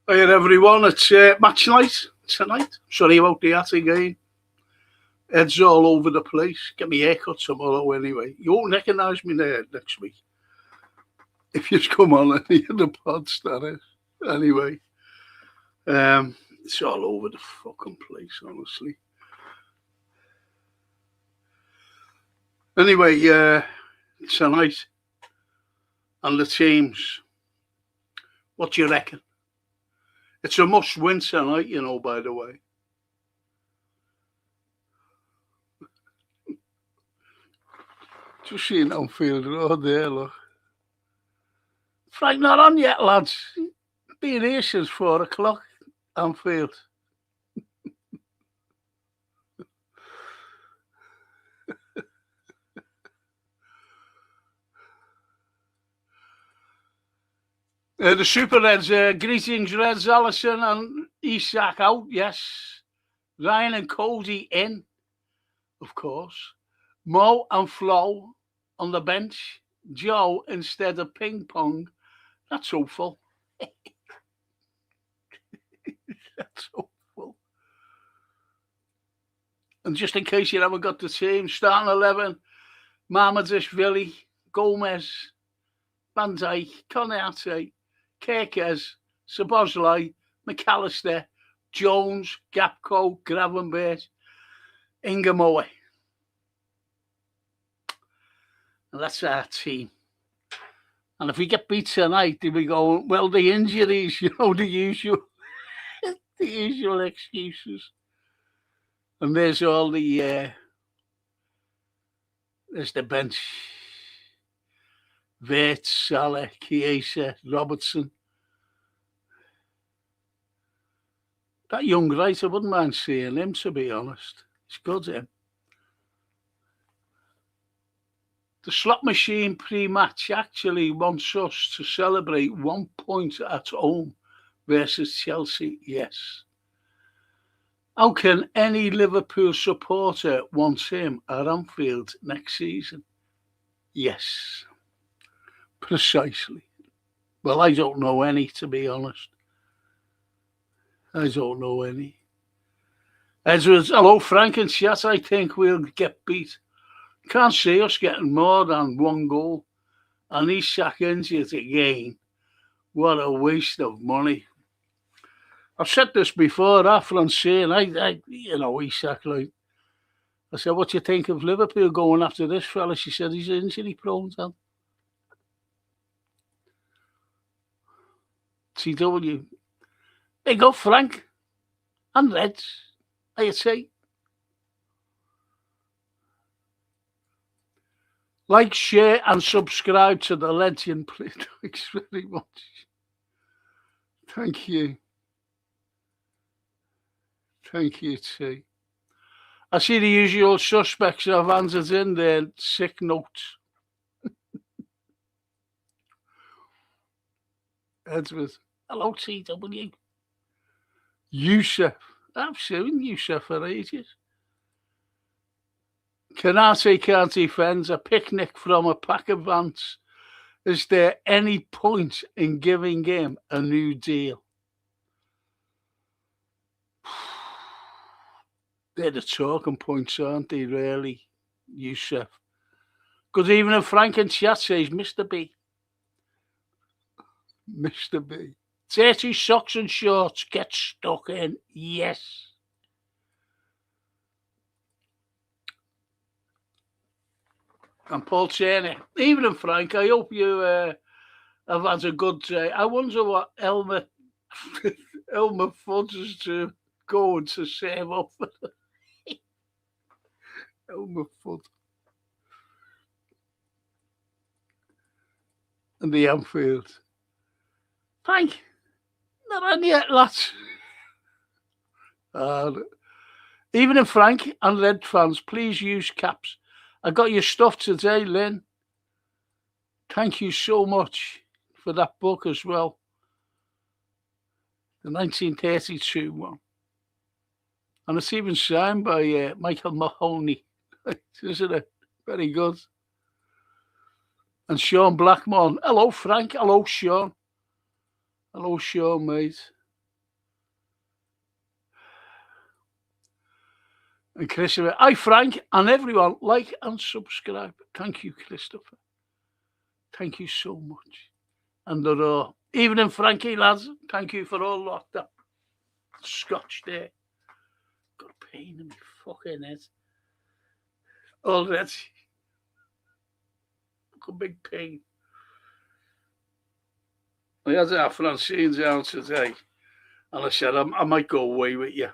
Hi everyone, it's match night tonight. Sorry about the hat again. Heads all over the place. Get me haircut tomorrow anyway. You won't recognise me there next week. If you come on any of the pods, that is. Anyway, it's all over the fucking place, honestly. Anyway, tonight and the teams. What do you reckon? It's a must-win tonight, you know, by the way. Just seeing Anfield Road there, look. Frank, not on yet, lads. Been here since 4 o'clock, Anfield. The Super Reds, greetings, Reds, Allison and Isak out, yes. Ryan and Cody in, of course. Mo and Flo on the bench. Joe instead of ping pong. That's hopeful. That's hopeful. And just in case you haven't got the team, starting 11, Mamadishvili, Gomez, Van Dijk, Konate, Kerkez, Sabozlai, McAllister, Jones, Gapco, Gravenberch, Ingemoe. And that's our team. And if we get beat tonight, they'll be going, well, the injuries, you know, the usual excuses. And there's all the, there's the bench. Wirtz, Salah, Chiesa, Robertson. That young right, I wouldn't mind seeing him, to be honest. It's good, him. The slot machine pre-match actually wants us to celebrate 1 point at home versus Chelsea, yes. How can any Liverpool supporter want him at Anfield next season? Yes. Precisely. Well, I don't know any, to be honest. I don't know any. Edwards, hello, Frank and chat. I think we'll get beat. Can't see us getting more than 1 goal. And Isak injured again. What a waste of money. I've said this before, Afran saying, Isak, like, I said, what do you think of Liverpool going after this fella? She said, he's injury prone, then. TW. Big up, Frank. And Reds, I'd say. Like, share and subscribe to the legend, please. Thanks very much. Thank you. Thank you, T. I see the usual suspects have answered in their sick notes. Edward. Hello, TW. Yusuf. I've seen Yusuf for ages. Konate can't defend. A picnic from a pack of ants. Is there any point in giving him a new deal? They're the talking points, aren't they, really, Yusuf? Good evening, Frank and chat, says Mr. B. Mr. B. Dirty socks and shorts get stuck in, yes. And Paul Cheney. Evening, Frank. I hope you have had a good day. I wonder what Elmer Fudd is going to save up for. Elmer Fudd. And the Anfield. Frank, not on yet, lads. Evening, Frank and Red fans, please use caps. I got your stuff today, Lynn. Thank you so much for that book as well. The 1932 one. And it's even signed by Michael Mahoney. Isn't it? Very good. And Sean Blackmore. Hello, Frank. Hello, Sean. Hello, Sean, mate. And Christopher, hi Frank and everyone, like and subscribe. Thank you, Christopher. Thank you so much. And evening, Frankie, lads. Thank you for all that scotch there. Got a pain in my fucking head. Already. Got a big pain. I had our Francine down today, and I said, I might go away with you,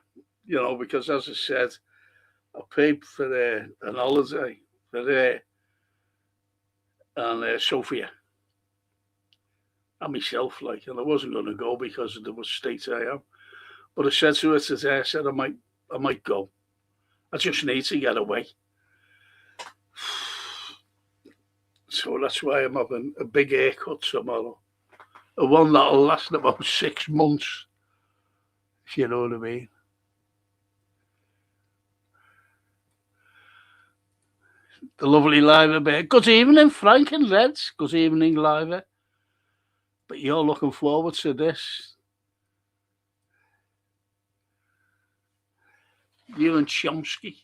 because as I said, I paid for an holiday for her and Sophia and myself, and I wasn't going to go because of the state I am. But I said to her today, I said, I might go. I just need to get away. So that's why I'm having a big haircut tomorrow. A one that'll last about 6 months, if you know what I mean. The lovely Liva Bear. Good evening, Frank and Reds. Good evening, Liva. But you're looking forward to this. You and Chomsky.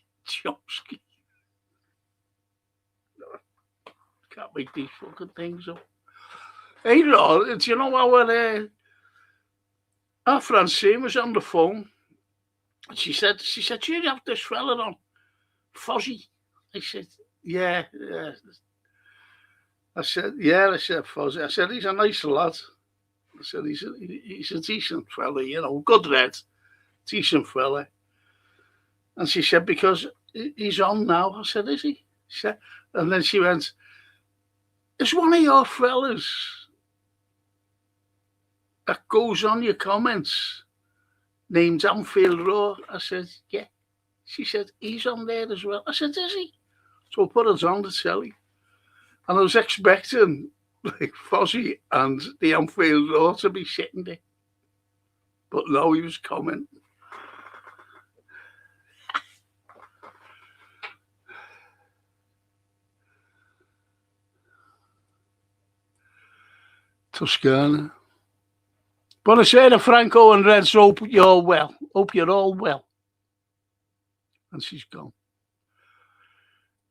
Can't make these fucking things up. Hey, Lord, do you know our Francine was on the phone? And she said, do you have this fella on? Fozzie. I said, yeah. I said, Fozzie. I said, he's a nice lad. I said, he's a decent fella, good red, decent fella. And she said, because he's on now. I said, is he? She said, and then she went, is one of your fellas that goes on your comments named Anfield Raw? I said, yeah. She said, he's on there as well. I said, is he? So I put it on the telly. And I was expecting Fozzie and the Anfield Raw to be sitting there. But no, he was commenting. Toscana. But I say to Franco and Reds, hope you're well. Hope you're all well. And she's gone.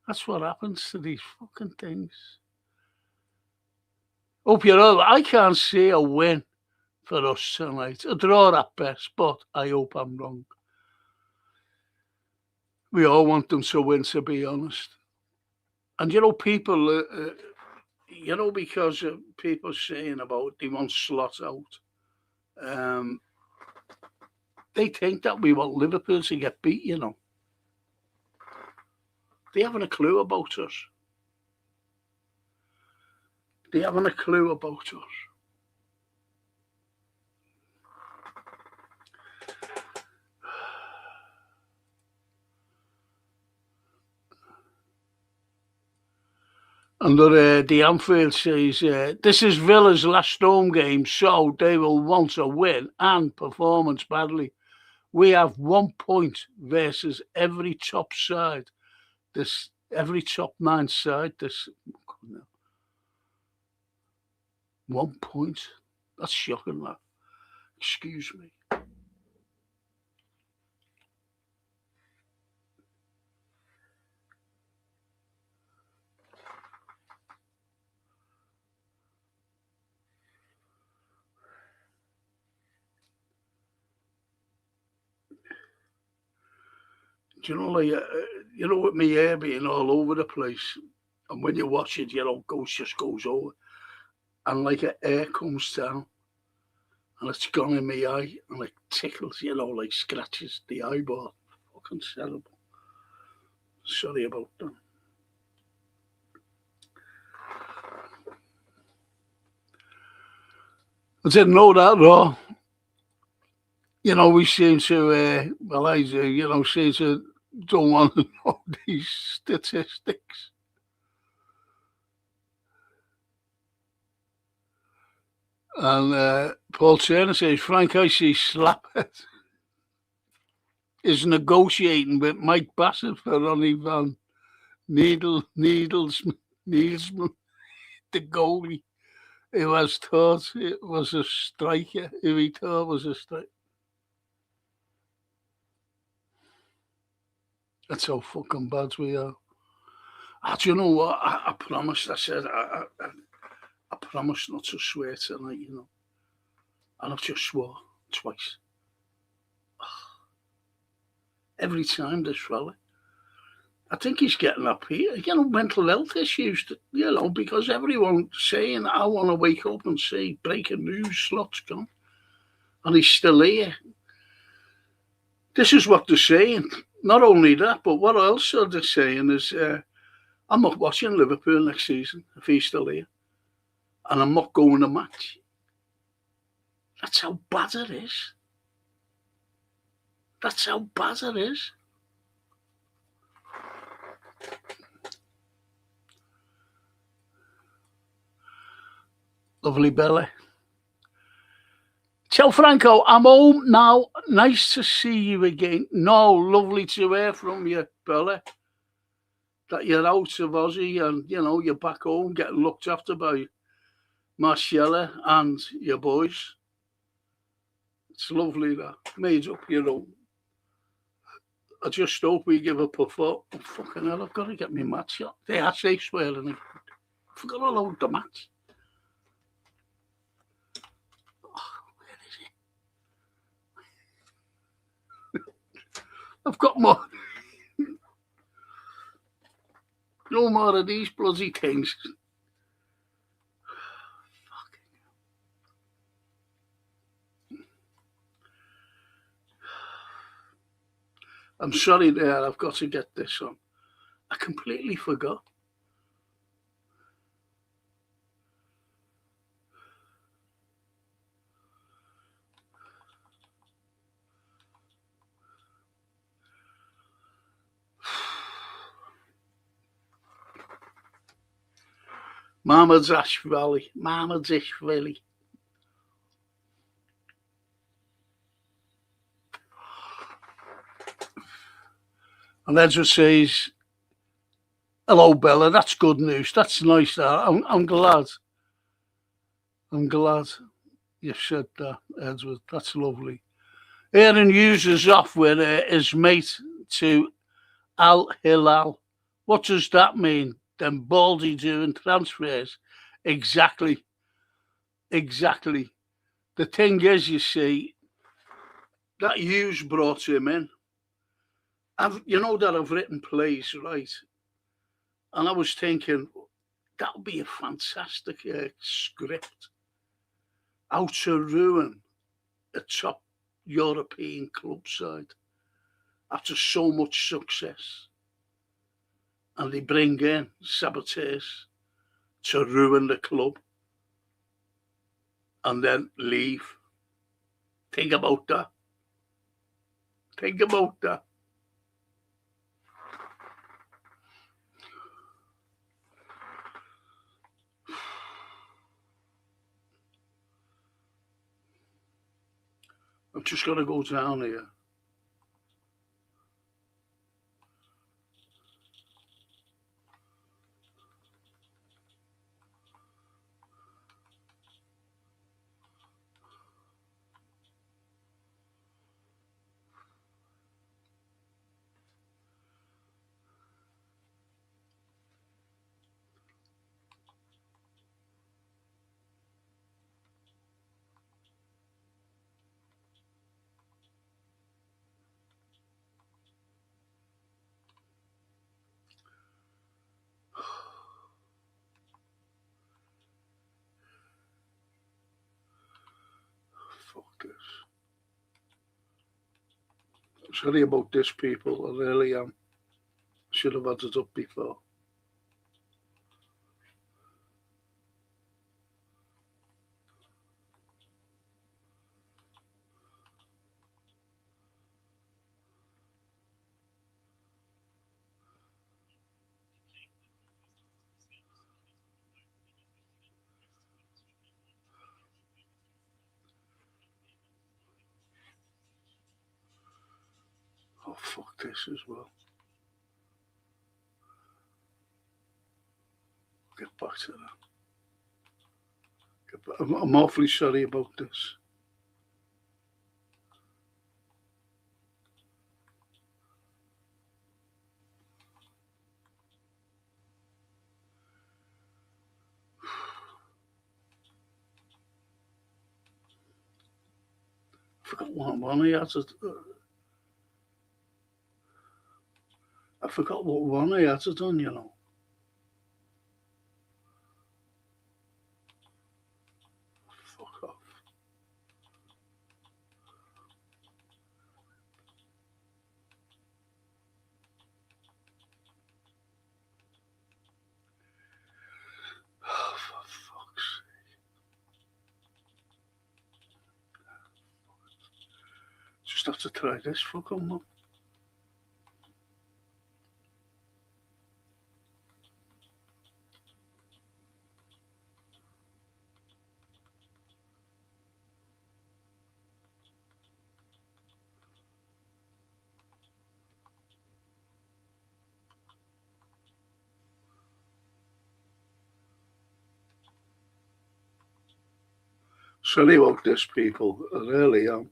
That's what happens to these fucking things. Hope you're all. I can't see a win for us tonight. A draw at best, but I hope I'm wrong. We all want them to win, to be honest. And people, because of people saying about they want Slot out, they think that we want Liverpool to get beat, They haven't a clue about us. They haven't a clue about us. And the Anfield says, this is Villa's last home game, so they will want a win and performance badly. We have 1 point versus every top side. Every top 9 side. 1 point. That's shocking, that. Excuse me. Do you know, with my hair being all over the place, and when you watch it, just goes over, and like a hair comes down, and it's gone in my eye, and it tickles, like scratches the eyeball. Fucking terrible. Sorry about that. I didn't know that at all. We seem to, I do, seem to don't want to know these statistics. And Paul Turner says, Frank, I see Slaphead is negotiating with Mike Bassett for Ronnie Van Needlesman, the goalie, who was thought it was a striker, who he thought was a striker. That's how fucking bad we are. Do you know what? I promised. I said I promised not to swear tonight, you know. And I've just swore twice. Every time this fella. I think he's getting up here. You know, mental health issues, you know, because everyone's saying, I want to wake up and see breaking news, Slot's gone. And he's still here. This is what they're saying. Not only that, but what else are they saying is, I'm not watching Liverpool next season if he's still here. And I'm not going to match. That's how bad it is. That's how bad it is. Lovely Bella. Ciao Franco, I'm home now. Nice to see you again. No, lovely to hear from you, Bella. That you're out of Aussie and, you know, you're back home getting looked after by Marcella and your boys. It's lovely that. Made up your own. I just hope we give up a thought. Oh, fucking hell, I've got to get my match up. They are safe swearing. I forgot all about the match. I've got more. No more of these bloody things. I'm sorry there, I've got to get this on. I completely forgot. Mamadzashvili. And Ezra says, hello, Bella. That's good news. That's nice. I'm glad. I'm glad you said that, Edward. That's lovely. Aaron uses off with his mate to Al Hilal. What does that mean? Then Baldy doing transfers? Exactly. The thing is, you see, that Hughes brought him in. You know that I've written plays, right? And I was thinking, that would be a fantastic script. How to ruin a top European club side after so much success. And they bring in saboteurs to ruin the club and then leave. Think about that. Think about that. I'm just going to go down here. Fuck this. I'm sorry about this, people. I really am. Should have had it up before. Oh, fuck this as well. Get back to that. I'm awfully sorry about this. forgot what one he had to. I forgot what one he had to done. Fuck off. Oh, for fuck's sake. Just have to try this fucking one. Sorry about this, people. I really am.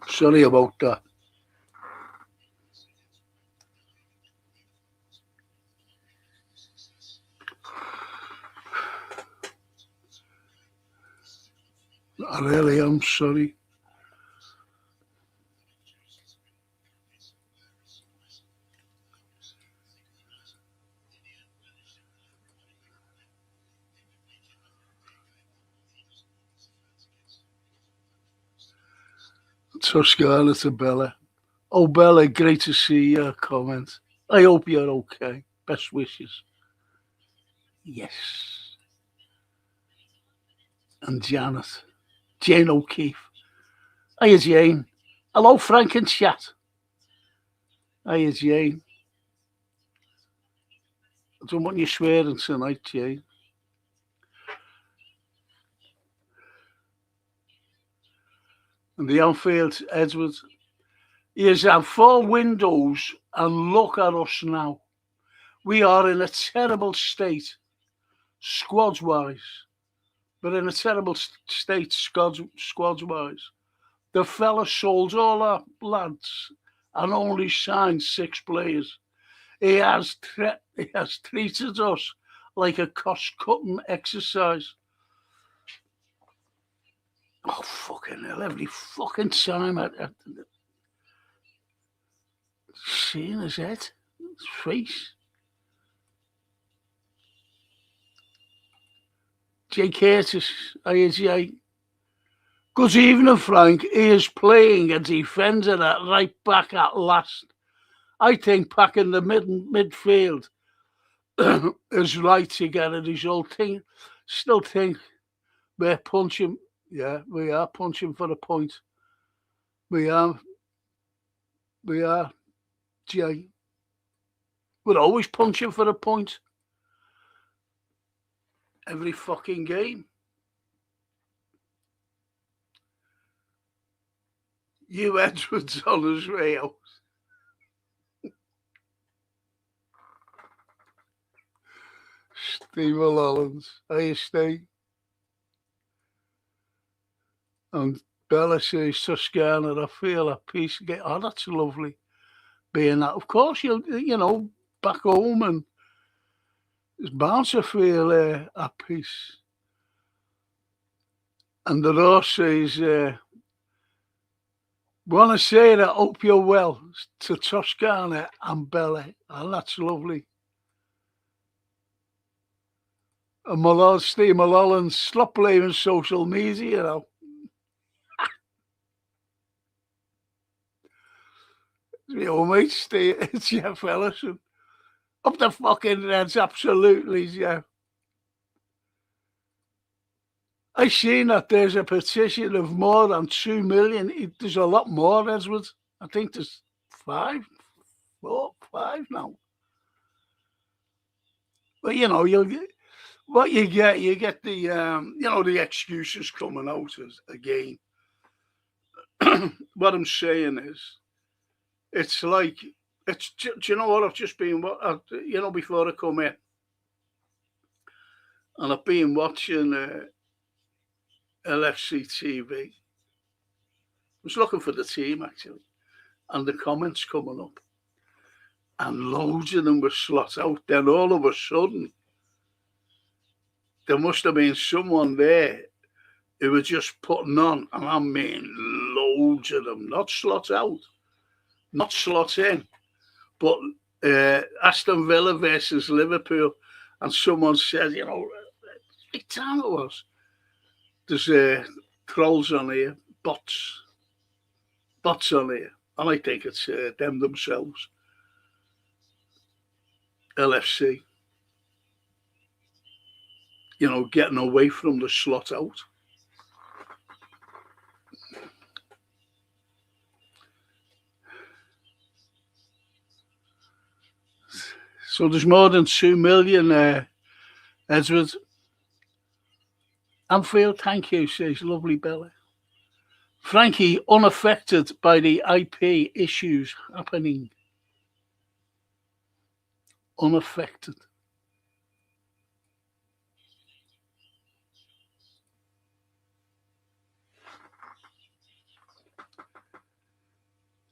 Sorry about that. I really am sorry. Toscana to Bella. Oh, Bella, great to see your comment. I hope you're okay. Best wishes. Yes. And Janet. Jane O'Keefe. Hiya, Jane. Hello, Frank and chat. Hiya, Jane. I don't want you swearing tonight, Jane. And the Anfield, Edward. Here's our 4 windows, and look at us now. We are in a terrible state, squads-wise. We're in a terrible state, squads-wise. The fella sold all our lads and only signed 6 players. He has treated us like a cost-cutting exercise. Oh, fucking hell, every fucking time I seeing his head, his face. Jay Curtis, Jay. Good evening, Frank. He is playing a defender at right back at last. I think packing the midfield is right to get a result. Still think we're punching. Yeah, we are punching for a point. We are, Jay. We're always punching for a point. Every fucking game. You Edwards on his way out. Steve Mullins. Hiya, Steve. And Bella says, Toscana, I feel at peace again. Oh, that's lovely. Being that, of course, you back home, and it's bound to feel at peace. And the Ross says, want to say that I hope you're well to Toscana and Bella. And that's lovely. And Steve Mulholland, stop blaming social media, Mate, Steve, it's Jeff Ellison. Up the fucking Reds, absolutely, yeah. I seen that there's a petition of more than 2 million. There's a lot more, Edward. I think there's 5 now. But you know, what you get the the excuses coming out again. What I'm saying is, it's like do you know what I've just been before I come in, and I've been watching LFC TV. I was looking for the team actually, and the comments coming up, and loads of them were slot out. Then all of a sudden, there must have been someone there who was just putting on, and I mean loads of them, not slot out, not slot in, but Aston Villa versus Liverpool, and someone said, big time it was. There's trolls on here, bots on here, and I think it's them themselves, LFC, getting away from the slot out. So there's more than 2 million, Edward. Anfield, thank you, says lovely Bella. Frankie, unaffected by the IP issues happening. Unaffected.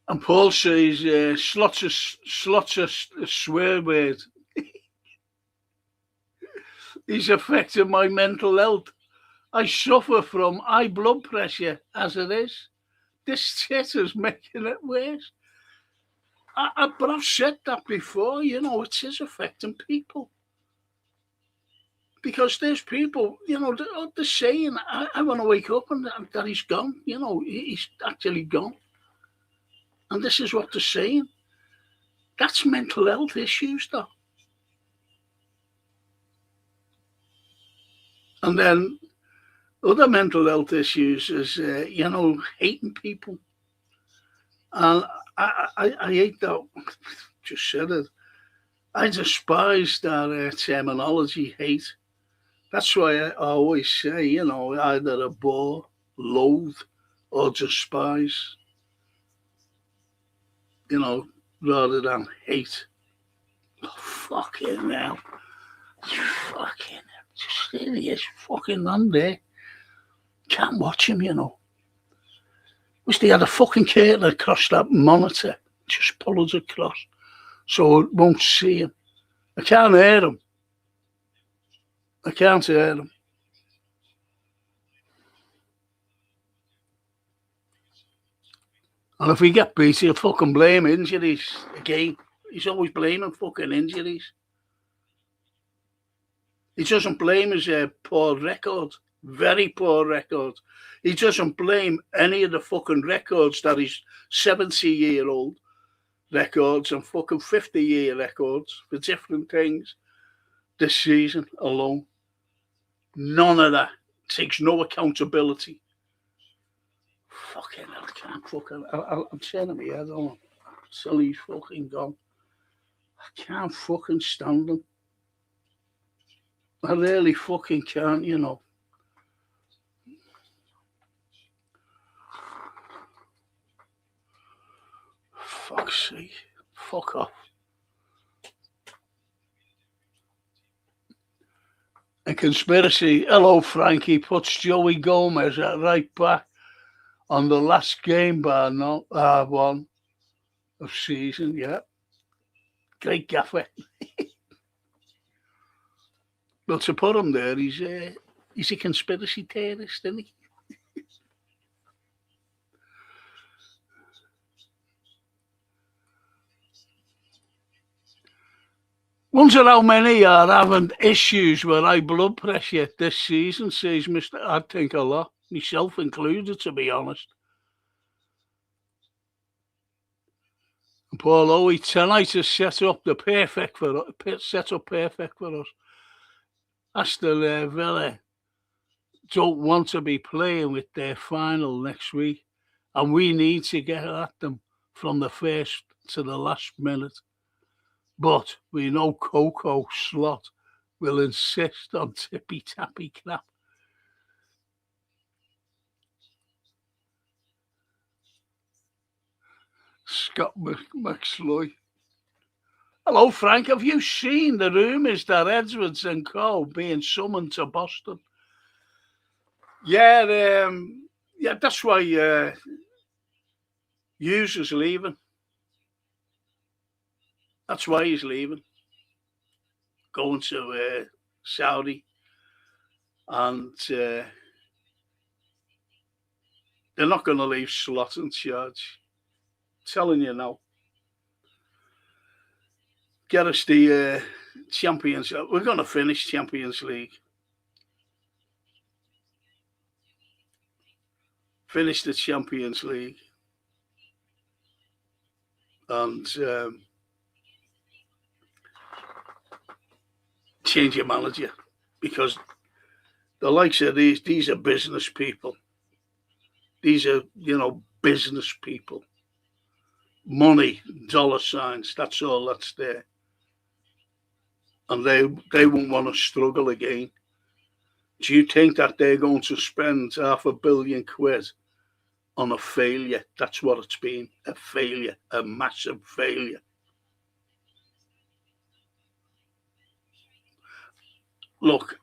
And Paul says, slots a swear word. He's affected my mental health. I suffer from high blood pressure as it is. This shit is making it worse. But I've said that before, it is affecting people. Because there's people, they're saying, I want to wake up and that he's gone. He's actually gone. And this is what they're saying. That's mental health issues, though. And then other mental health issues is, hating people. And I hate that. Just said it. I despise that terminology, hate. That's why I always say, either abhor, loathe, or despise. Rather than hate. Oh, fucking hell. Fucking hell. Just serious fucking man there. Can't watch him, Wish they had a fucking curtain across that monitor. Just pull us across. So I won't see him. I can't hear him. I can't hear him. And if we get beat, he'll fucking blame injuries again. He's always blaming fucking injuries. He doesn't blame his poor record. Very poor record. He doesn't blame any of the fucking records that he's 70-year-old records and fucking 50-year records for different things this season alone. None of that. Takes no accountability. Fucking hell, I can't fucking... I'm turning my head on until he's fucking gone. I can't fucking stand him. I really fucking can't, Fuck's sake. Fuck off. A conspiracy. Hello, Frankie. Puts Joey Gomez at right back on the last game bar one of season. Yeah. Great gaffer. Well, to put him there, he's a conspiracy theorist, isn't he? Wonder how many are having issues with high blood pressure this season, says Mr. I think a lot, myself included, to be honest. Paul, tonight is set up perfect for us. Aston Villa don't want to be playing with their final next week, and we need to get at them from the first to the last minute. But we know Coco Slot will insist on tippy-tappy crap. Scott McSloy. Hello, Frank. Have you seen the rumours that Edwards and Co. being summoned to Boston? Yeah, that's why Hughes is leaving. That's why he's leaving. Going to Saudi. And they're not going to leave Slot in charge. Telling you now. Get us the Champions. We're going to finish Champions League. Finish the Champions League. And change your manager. Because the likes of these are business people. These are, business people. Money, dollar signs, that's all that's there. And they won't want to struggle again. Do you think that they're going to spend £500 million on a failure? That's what it's been, a failure, a massive failure. Look,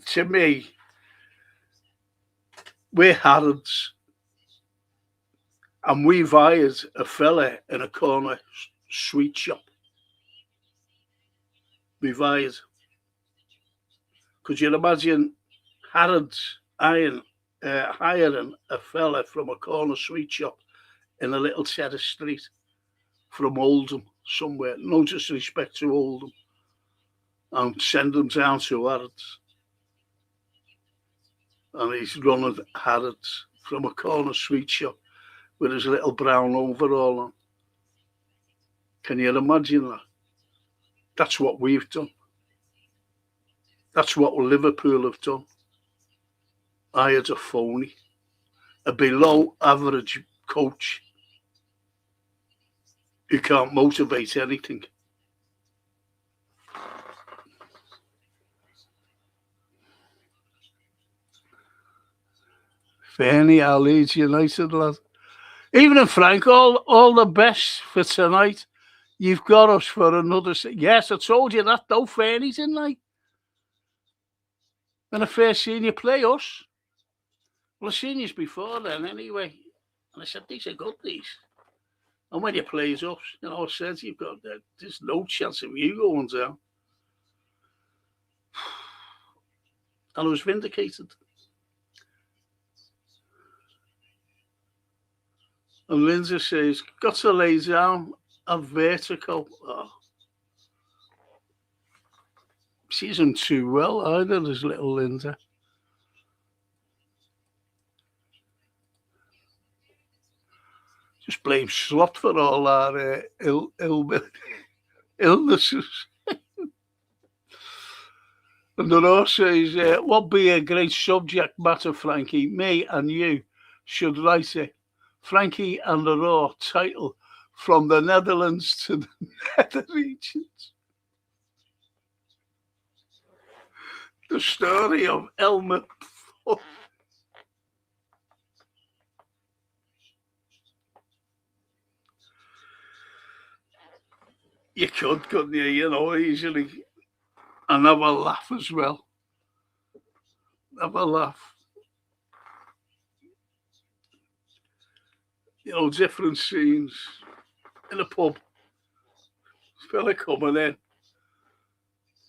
to me, we're Harrods. And we've hired a fella in a corner sweet shop. We've hired. Could you imagine Harrods hiring a fella from a corner sweet shop in a little set of street from Oldham somewhere? No disrespect to Oldham. And send him down to Harrods. And he's running Harrods from a corner sweet shop with his little brown overall on. Can you imagine that? That's what we've done. That's what Liverpool have done. Hired a phony, a below average coach who can't motivate anything. Fernie, our Leeds United lad. Evening, Frank. All the best for tonight. You've got us for another. Yes, I told you that though, Fernie, didn't I? When I first seen you play us. Well, I've seen you before then anyway. And I said, these are good, these. And when you play us, I said, there's no chance of you going down. And I was vindicated. And Lindsay says, got to lay down a vertical. Oh. She isn't too well either, this little Linda. Just blame Slot for all our illnesses. And Nora says, what be a great subject matter, Frankie? Me and you should write it. Frankie and the Raw title, From the Netherlands to the Nether Regions. The story of Elmer. You couldn't you? Easily. And have a laugh as well. Have a laugh. Different scenes in a pub. Fella coming in,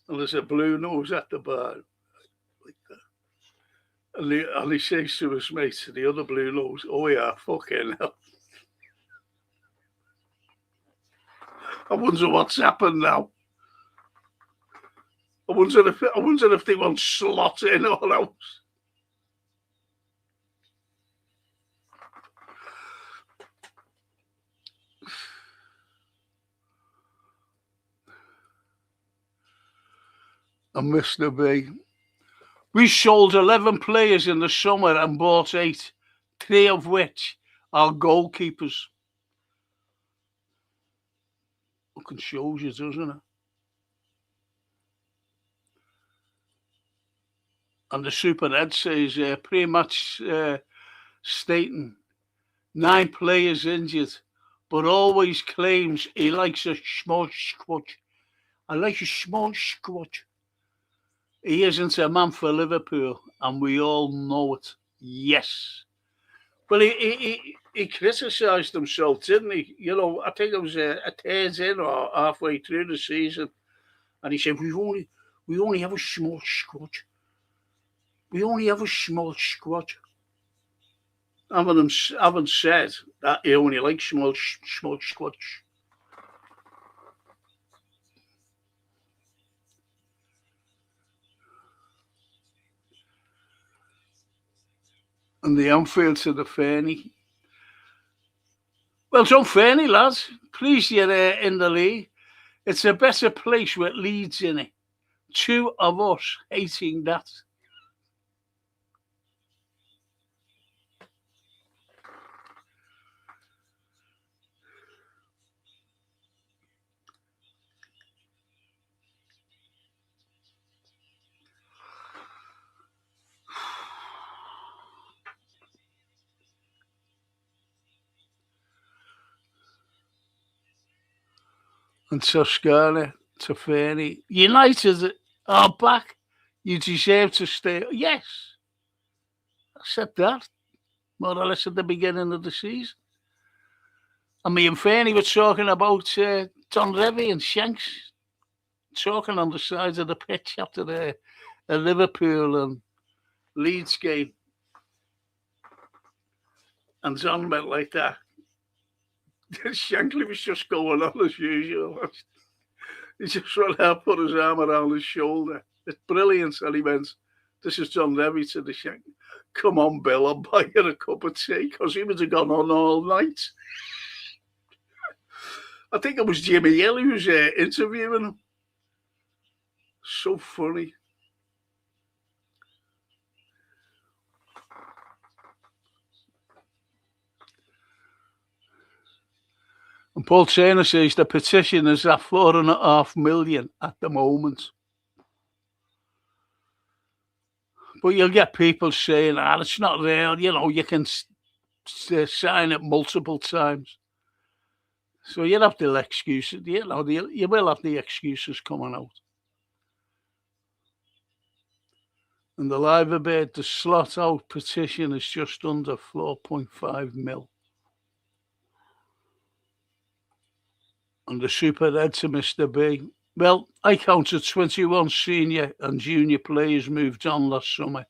and there's a blue nose at the bar, like that. And he says to his mate, the other blue nose, oh yeah, fucking hell. I wonder what's happened now. I wonder if they want Slot in or else. and Mr. B. We sold 11 players in the summer and bought 8, 3 of which are goalkeepers. Fucking shows you, doesn't it? And the Super Ed says pre-match stating 9 players injured, but always claims he likes a small squad. I like a small squad. He isn't a man for Liverpool, and we all know it. Yes. Well, he criticised himself, didn't he? You know, I think it was a third in or halfway through the season, and he said, we only have a small squad. We only have a small squad. Having said that, he only likes small squads. And the Anfield to the Fernie. Well, John Fernie, lads, please you're in the league. It's a better place with Leeds in it. 2 of us hating that. And Toscana to Fernie. United are back. You deserve to stay. Yes. I said that more or less at the beginning of the season. And me and Fernie were talking about Don Revy and Shanks talking on the sides of the pitch after the Liverpool and Leeds game. And John went like that. Shankly was just going on as usual. He just went out, put his arm around his shoulder. It's brilliant. And he went, this is John Levy to the Shank. Come on, Bill, I'll buy you a cup of tea, because he would have gone on all night. I think it was Jimmy Hill who was interviewing him. So funny. And Paul Turner says the petition is at 4.5 million at the moment. But you'll get people saying, it's not real. You know, you can sign it multiple times. So you'll have the excuses. You know, you will have the excuses coming out. And the Liverbird, the slot out petition is just under 4.5 mil. And the Super Ed to Mr. B. Well, I counted 21 senior and junior players moved on last summer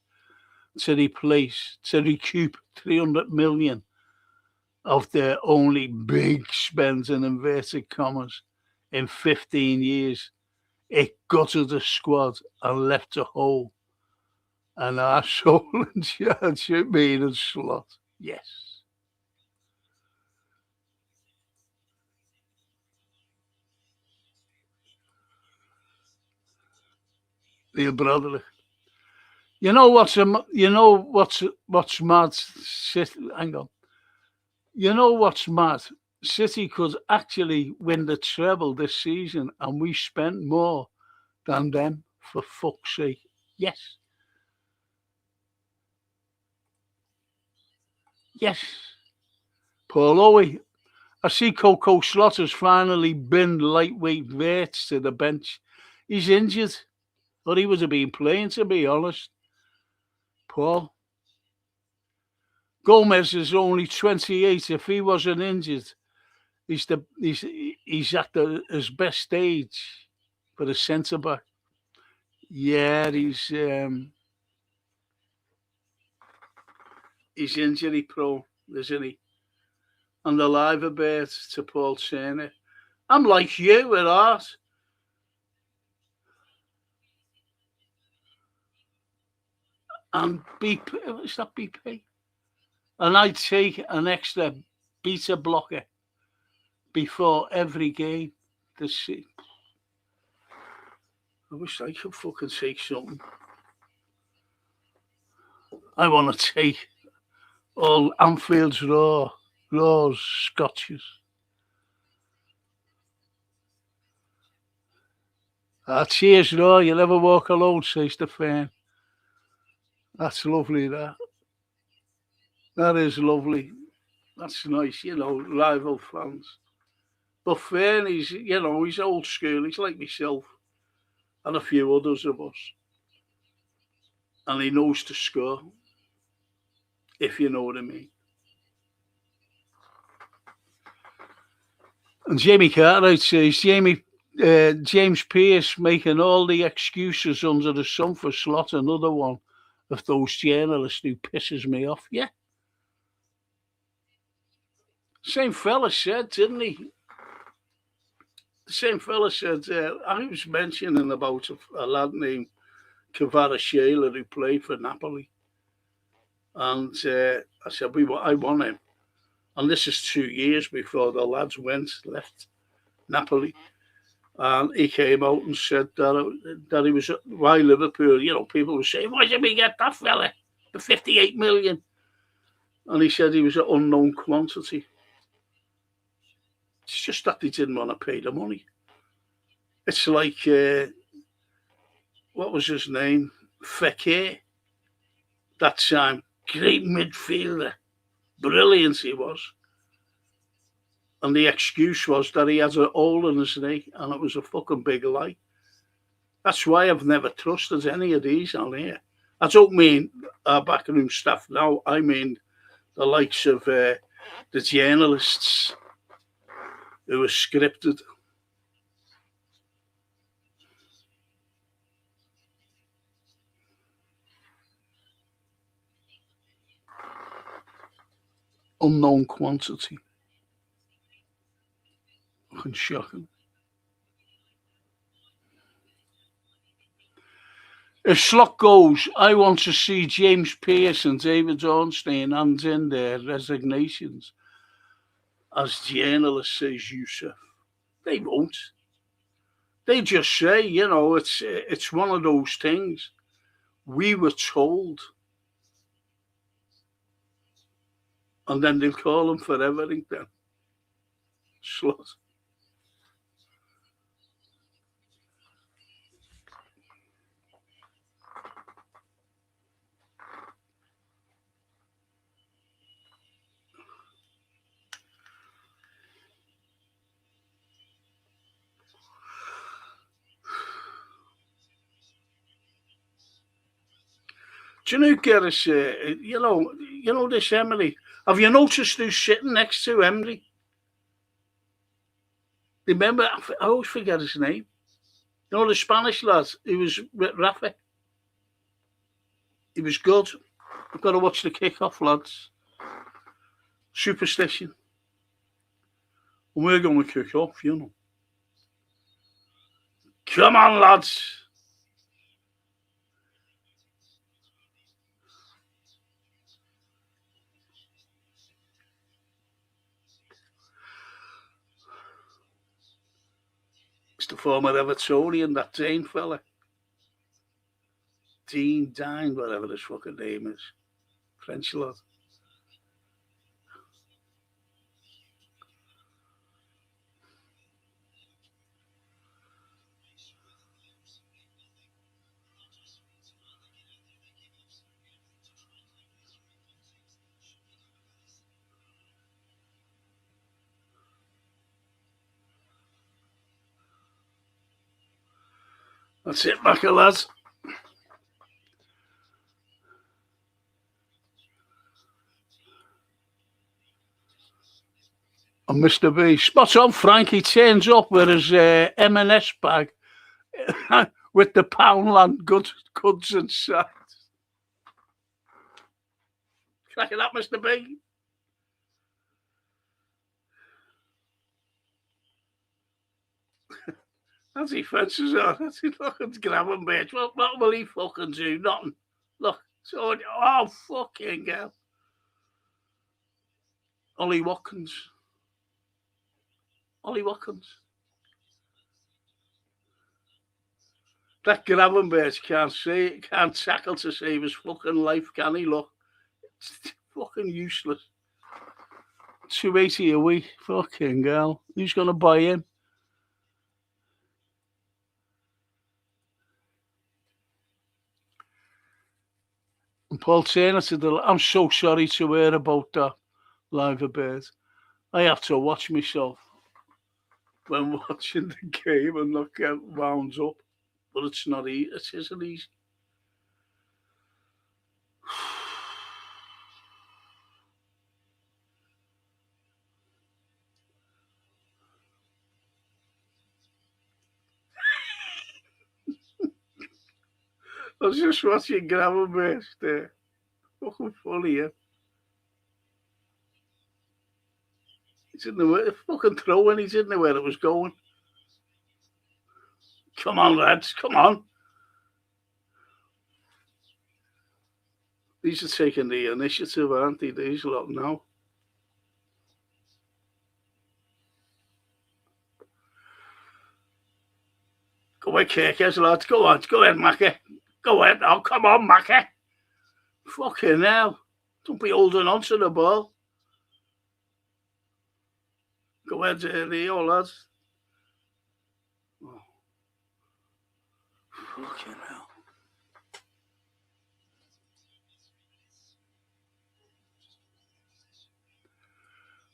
to recoup 300 million of their only big spends in inverted commas in 15 years. It gutted the squad and left a hole. An arsehole in charge of me and slot. Yes. Neil Broderick. You know what's mad? Hang on. You know what's mad? City could actually win the treble this season, and we spent more than them, for fuck's sake. Yes. Yes. Paul Owie. I see Coco Slaughter's finally binned lightweight Verts to the bench. He's injured. Or he would have been playing, to be honest. Paul. Gomez is only 28. If he wasn't injured, he's at his best stage for the centre back. Yeah, he's injury prone, isn't he? And the Liverbird to Paul Turner. I'm like you with art. And BP, is that BP? And I'd take an extra beta blocker before every game to see. I wish I could fucking take something. I want to take all Anfield's Raws, Scotches. Cheers, Raw. You never walk alone, says the fan. That's lovely, that. That is lovely. That's nice, rival fans. But Fern, he's old school. He's like myself and a few others of us. And he knows to score, if you know what I mean. And Jamie Cartwright says, James Pearce making all the excuses under the sun for Slot, another one of those journalists who pisses me off. Yeah. Same fella said, didn't he? The same fella said, I was mentioning about a lad named Kvaratskhelia who played for Napoli. And I said, I want him. And this is 2 years before the lads left Napoli. And he came out and said that he was at Liverpool. People were saying, why did we get that fella for 58 million? And he said he was an unknown quantity. It's just that they didn't want to pay the money. It's like, what was his name? Fekir. That time, great midfielder. Brilliant he was. And the excuse was that he has a hole in his knee, and it was a fucking big lie. That's why I've never trusted any of these on here. I don't mean our backroom staff now. I mean the likes of the journalists who are scripted. Unknown quantity. Fucking shocking. If Slot goes, I want to see James Pearce and David Ornstein hand in their resignations as journalists, says Yusuf. They won't. They just say, it's one of those things. We were told. And then they'll call him for everything then. Slot. Do you know, Gerris, you know this Emery? Have you noticed who's sitting next to Emery? Remember, I always forget his name. You know, the Spanish lad, he was with Rafa. He was good. I've got to watch the kickoff, lads. Superstition. And we're going to kick off, Come on, lads. It's the former Evertonian, that Dane fella. Dine, whatever his fucking name is. French lad. That's it, Macca, lads. And Mr. B. Spot on, Frank. He turns up with his M&S bag with the Poundland goods inside. Cracking up, Mr. B. As he fences on, as he fucking grabbing bitch. What will he fucking do? Nothing. Look, so, fucking hell. Ollie Watkins. That Gravenberch can't tackle to save his fucking life, can he? Look, it's fucking useless. 280 a week, fucking hell. Who's gonna buy him? And Paul Turner said, I'm so sorry to hear about that, Live a Bird. I have to watch myself when watching the game and not get wound up. But it's not easy. It isn't easy. I was just watching Gravenberch there. Fucking funny, yeah. He didn't know where, fucking throwing, he didn't know where it was going. Come on, lads, come on. These are taking the initiative, aren't they? These lot now. Go ahead, Kirkers, lads. Go ahead, Mackie. Go ahead now. Come on, Mackie. Fucking hell. Don't be holding on to the ball. Go ahead, Leo, lads. Oh. Fucking hell.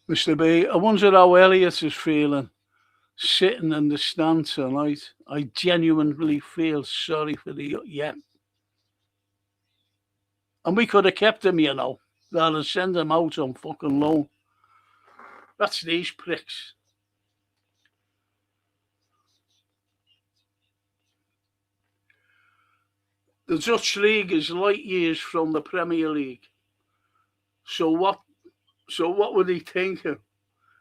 Mr. B, I wonder how Elliot is feeling sitting in the stand tonight. I genuinely feel sorry for the And we could have kept him, you know, rather than send him out on fucking loan. That's these pricks. The Dutch League is light years from the Premier League. So what were they thinking?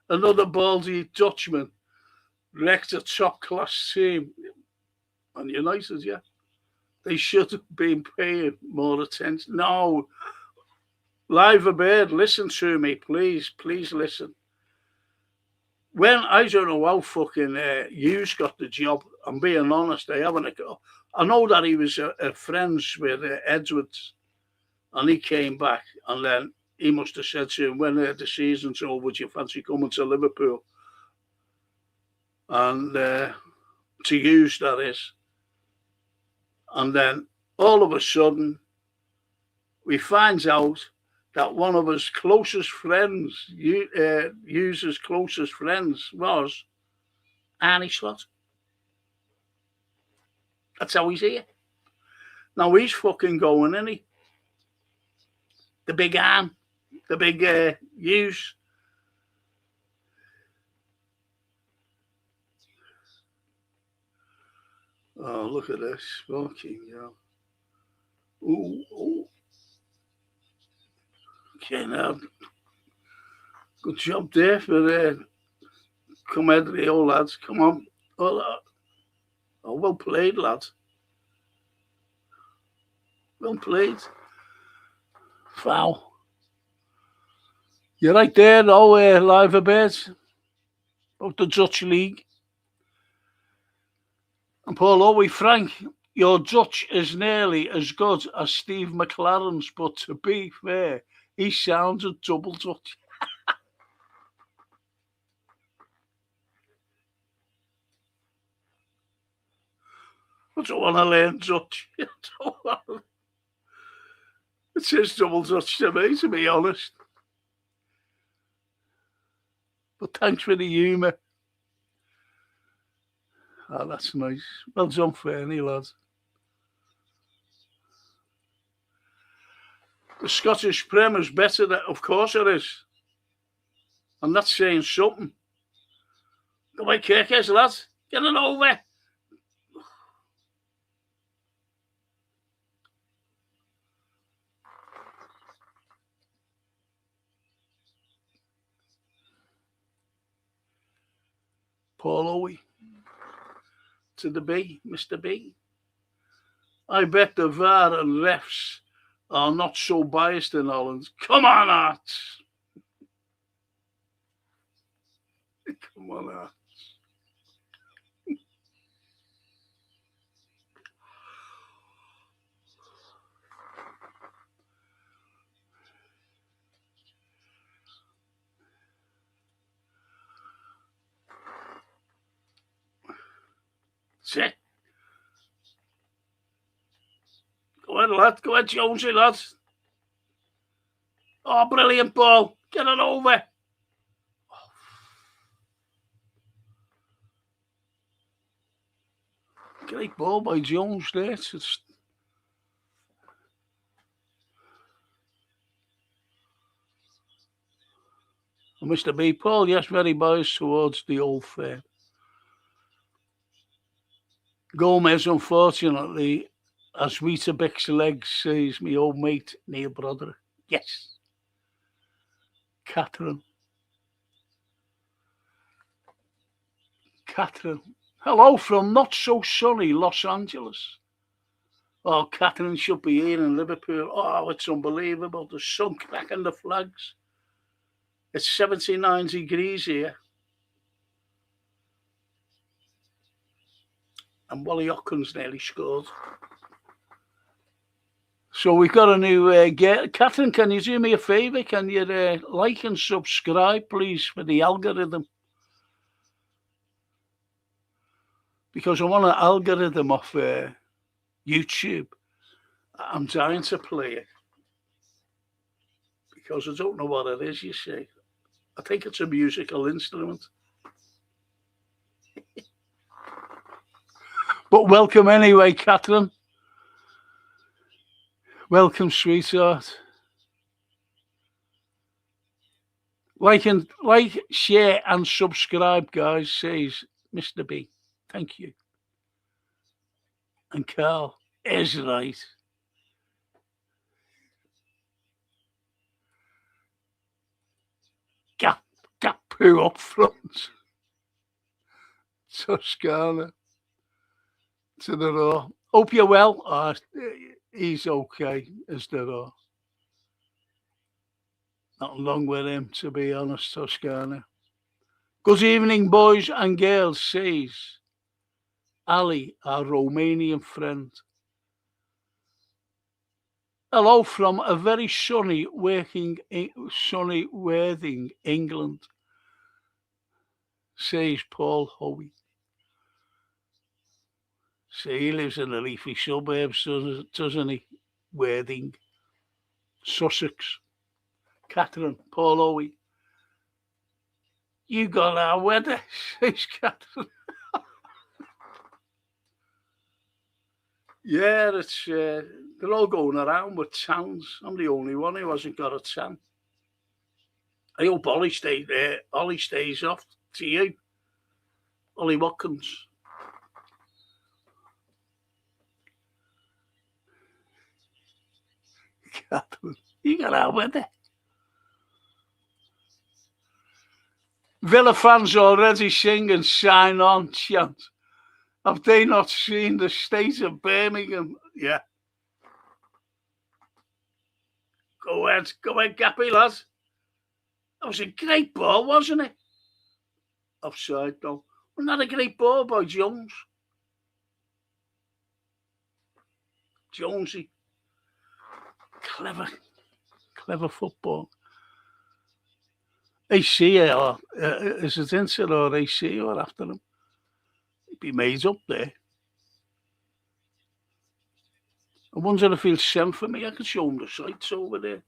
Another ballsy Dutchman wrecked a top-class team. And United, yeah. They should have been paying more attention. No. Live a Bird, listen to me, please. Please listen. When, I don't know how fucking Hughes got the job, I'm being honest, I know that he was friends with Edwards, and he came back, and then he must have said to him, when the season's over, would you fancy coming to Liverpool? And to Hughes, that is. And then all of a sudden, we find out that one of his closest friends, Hughes' closest friends, was Arnie Slot. That's how he's here. Now he's fucking going, isn't he? The big arm, the big Hughes. Oh, look at this. Fucking hell. Ooh. Okay, now. Good job there for come out, the old lads. Come on. Oh, well played, lads. Well played. Foul. You're right there, though, Live a Bit. Of the Dutch League. And Paul, are we frank? Your Dutch is nearly as good as Steve McLaren's, but to be fair, he sounds a double Dutch. I don't want to learn Dutch. It says double Dutch to me, to be honest. But thanks for the humour. Oh, that's nice. Well done, Fernie, lads. The Scottish Prem is better, of course it is. And that's saying something. Go away, Kirkers, lads. Get it over. Paul Owie. To the B, Mr. B. I bet the VAR and refs are not so biased in Holland. Come on, Arts. Come on, Arts. That's it. Go ahead, lad. Go ahead, Jonesy, lad. Oh, brilliant ball. Get it over. Great ball by Jones there. It's... Mr. B. Paul, yes, very biased towards the old firm. Gomez, unfortunately, as Weetabix legs says, me old mate, Neil Broderick. Yes. Catherine. Hello from not so sunny Los Angeles. Oh, Catherine should be here in Liverpool. Oh, it's unbelievable. The sun cracking the flags. It's 79 degrees here. And Wally Hawkins nearly scored. So we've got a new Catherine, can you do me a favour? Can you like and subscribe, please, for the algorithm? Because I want an algorithm off YouTube. I'm dying to play it. Because I don't know what it is, you see. I think it's a musical instrument. But welcome anyway, Catherine. Welcome, sweetheart. Like, share, and subscribe, guys, says Mr. B. Thank you. And Carl is right. Gap poo up front. Toscana to the raw. Hope you're well. Oh, he's okay, as the raw. Not long with him, to be honest, Toscana. Good evening, boys and girls, says Ali, our Romanian friend. Hello from a very sunny Worthing, England, says Paul Howie. See, he lives in the leafy suburbs, doesn't he? Worthing, Sussex. Catherine, Paul Howie. You got our weather, says Catherine. Yeah, it's they're all going around with tans. I'm the only one who hasn't got a tan. I hope Ollie stays there. Ollie stays off to you. Ollie Watkins. Catherine, you got our weather. Villa fans already singing "Sign On" chant. Have they not seen the state of Birmingham? Yeah. Go ahead, Gappy, lads. That was a great ball, wasn't it? Offside, though. Wasn't that a great ball by Jones? Jonesy. Clever football. AC, or is it Inter or AC or after him? He'd be made up there. I wonder if he'll send for me. I could show him the sights over there.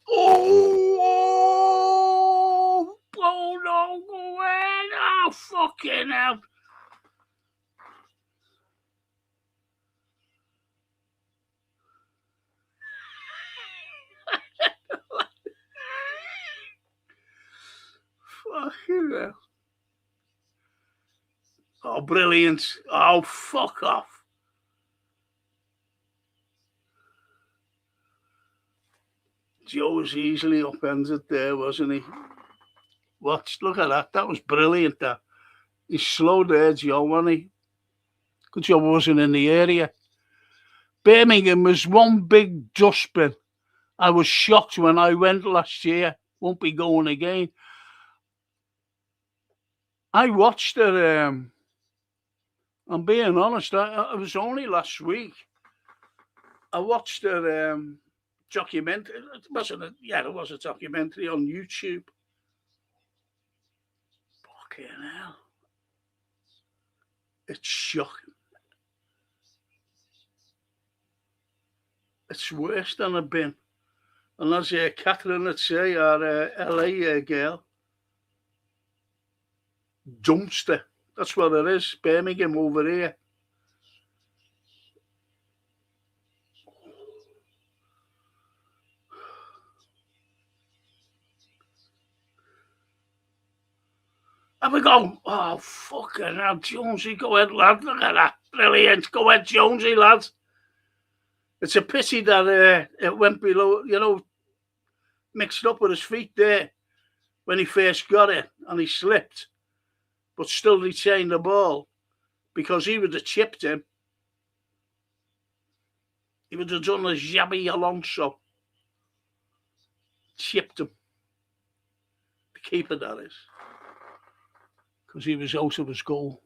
Oh no, go ahead. Oh, fucking hell. Fucking hell. Oh, brilliant. Oh, fuck off. Joe was easily upended there, wasn't he? Look at that. That was brilliant, that. He's slow there, Joe, wasn't he? Good job I wasn't in the area. Birmingham was one big dustbin. I was shocked when I went last year. Won't be going again. I watched it. I'm being honest. It was only last week. I watched a documentary. It wasn't. Yeah, it was a documentary on YouTube. Fucking hell. It's shocking. It's worse than I've been. And as Catherine would say, our LA girl, dumpster. That's what it is. Birmingham over here. And we go, oh, fucking hell, Jonesy, go ahead, lad. Look at that. Brilliant. Go ahead, Jonesy, lad. It's a pity that it went below, mixed up with his feet there when he first got it and he slipped, but still retained the ball because he would have chipped him. He would have done a Xabi Alonso. Chipped him. The keeper, that is. Because he was out of his goal.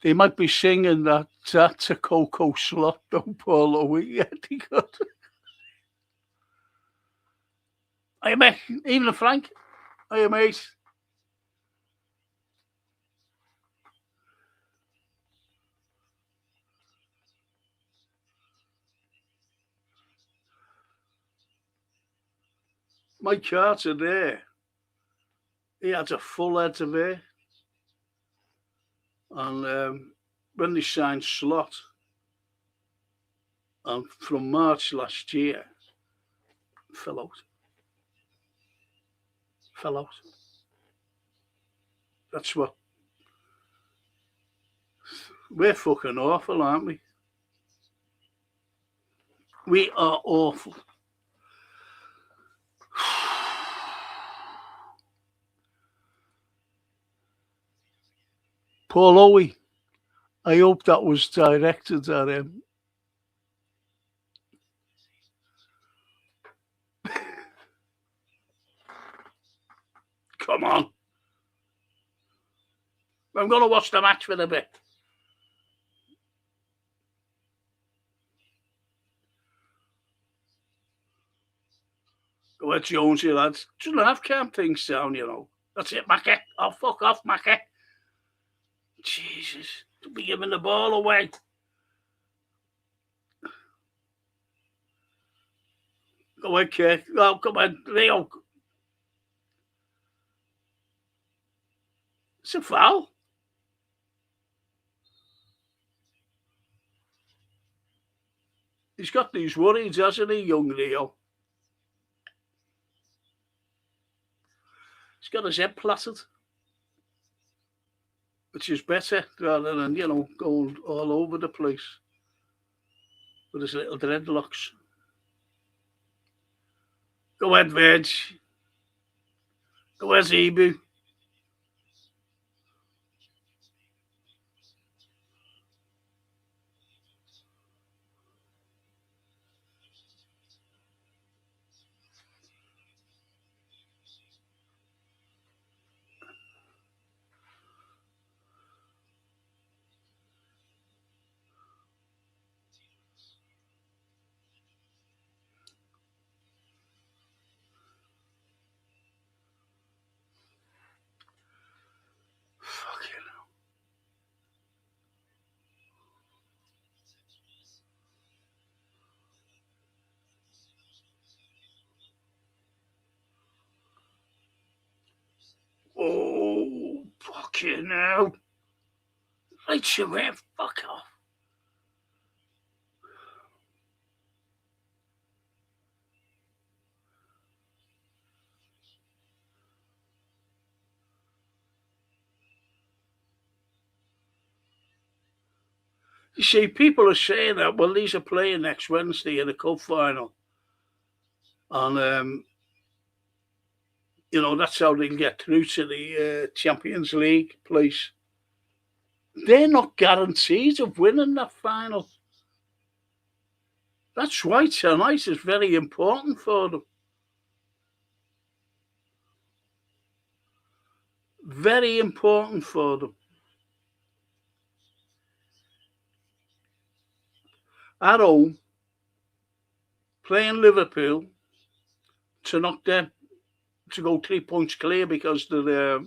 They might be singing that that's a Coco slot, don't Paulo. Yeah, they got it. Hiya, mate. Evening, Frank. Hiya, mate. My Carter there, he had a full head of hair. And when they signed Slot, and from March last year, fell out. That's what. We're fucking awful, aren't we? We are awful. Paul Owie, I hope that was directed at him. Come on. I'm going to watch the match for a bit. Go ahead, Jonesy, lads. Shouldn't have calm things down, That's it, Mackie. Oh, fuck off, Mackie. Jesus. Don't be giving the ball away. Go ahead, Kirk. Oh, come on, Leo. It's a foul. He's got these worries, hasn't he, young Leo? He's got his head platted, which is better rather than, going all over the place with his little dreadlocks. Go ahead, Veg. Go ahead, Zebu. Oh, fucking hell. Right your way, fuck off. You see, people are saying that, well, these are playing next Wednesday in the cup final. And, that's how they can get through to the Champions League place. They're not guaranteed of winning that final. That's why tonight is very important for them. Very important for them. At home, playing Liverpool to knock them to go 3 points clear because they're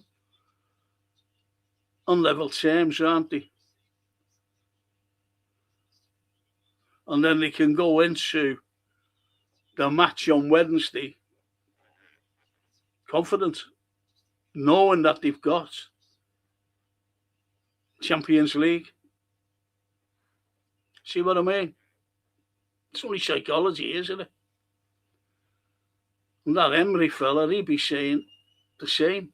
on level terms, aren't they? And then they can go into the match on Wednesday confident, knowing that they've got Champions League. See what I mean? It's only psychology, isn't it? And that Emery fella, he'd be saying the same.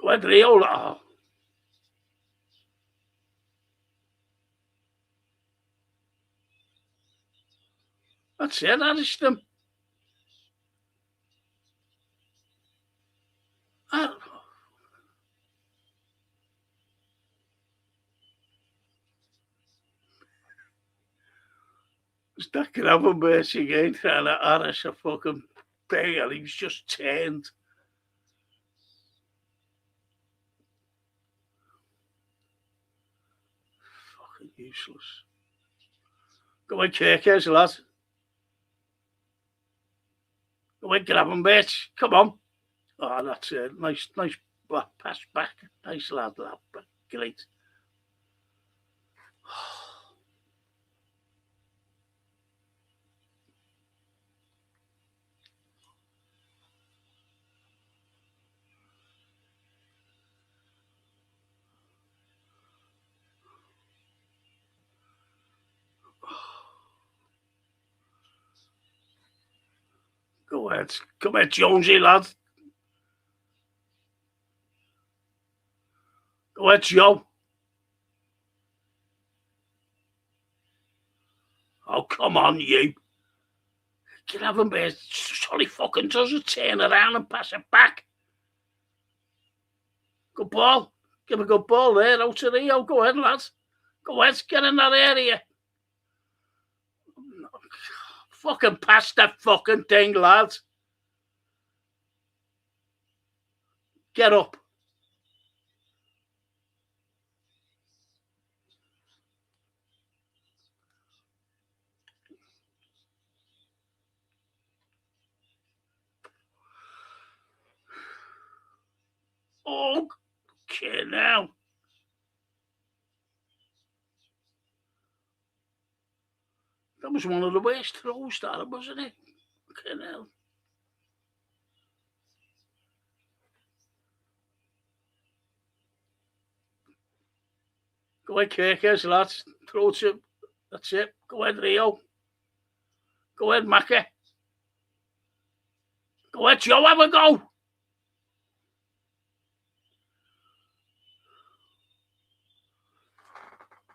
Go ahead, Rio. Oh. That's it, Addiston. That could have a mercy again trying to Harris a fucking thing, and he was just turned. Fucking useless. Go on, Kirkers, lad. Go on, grab him, bitch. Come on. Oh, that's it. Nice pass back. Nice lad, that. Great. Go ahead. Come here, Jonesy, lad. Go ahead, Joe. Oh, come on, you. Can have him there. Sorry, fucking doesn't turn around and pass it back. Good ball. Give a good ball there out to Rio. Go ahead, lads. Go ahead, get in that area. Fucking pass that fucking thing, lads. Get up. Oh, okay, now. That was one of the worst throws, that, wasn't it? Okay, now. Go ahead, Kirkers, lads. Throw to. That's it. Go ahead, Rio. Go ahead, Macca. Go ahead, Joe. Have a go.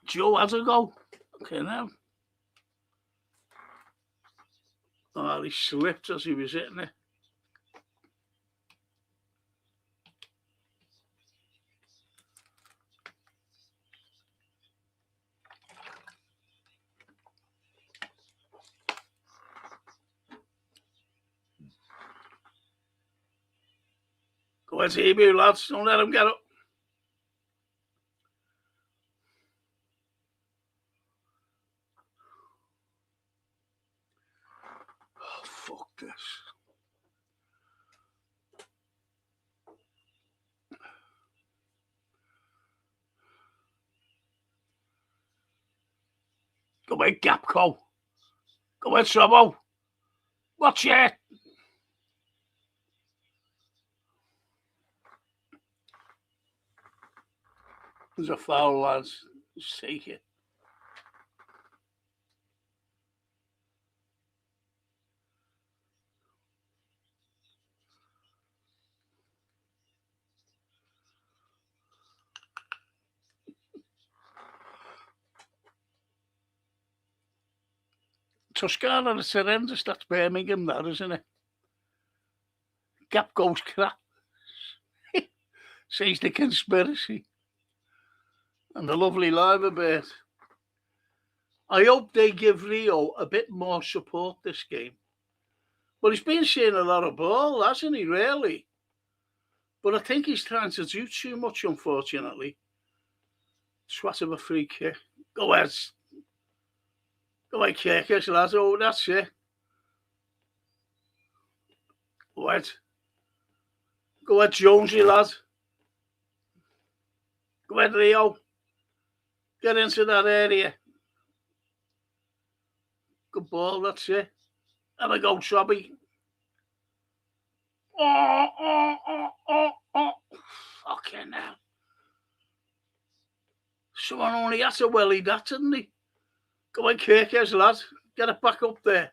Joe has a go. Okay, now. Oh, he slipped as he was hitting it. Go ahead, Hebrew, lads. Don't let him get up. Oh, fuck this. Go ahead, Gapco. Go ahead, Sobbo. Watch it. There's a foul, lads. Just take it. Toscana, it's horrendous. That's Birmingham, that, isn't it? Gap goes crap. Says the conspiracy. And the lovely live bit. I hope they give Rio a bit more support this game. Well, he's been seeing a lot of ball, hasn't he, really? But I think he's trying to do too much, unfortunately. Swat of a free kick. Go ahead. Go ahead, kickers, lads. Oh, that's it. Go ahead. Go ahead, Jonesy, lad. Go ahead, Leo. Get into that area. Good ball, that's it. Have a go, Trobby. Oh. Fucking hell. Someone only had to welly that, didn't he? Go on, kickers, lad. Get it back up there.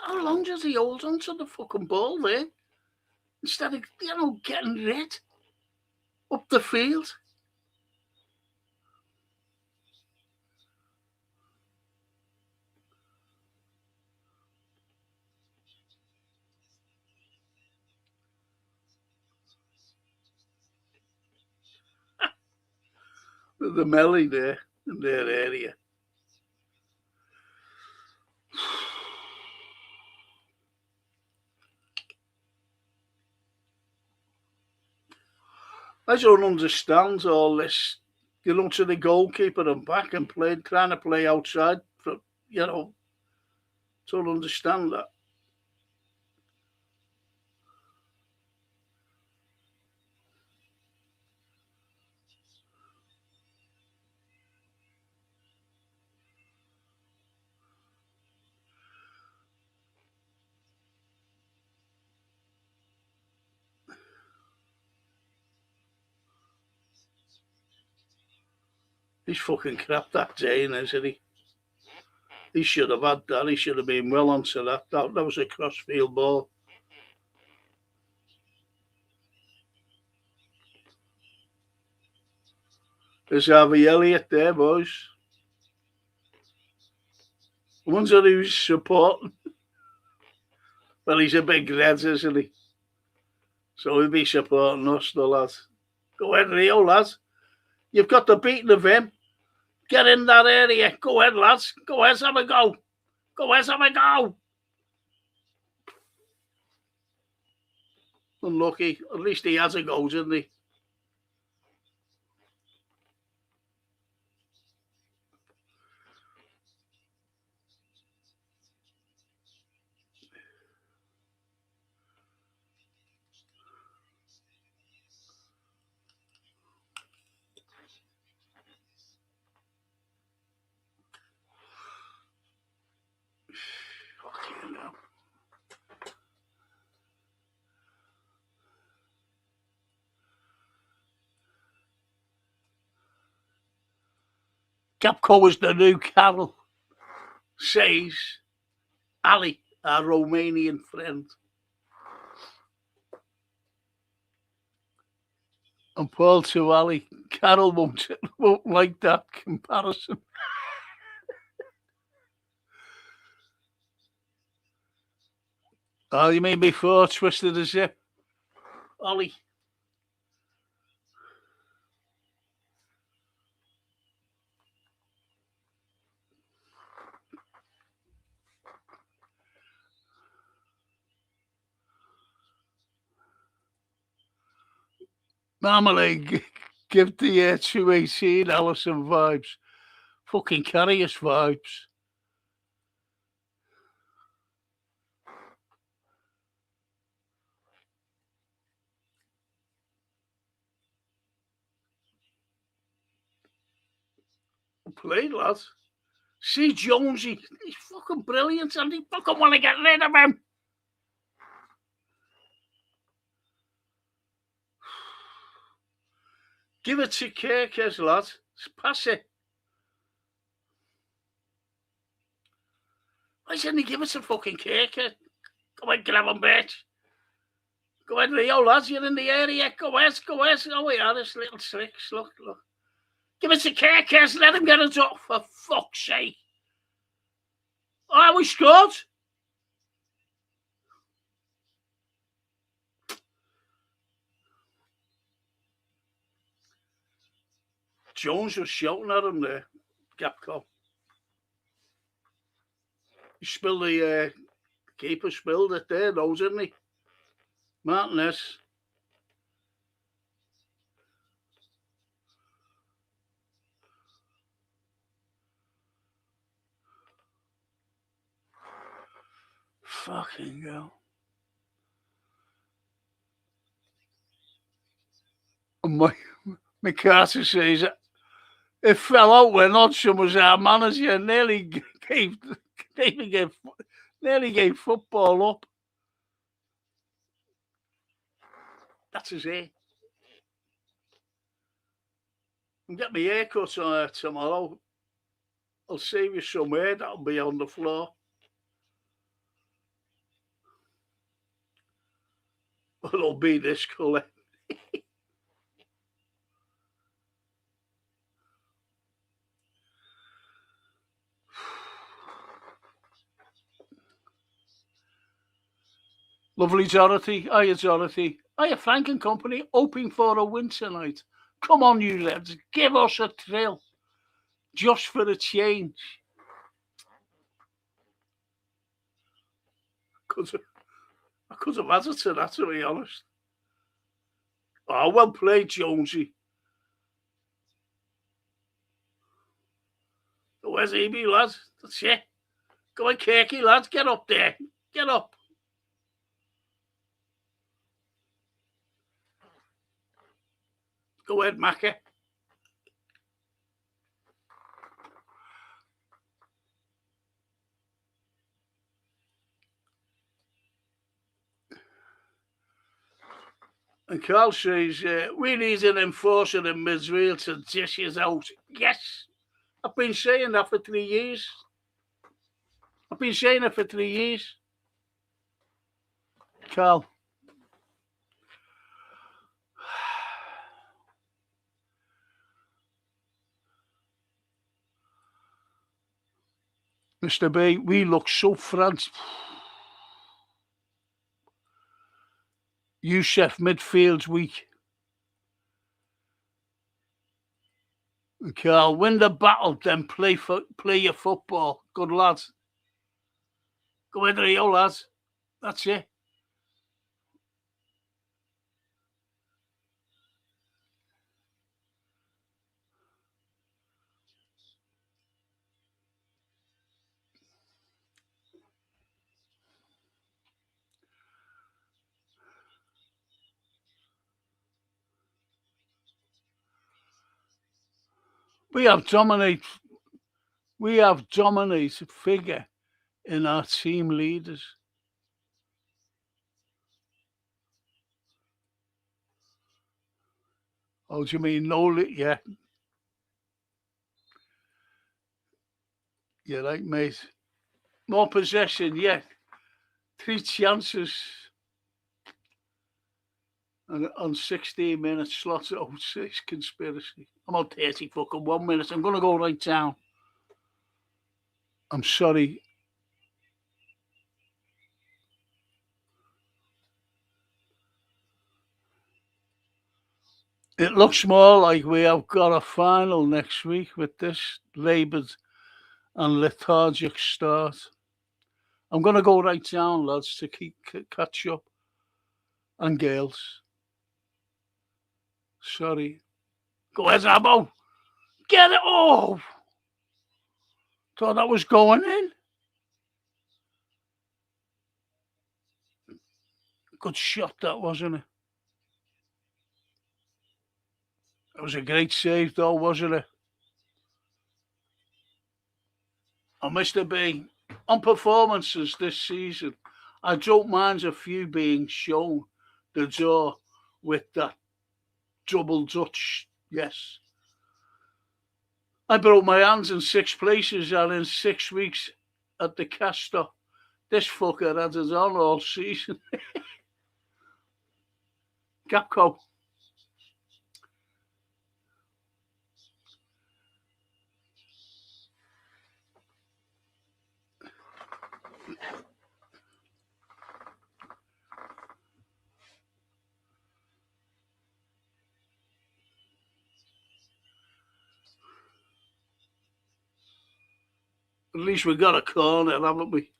How long does he hold on to the fucking ball there? Instead of, getting red up the field. The melee there in their area. I don't understand all this. To the goalkeeper and back and trying to play outside. Don't understand that. He's fucking crap, that Jane, isn't he? He should have had that. He should have been well onto that. That was a crossfield ball. There's Harvey Elliott there, boys. I wonder who's supporting. Well, he's a big Reds, isn't he? So he'll be supporting us, the lads. Go ahead, Rio, lads. You've got the beating of him. Get in that area. Go ahead, lads. Go ahead, have a go. Go ahead, have a go. Unlucky. At least he has a go, didn't he? Fucking hell. Capco is the new Carol, says Ali, our Romanian friend. And Paul to Ali, Carol won't like that comparison. Oh, you mean before Twisted the Zip? Ollie. Marmalade, give the 218 Allison vibes. Fucking Carriers vibes. Played, lads. See Jonesy, he's fucking brilliant, and he fucking want to get rid of him. Give it to Kirkers, lad. Pass it. Why didn't he give it to fucking Kirker? Go on, grab him, bitch. Go ahead, Leo, lads. You're in the area. Go ahead, go ahead. Oh, yeah, this little tricks. Look. Give it to Kirkers. Let him get it up, for fuck's sake. Oh, we scored. Jones was shouting at him there. Gapco. He spilled the keeper spilled it there, though, didn't he? Martinez. Fucking hell. And my Carter says it fell out when Hodgson was our manager. Nearly gave football up. That's his hair. I'll get my hair cut tomorrow. I'll save you some hair that'll be on the floor. It'll be this colour. Lovely Dorothy. Hiya, Dorothy. Hiya, Frank and Company. Hoping for a win tonight. Come on, you lads. Give us a thrill. Just for a change. I could have added to that, to be honest. Oh, well played, Jonesy. Where's EB, lads? That's it. Go on, Kirky, lads. Get up there. Get up. Go ahead, Macca. And Carl says, we need an enforcer in Midfield to dish us out. Yes. I've been saying that for 3 years. Carl. Mr. B, we look so frantic. Youssef, midfield's weak. And Carl, win the battle, then play your football. Good lads. Go ahead, Rio, lads. That's it. We have dominated figure in our team leaders. Oh, do you mean no? Yeah. You're right, mate. More possession, yeah. 3 chances on 16 minutes. Slots. Oh, it's conspiracy. I'm on 30 fucking 1 minute. I'm going to go right down. I'm sorry. It looks more like we have got a final next week with this laboured and lethargic start. I'm going to go right down, lads, to catch up. And girls. Sorry. Go ahead, Abbo. Get it off. Thought that was going in. Good shot, that, wasn't it? It was a great save, though, wasn't it? And Mr. B, on performances this season, I don't mind a few being shown the door with that double Dutch, yes. I broke my hands in 6 places and in 6 weeks at the Castor. This fucker had it on all season. Gapco. least we got a corner, haven't we?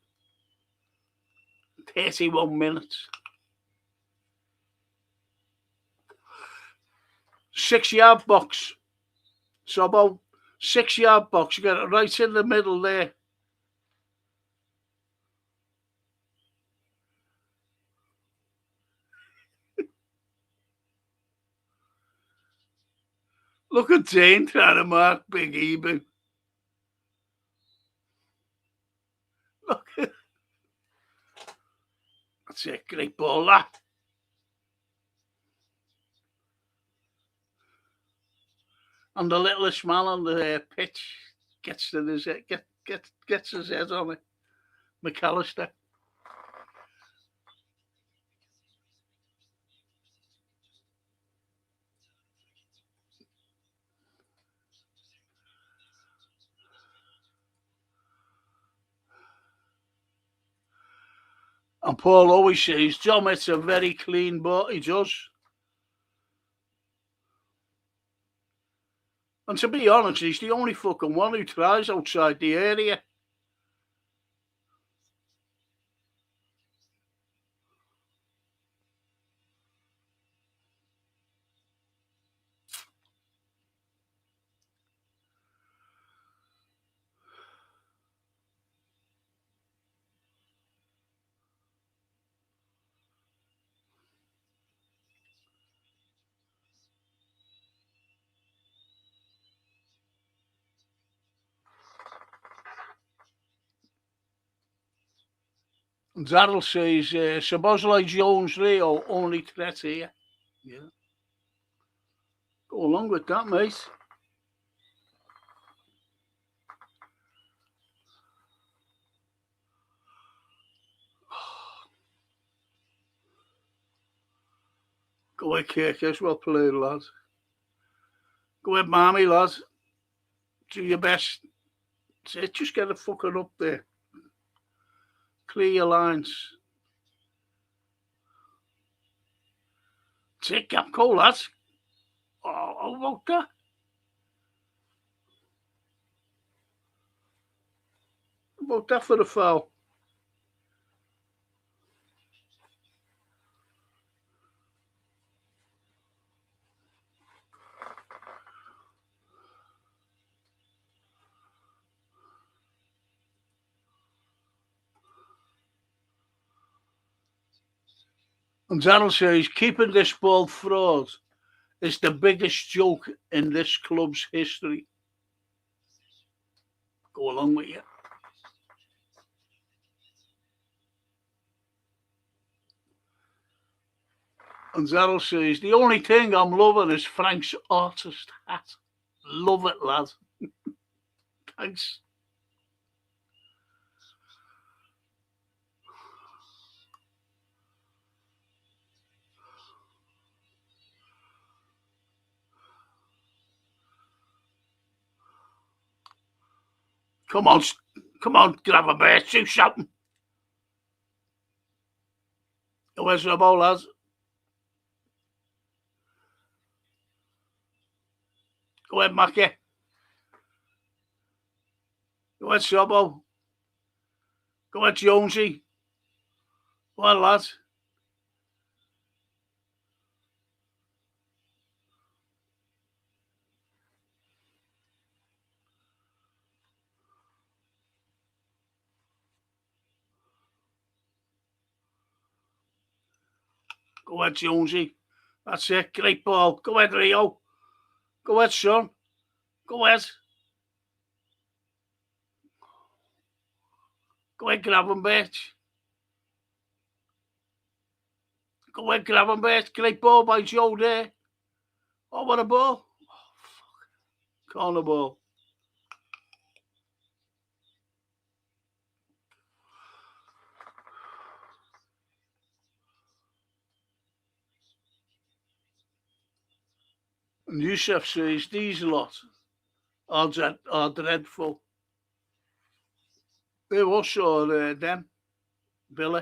31 minutes. 6-yard box. So about 6-yard box. You got it right in the middle there. Look at Dane trying to mark Big Eben. Look at that's it, great ball that. And the littlest man on the pitch gets his head on it. McAllister. And Paul always says, John, it's a very clean ball. He does. And to be honest, he's the only fucking one who tries outside the area. And Daryl says, Szoboszlai Jones Rio, only threat here. Yeah. Go along with that, mate. Go ahead, Kirkers. Well played, lad. Go ahead, Marmy, lad. Do your best. Just get the fucker up there. Clear your lines. Take gap goal, lads. Oh, how about that? How about that for the foul? And Daryl says, keeping this ball fraud is the biggest joke in this club's history. Go along with you. And Daryl says, the only thing I'm loving is Frank's artist hat. Love it, lad. Thanks. Come on, grab a bear, do something. Where's the ball, lads? Go ahead, Mackie. Go ahead, Sobbo. Go ahead, Jonesy. Go on, lads. Go ahead, Jonesy. That's it. Great ball. Go ahead, Rio. Go ahead, son. Go ahead. Go ahead, grab him, bitch. Go ahead, grab him, bitch. Great ball by Joe there. Oh, what a ball. Oh, fuck. Corner ball. And Yusuf says, these lot are dreadful. They also them, Billy.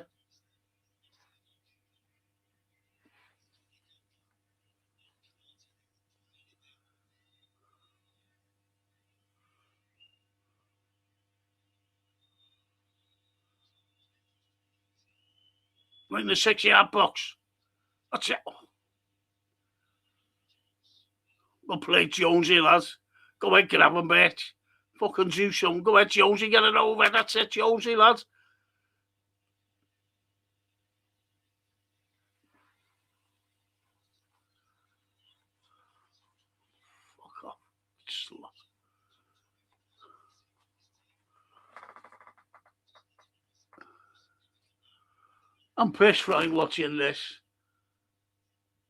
Like in the 6-yard box. That's it. Well played, Jonesy, lads. Go ahead, grab him, bitch. Fucking do something. Go ahead, Jonesy, get it over. That's it, Jonesy, lads. Fuck off. Slut. I'm pissed, Frank, watching this.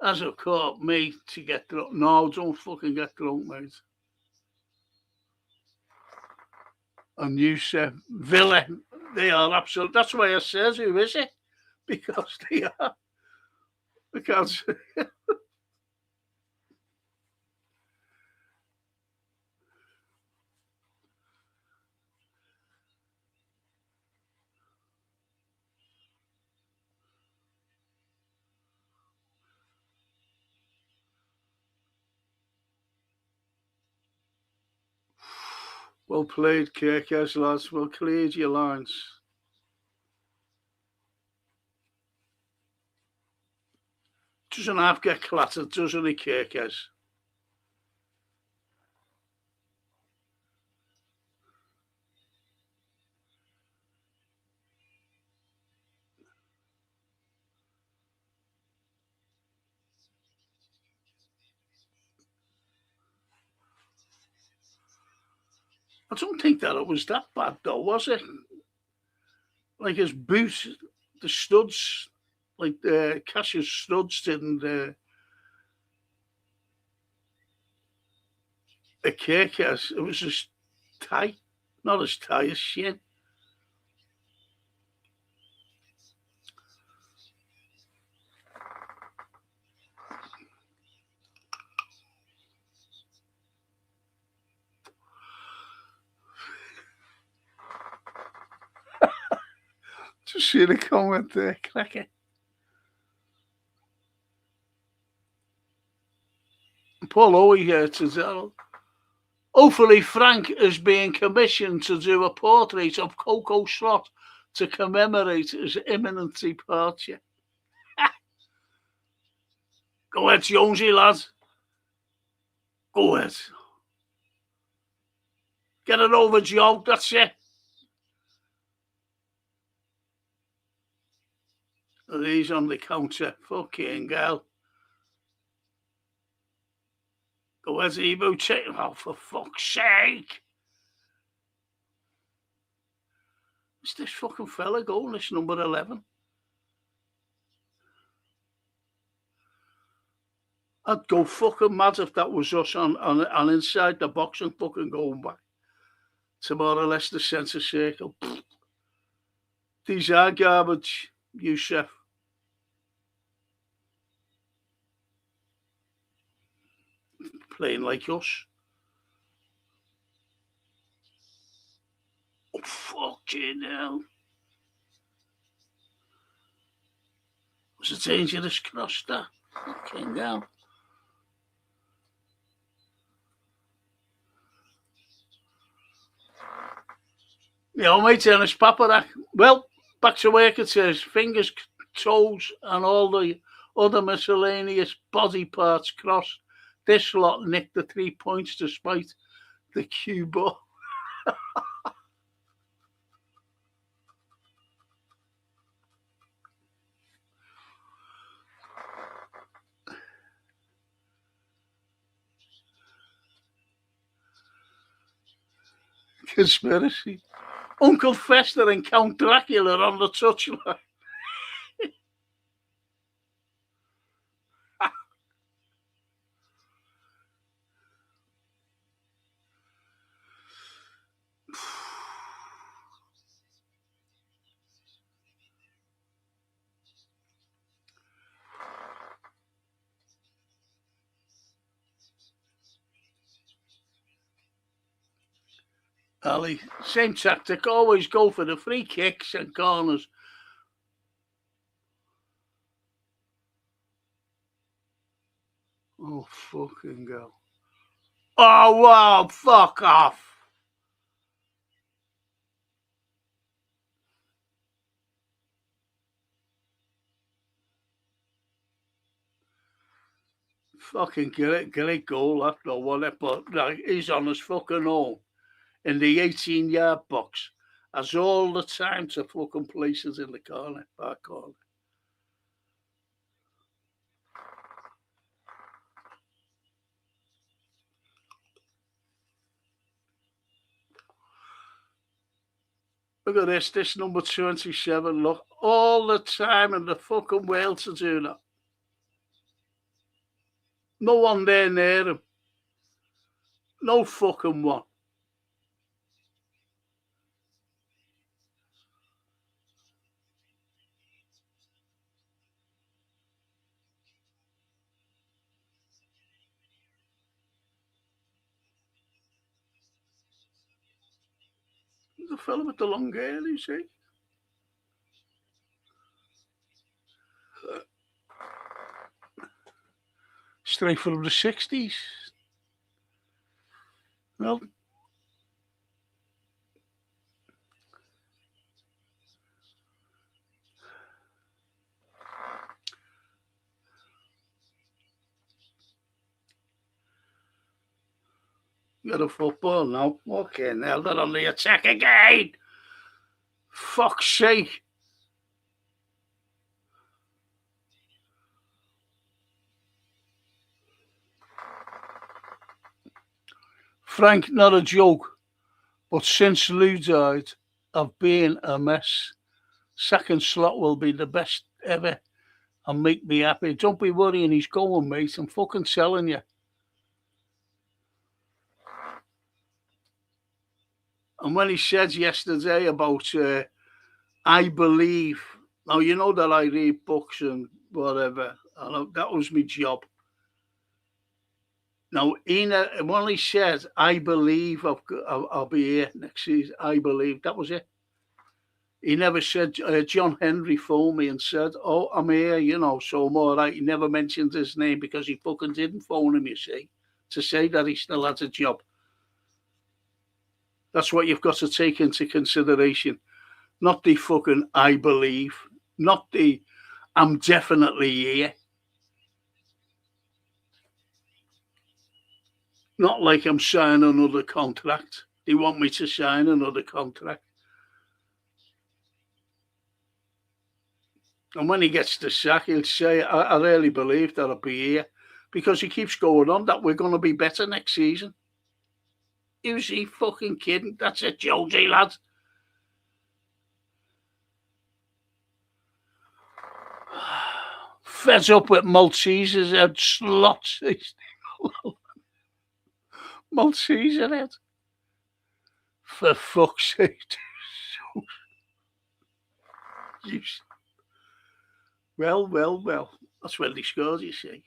As it caught me to get drunk. No, don't fucking get drunk, mate. And you said Villa, they are absolute. That's why I says, who is it? Because they are. Because well played, Kirkers, lads. Well cleared your lines. Doesn't half get clattered, doesn't he, Kirkers? I don't think that it was that bad, though, was it? Like his boot, the studs, like Cash's studs didn't. A Kirkers, it was just tight, not as tight as shin. Just see the comment there, cracker. Paul Owie here to tell. Hopefully, Frank is being commissioned to do a portrait of Coco Slot to commemorate his imminent departure. Go ahead, Jonesy, lads. Go ahead. Get it over, Joe. That's it. And he's on the counter. Fucking hell. Go ahead, Ebo. Oh, for fuck's sake. What's this fucking fella going? This number 11. I'd go fucking mad if that was us on inside the box and fucking going back to more or less the centre circle. These are garbage, Youssef. Playing like us. Oh, fucking hell. It was a dangerous cross, that. Fucking hell. Yeah, mate, Dennis Paparak. Well, back to work it says. Fingers, toes, and all the other miscellaneous body parts crossed. This lot nicked the 3 points despite the cue ball. Conspiracy. Uncle Fester and Count Dracula on the touchline. Ali, same tactic, always go for the free kicks and corners. Oh, fucking go. Oh, wow, fuck off. Fucking great goal, that though, wasn't it? But like, he's on his fucking own in the 18-yard box. Has all the time to fucking places in the corner, back corner. Look at this number 27, look, all the time in the fucking world to do that. No one there near him. No fucking one. The fella with the long hair, you see. Straight from the 60s. Well, got a football now. Okay, now they're on the attack again. Fuck's sake. Frank, not a joke, but since Lou died, I've been a mess. Second slot will be the best ever and make me happy. Don't be worrying, he's going, mate. I'm fucking telling you. And when he said yesterday about, I believe, now you know that I read books and whatever, and that was my job. Now, when he said, I believe I'll be here next season, I believe, that was it. He never said, John Henry phoned me and said, oh, I'm here, so I'm all right. He never mentioned his name because he fucking didn't phone him, you see, to say that he still had a job. That's what you've got to take into consideration. Not the fucking I believe, not the I'm definitely here. Not like I'm signing another contract. They want me to sign another contract. And when he gets the sack, he'll say, I really believe that I'll be here. Because he keeps going on that we're going to be better next season. Who's he fucking kidding? That's it, Josie, lad. Fed up with Maltesers head slots. Malteser head. For fuck's sake. Well. That's when they scored, you see.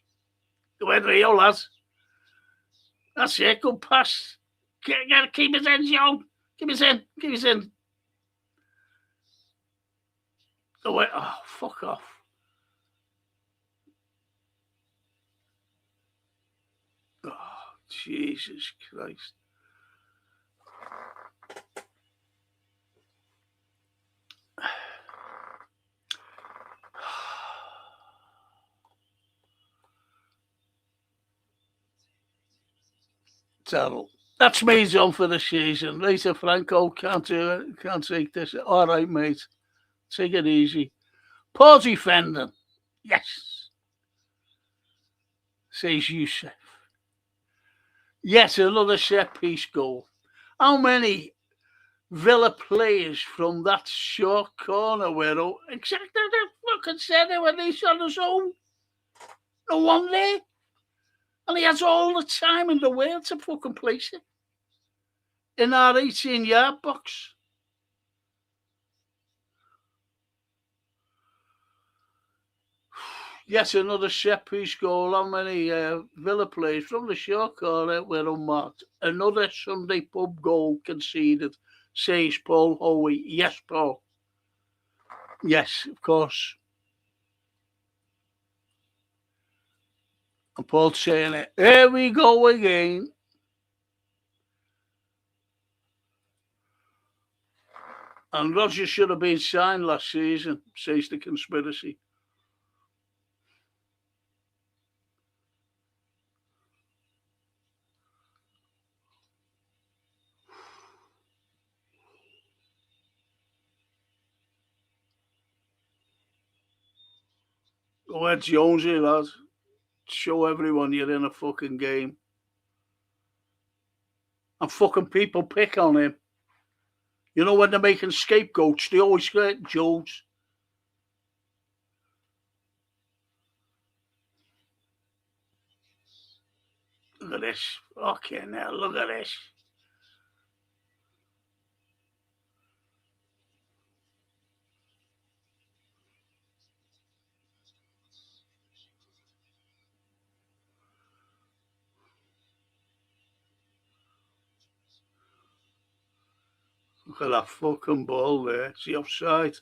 Go ahead, Rio, lads. That's it, good pass. Keep it in, Joe. Keep it in. Go ahead. Oh, fuck off. Oh, Jesus Christ. Terrible. That's me done for the season. Later, Franco, can't do it. Can't take this. All right, mate. Take it easy. Poor defending. Yes. Says Youssef. Yet another set piece goal. How many Villa players from that short corner were exactly the fucking centre when he's on his own? No one there. And he has all the time in the world to fucking place it. In our 18-yard box. Yet another set piece goal. How many Villa players from the short corner were unmarked? Another Sunday pub goal conceded, says Paul Howie. Yes, Paul. Yes, of course. And Paul's saying it. Here we go again. And Rodgers should have been signed last season, says the conspiracy. Go ahead, Jonesy, lad. Show everyone you're in a fucking game. And fucking people pick on him. You know when they're making scapegoats, they always get Jones. Look at this. Okay, now look at this. Look at that fucking ball there. It's the offside.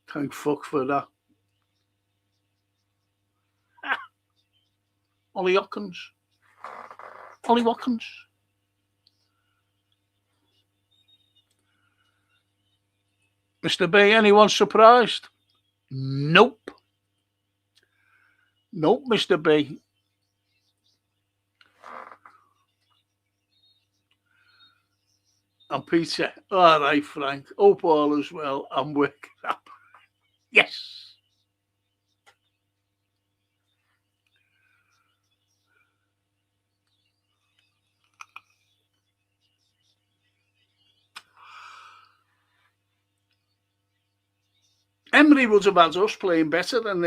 Thank fuck for that. Ollie Watkins. Ollie Watkins. Mr. B, anyone surprised? Nope. Nope, Mr. B. And Peter. All right, Frank. Hope all as well. I'm waking up. Yes. Emery would have had us playing better than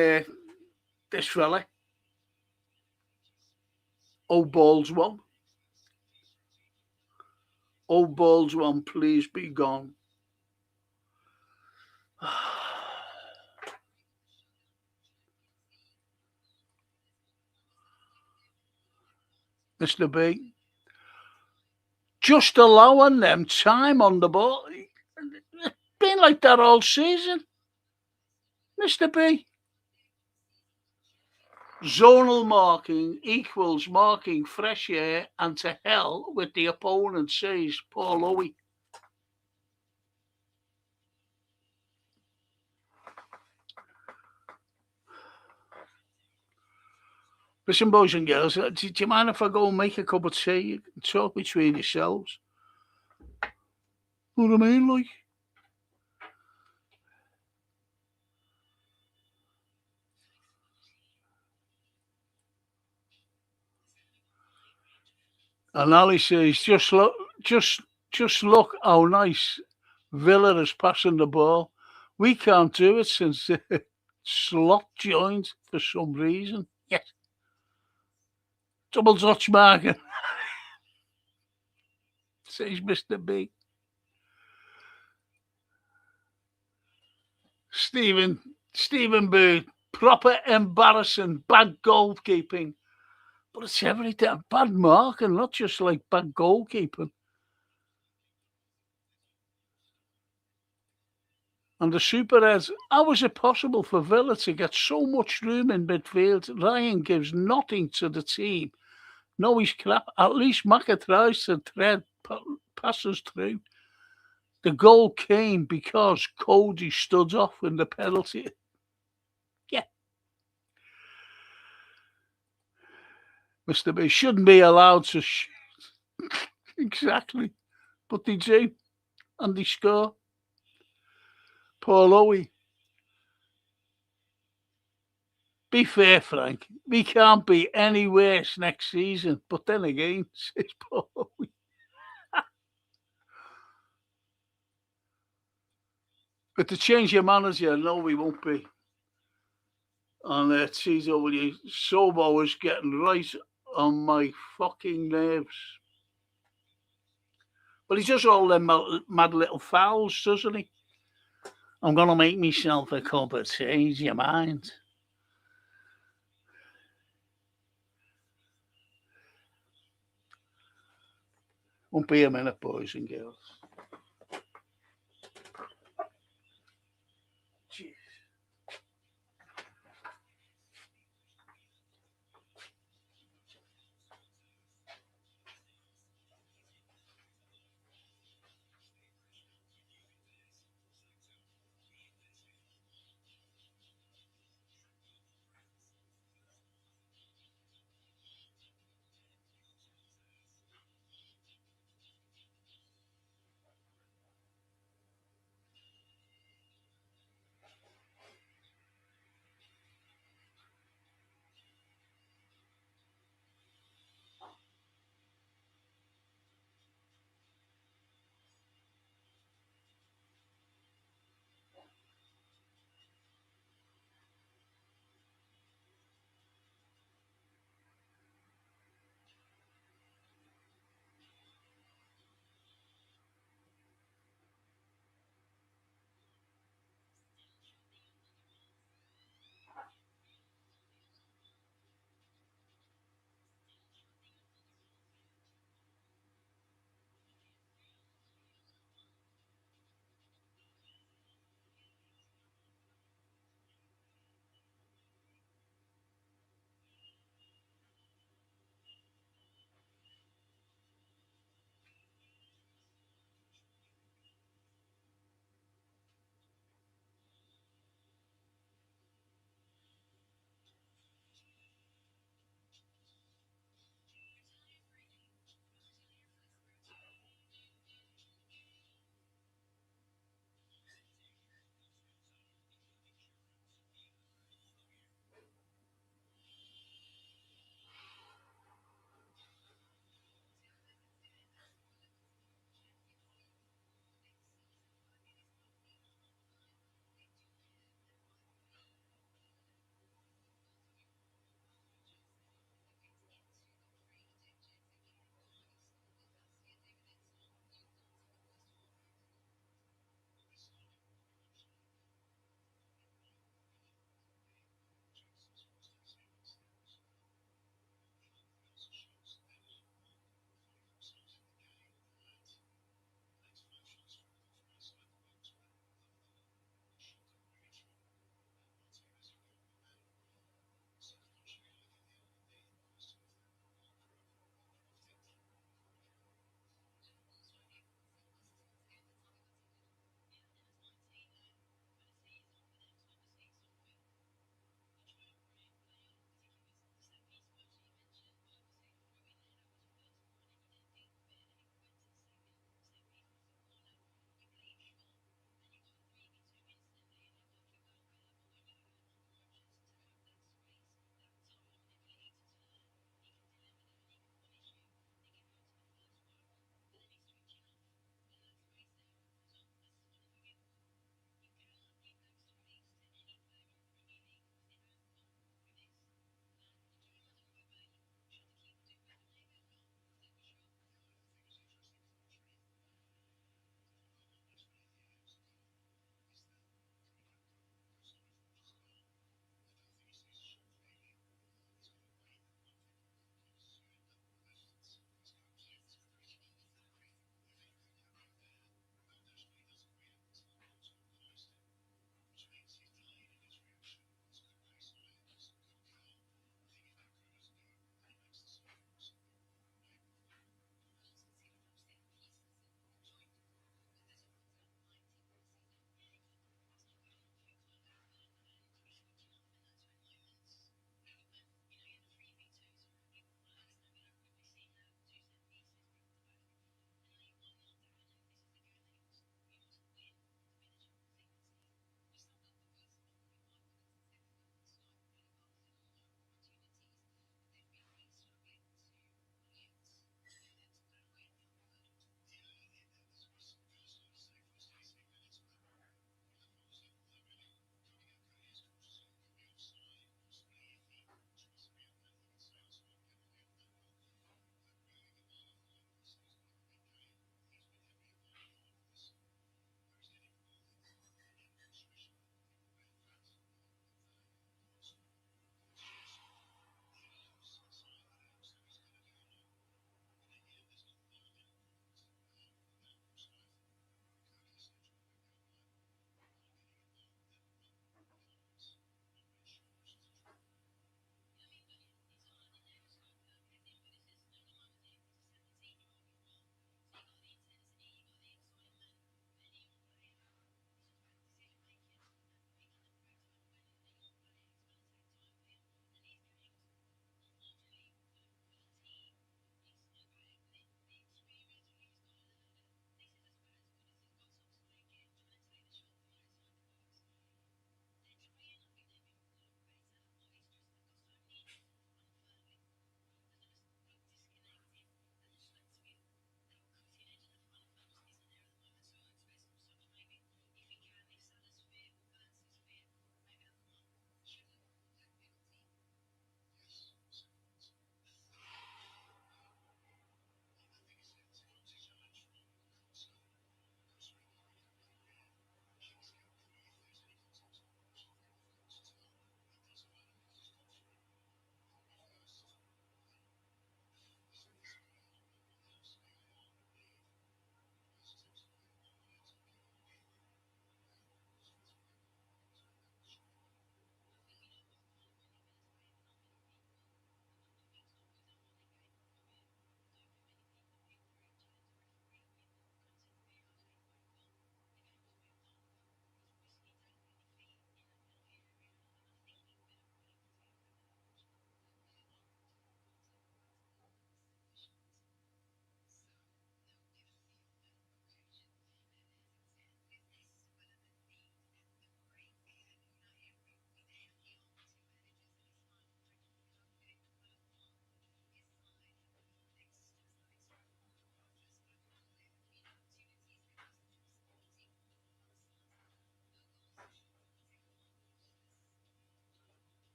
this fella. Old balls one. Old balls one, please be gone. Mr. B. Just allowing them time on the ball. It's been like that all season. Mr. B. Zonal marking equals marking fresh air and to hell with the opponent, says Paul Owie. Listen, boys and girls, do you mind if I go and make a cup of tea and talk between yourselves? What I mean, like? And Ali says, just look how nice Villa is passing the ball. We can't do it since the slot joined for some reason. Yes. Double Dutch marking, says Mr. B. Stephen Bird, proper embarrassing, bad goalkeeping. But it's everything, bad marking, not just like bad goalkeeping. And the Superheads, how is it possible for Villa to get so much room in midfield? Ryan gives nothing to the team. No, he's crap. At least Maka tries to thread passes through. The goal came because Cody stood off in the penalty. Yeah. Mr. B shouldn't be allowed to shoot. Exactly. But they do. And they score. Paul Owie. Be fair, Frank. We can't be any worse next season. But then again, says Paul Owie. But to change your manager, no, we won't be. And TW Sobo is getting right on my fucking nerves. But he does all them mad little fouls, doesn't he? I'm going to make myself a cup of tea, do you mind? Won't be a minute, boys and girls. Jeez.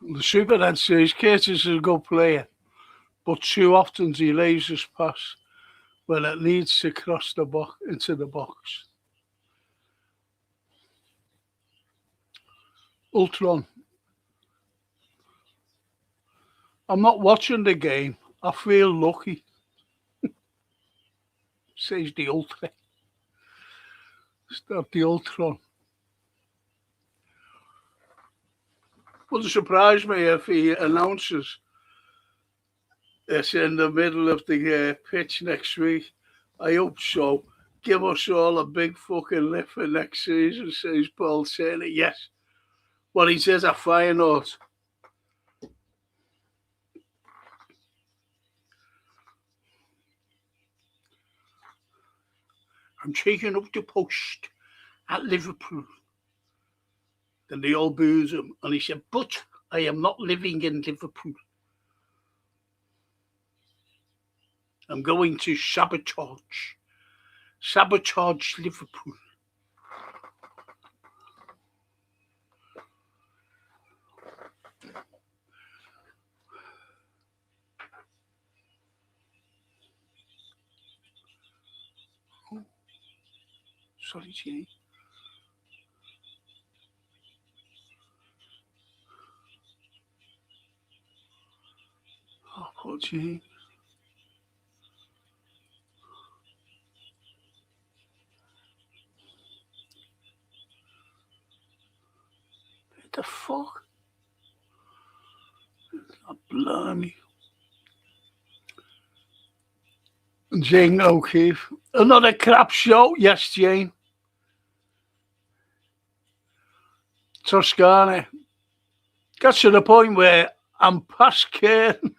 The Superhead says Curtis is a good player, but too often he lays his pass when it needs to cross the box into the box. Ultron. I'm not watching the game. I feel lucky, says the Ultra. Stop the Ultron. Wouldn't surprise me if he announces it's in the middle of the pitch next week. I hope so. Give us all a big fucking lift for next season, says Paul Taylor. Yes. Well, he says a fire note. I'm taking up the post at Liverpool. Then they all booze him. And he said, but I am not living in Liverpool. I'm going to sabotage Liverpool. Oh, sorry, Jay. Oh, poor Jay. What the fuck? Oh, blimey. Jane O'Keefe. Another crap show. Yes, Jane. Toscana. Got to the point where I'm past caring.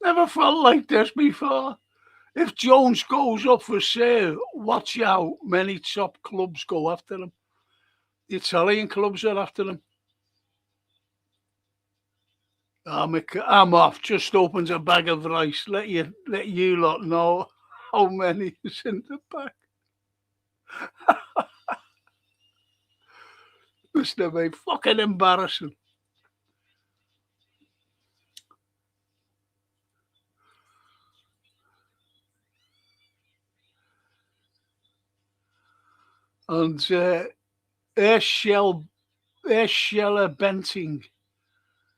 Never felt like this before. If Jones goes up for sale, watch out. Many top clubs go after him. The Italian clubs are after him. I'm off. Just opens a bag of rice. Let you lot know how many is in the bag. Must have been fucking embarrassing. And Sheller Benting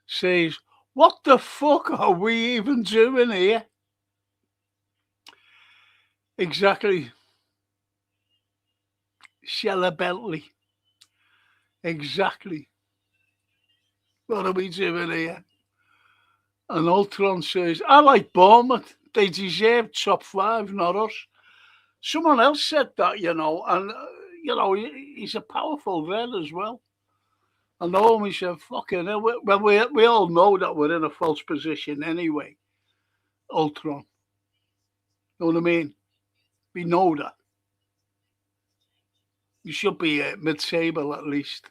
says, what the fuck are we even doing here? Exactly. Sheller Bentley. Exactly. What are we doing here? And Ultron says, I like Bournemouth. They deserve top 5, not us. Someone else said that, and, he's a powerful red as well. I know him, he said, fucking hell. Well, we all know that we're in a false position anyway, Ultron. You know what I mean? We know that. You should be mid-table at least.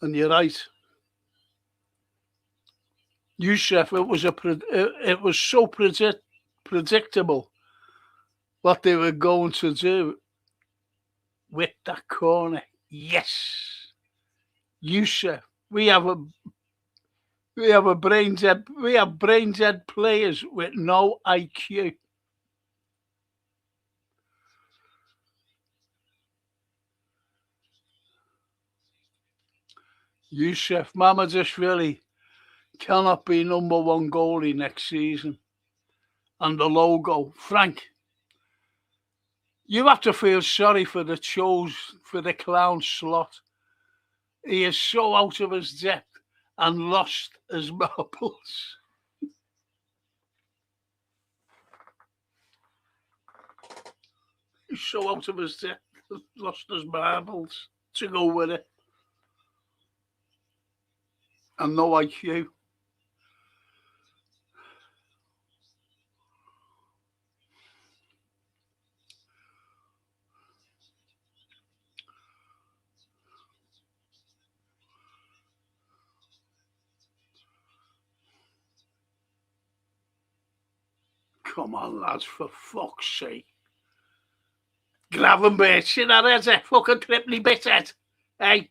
And you're right. Youssef, it was so predictable what they were going to do with that corner. Yes, Youssef. We have brain dead players with no IQ. Youssef Mamadashvili cannot be number 1 goalie next season. And the logo, Frank, you have to feel sorry for the clown slot. He is so out of his depth and lost his marbles. He's so out of his depth, lost his marbles to go with it. And no IQ. Come on, lads, for fuck's sake. Gravenberch, see that head's a fucking triply bit head. Hey,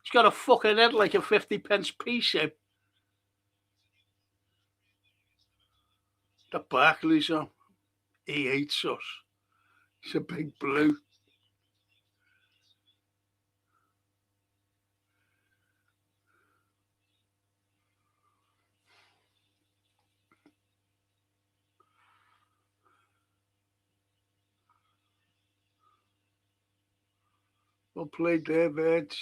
he's got a fucking head like a 50p piece. Him. The Barclays on. He hates us. He's a big blue. Well played there, Verge.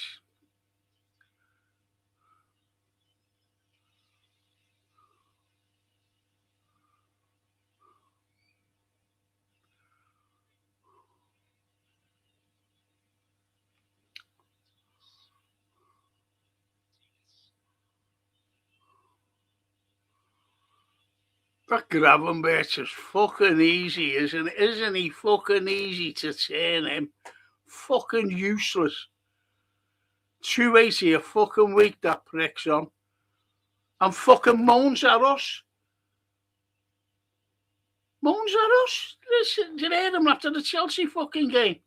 That Gravenberch is fucking easy, isn't it? Isn't he fucking easy to turn him? Fucking useless. 280 a fucking week that prick's on. And fucking moans at us. Moans at us. Listen, did you hear him after the Chelsea fucking game?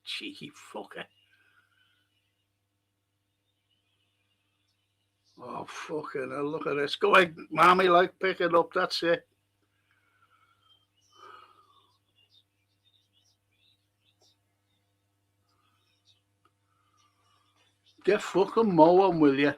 Cheeky fucker. Oh, fucking hell, look at this. Go ahead, mommy, like, pick it up, that's it. Get fucking mowing, will you?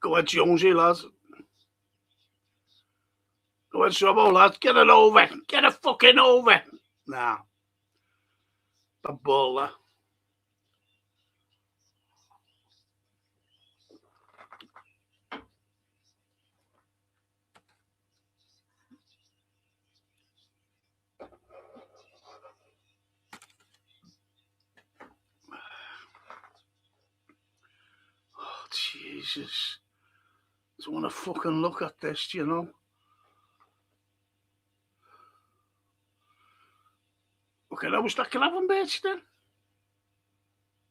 Go ahead, Jonesy, lads. Go ahead, Sobbo, lads. Get it over. Get it fucking over. Nah. The ball there. Oh, Jesus. I don't want to fucking look at this, you know. Okay, that was that Gravenberch then.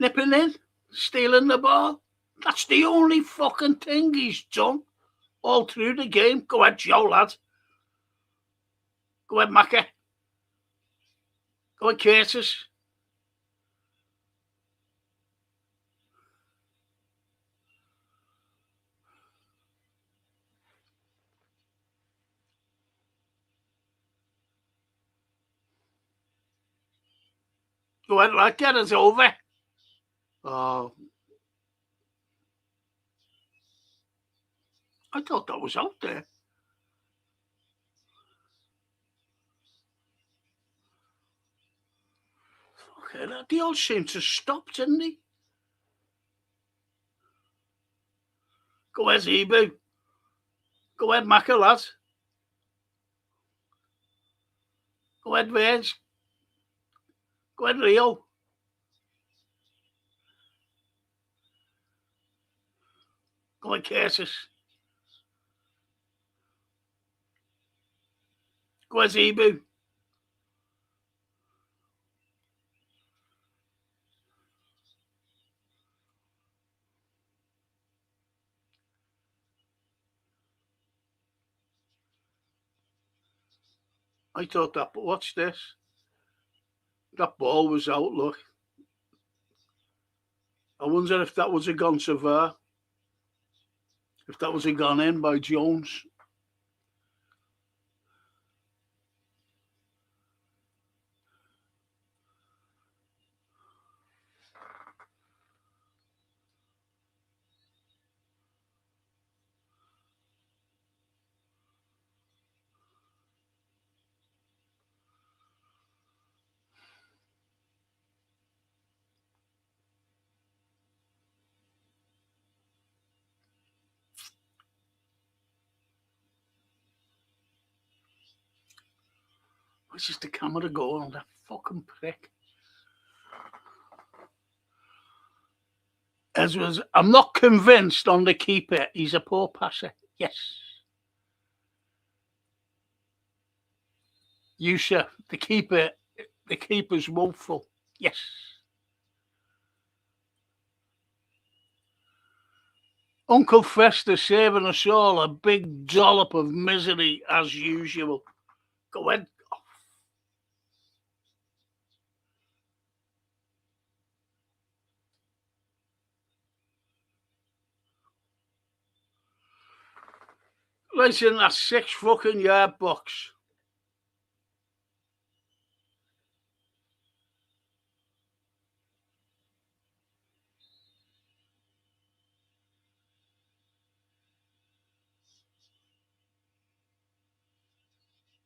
Nipping in, stealing the ball. That's the only fucking thing he's done all through the game. Go ahead, Joe, lad. Go ahead, Macca. Go ahead, Curtis. Go ahead, lad. Get us over. Oh. I thought that was out there. Okay, they all seem to stop, didn't they? Go ahead, Zebu. Go ahead, Macca, lad. Go ahead, Verge. Go ahead, Rio. Go ahead, Curtis. Go ahead, Zebu. I thought that, but watch this. That ball was out, look. I wonder if that was a gone to VAR. If that was a gone in by Jones. Where's just the camera going on that fucking prick? I'm not convinced on the keeper. He's a poor passer. Yes. Yusuf, the keeper's woeful. Yes. Uncle Fester saving us all a big dollop of misery as usual. Go ahead. Right in that 6 fucking yard box.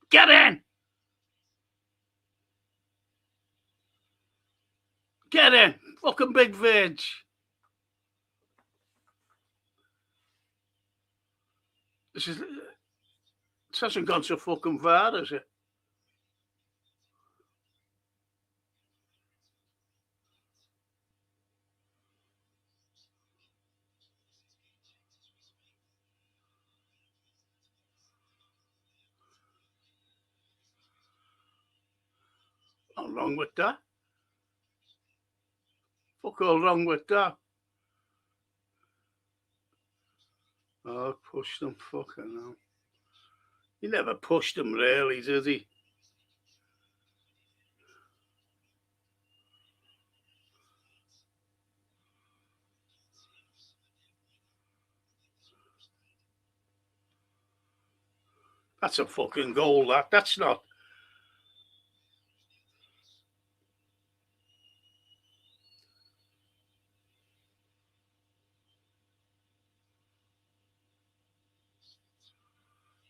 Get in! Get in! Fucking big veg. This is... It hasn't gone so fucking far, has it? What's wrong with that? Fuck all wrong with that. Oh, pushed him, fucking hell. He never pushed him really, did he? That's a fucking goal, that. That's not...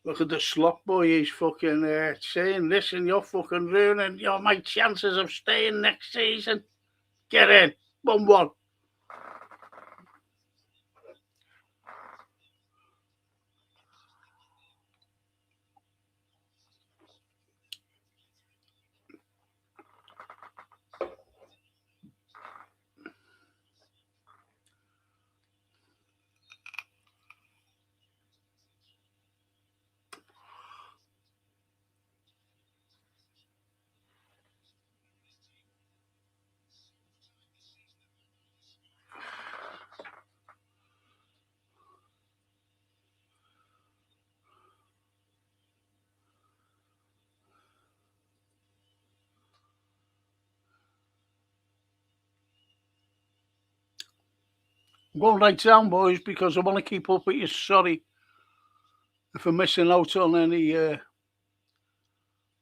Look at the slot boy, he's fucking saying, listen, you're fucking ruining my chances of staying next season. Get in. 1-1. I'm going right down, boys, because I want to keep up with you. Sorry if I'm missing out on any... I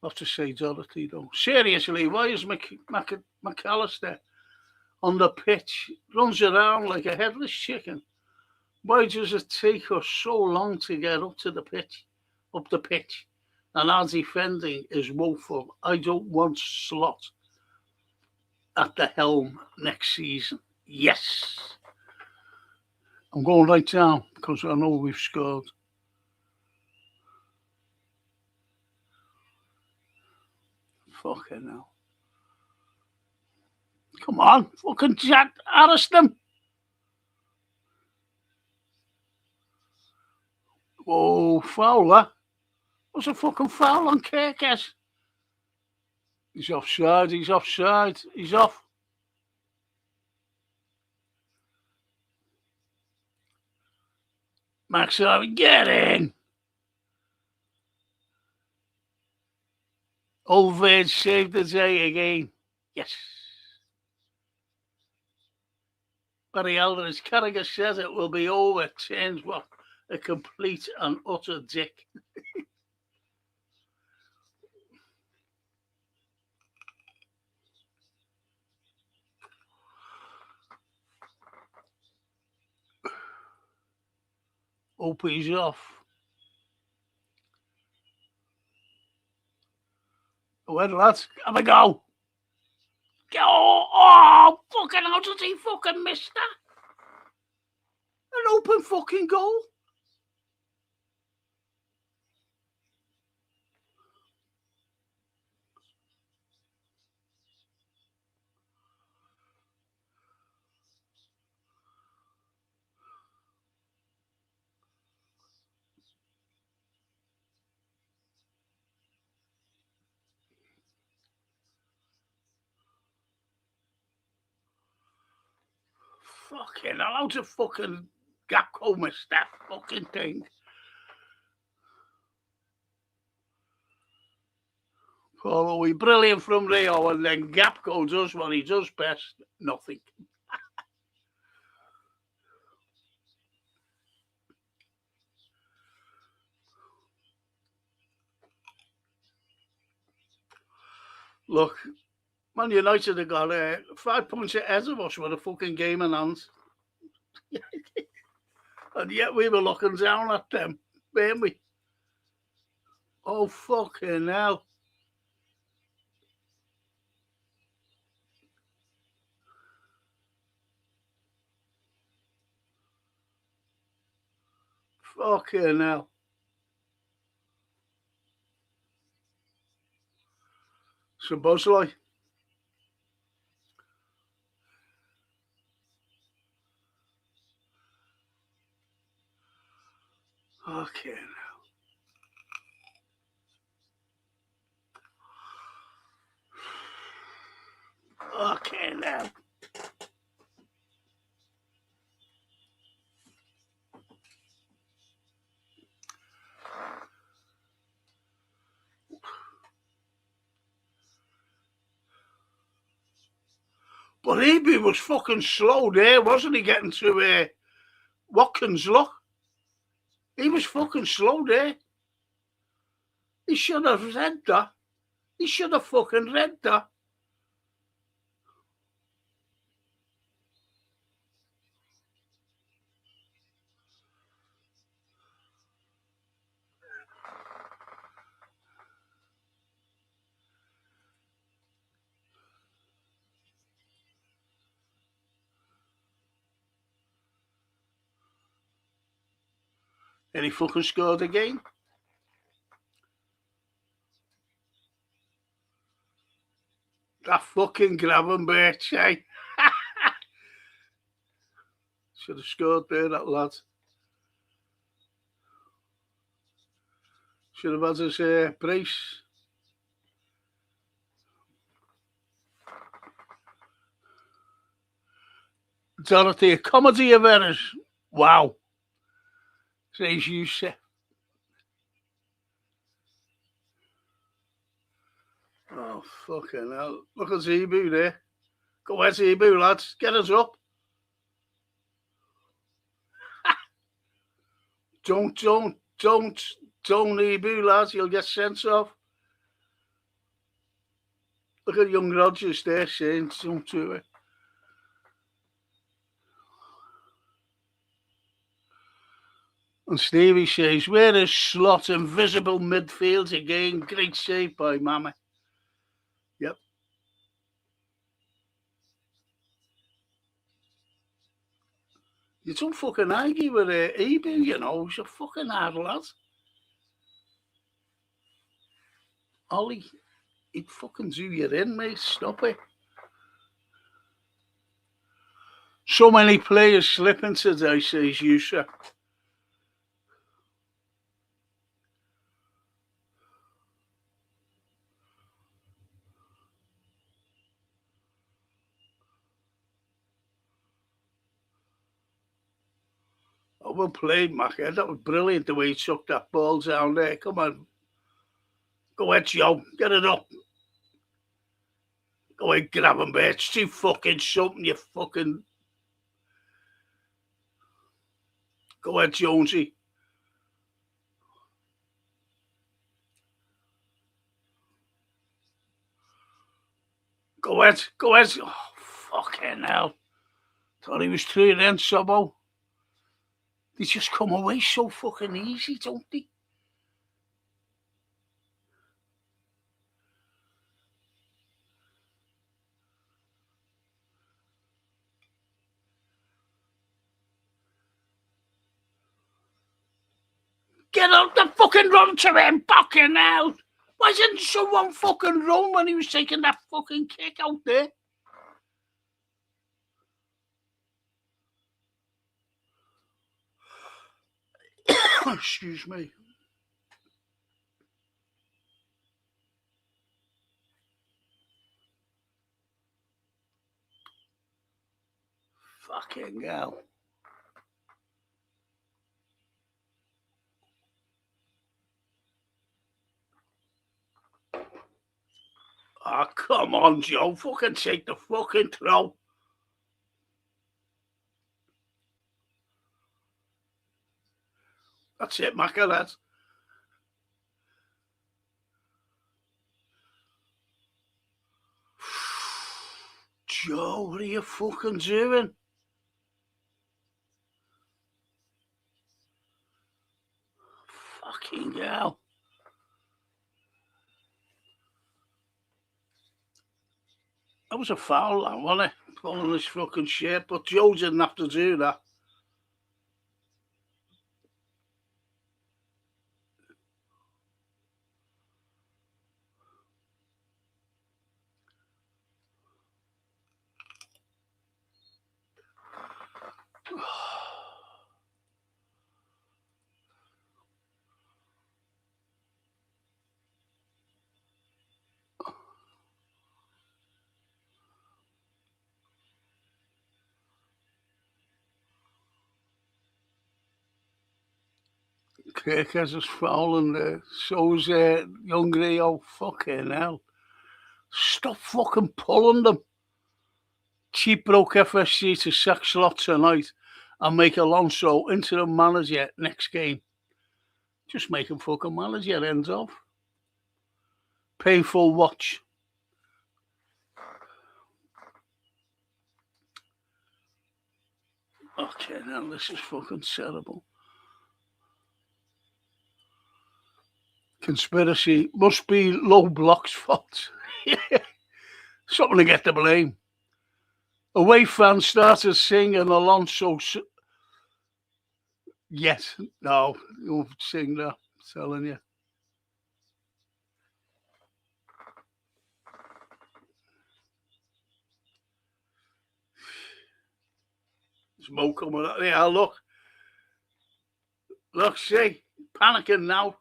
have to say Dorothy, though. Seriously, why is McAllister on the pitch? Runs around like a headless chicken. Why does it take us so long to get up the pitch? And our defending is woeful. I don't want Slot at the helm next season. Yes. I'm going right down because I know we've scored. Fucking hell. Come on, fucking Jack Ariston. Whoa, foul, that. What's a fucking foul on Kirkes? He's offside, he's off. Max, get in. Old Vage saved the day again. Yes. Barry Alden, as Carragher says, it will be over. Turns what a complete and utter dick. Hope he's off. Well, lads, have a go. Oh, fucking how does he fucking miss that? An open fucking goal. Fucking hell, how to fucking Gapco miss that fucking thing? Oh, we brilliant from Rio, and then Gapco does what he does best, nothing. Look, Man United have got 5 points ahead of us with a fucking game in hand. And yet we were looking down at them, weren't we? Oh, fucking hell. Fucking hell. Supposedly. Fucking hell. Fucking hell. But Eby was fucking slow there, wasn't he, getting to Watkins, look? He was fucking slow there. He should have read that. He should have fucking read that. And he fucking scored again. That fucking Gravenberch, eh? Should have scored there, that lad. Should have had his brace. Dorothy, a comedy of errors. Wow. Says you say. Oh, fucking hell. Look at Zebu there. Go ahead, Zebu, lads. Get us up. Don't, Zebu, lads. You'll get sent off. Look at young Rogers there saying, don't do it. And Stevie says, where is Slot? Invisible midfield again. Great save by Mama. Yep. You don't fucking argue with Eby, you know. He's a fucking hard lad. Ollie, he'd fucking do you in, mate. Stop it. So many players slipping today, says Yusuf. Oh, well played, Macca. That was brilliant the way he took that ball down there. Come on. Go ahead, Joe. Get it up. Go ahead, grab him, mate. It's too fucking something, you fucking... Go ahead, Jonesy. Go ahead. Go ahead. Oh, fucking hell. Thought he was through then, Sobbo. They just come away so fucking easy, don't they? Get out the fucking run to him, fucking hell. Why didn't someone fucking run when he was taking that fucking kick out there? Excuse me. Fucking Fucking hell. Oh, come on, Joe. Fucking take the fucking throw. That's it, Macaret. Joe, what are you fucking doing? Fucking hell. That was a foul, that, wasn't it? Pulling his fucking shirt, but Joe didn't have to do that. Kirkers is fouling there. So's young Rio. Fucking hell. Stop fucking pulling them. Cheap broke FSC to sack Slot tonight and make Alonso into the manager next game. Just make him fucking manager, ends off. Painful watch. Okay, now this is fucking terrible. Conspiracy must be low block's fault. Something to get the blame. Away fans started singing Alonso. Yes, no, you won't sing that. I'm telling you. Smoke coming out. Yeah, look. Look, see, panicking now.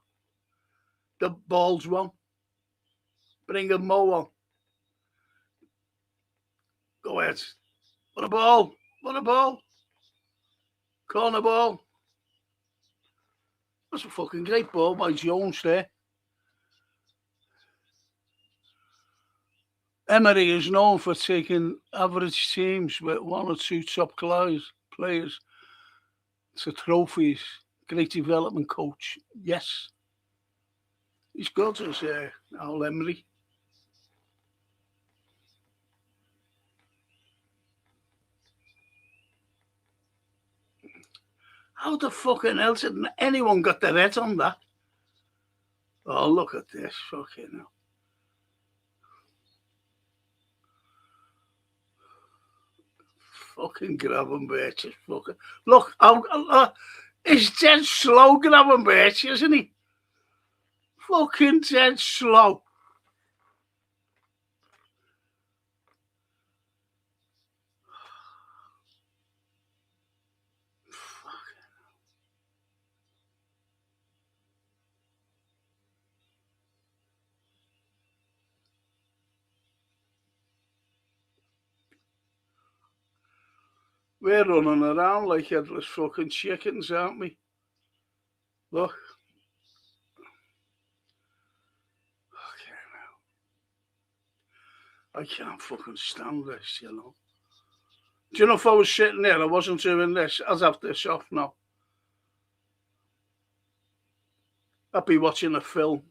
The ball's wrong. Bring a Mo on. Go ahead. What a ball. What a ball. Corner ball. That's a fucking great ball by Jones there. Emery is known for taking average teams with one or two top players to trophies. Great development coach. Yes. He's good as Al Emery. How the fucking hell did anyone got their head on that? Oh, look at this. Fucking hell. Fucking Gravenberch is fucking... Look, he's dead slow, Gravenberch, isn't he? Fucking dead slow. We're running around like headless fucking chickens, aren't we? Look. Okay, now. I can't fucking stand this, you know. Do you know if I was sitting there, I wasn't doing this, I'd have this off now. I'd be watching a film.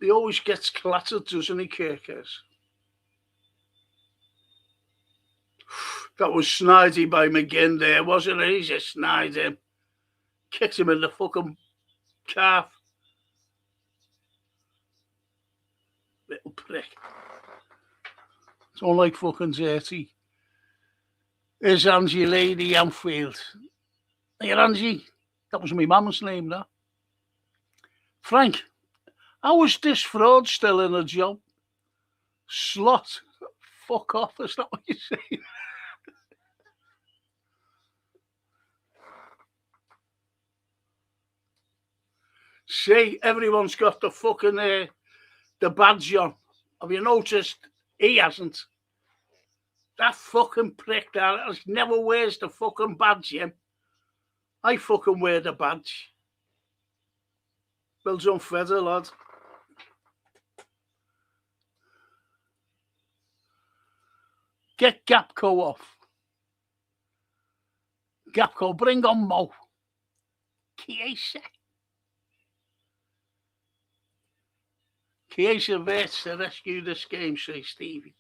He always gets clattered, doesn't he, Kirkers? That was snidey by McGinn there, wasn't it? He just snided him. Kicked him in the fucking calf. Little prick. Don't like fucking dirty. Here's Angie Lady Anfield. Hey, Angie. That was my mama's name, that. Frank, how is this fraud still in a job? Slot. Fuck off, is that what you're saying? See, everyone's got the fucking the badge on. Have you noticed? He hasn't. That fucking prick that never wears the fucking badge, him. I fucking wear the badge. Bill's on feather, lad. Get Gapco off. Gapco, bring on Mo. Chiesa. Chiesa waits to rescue this game, says Stevie.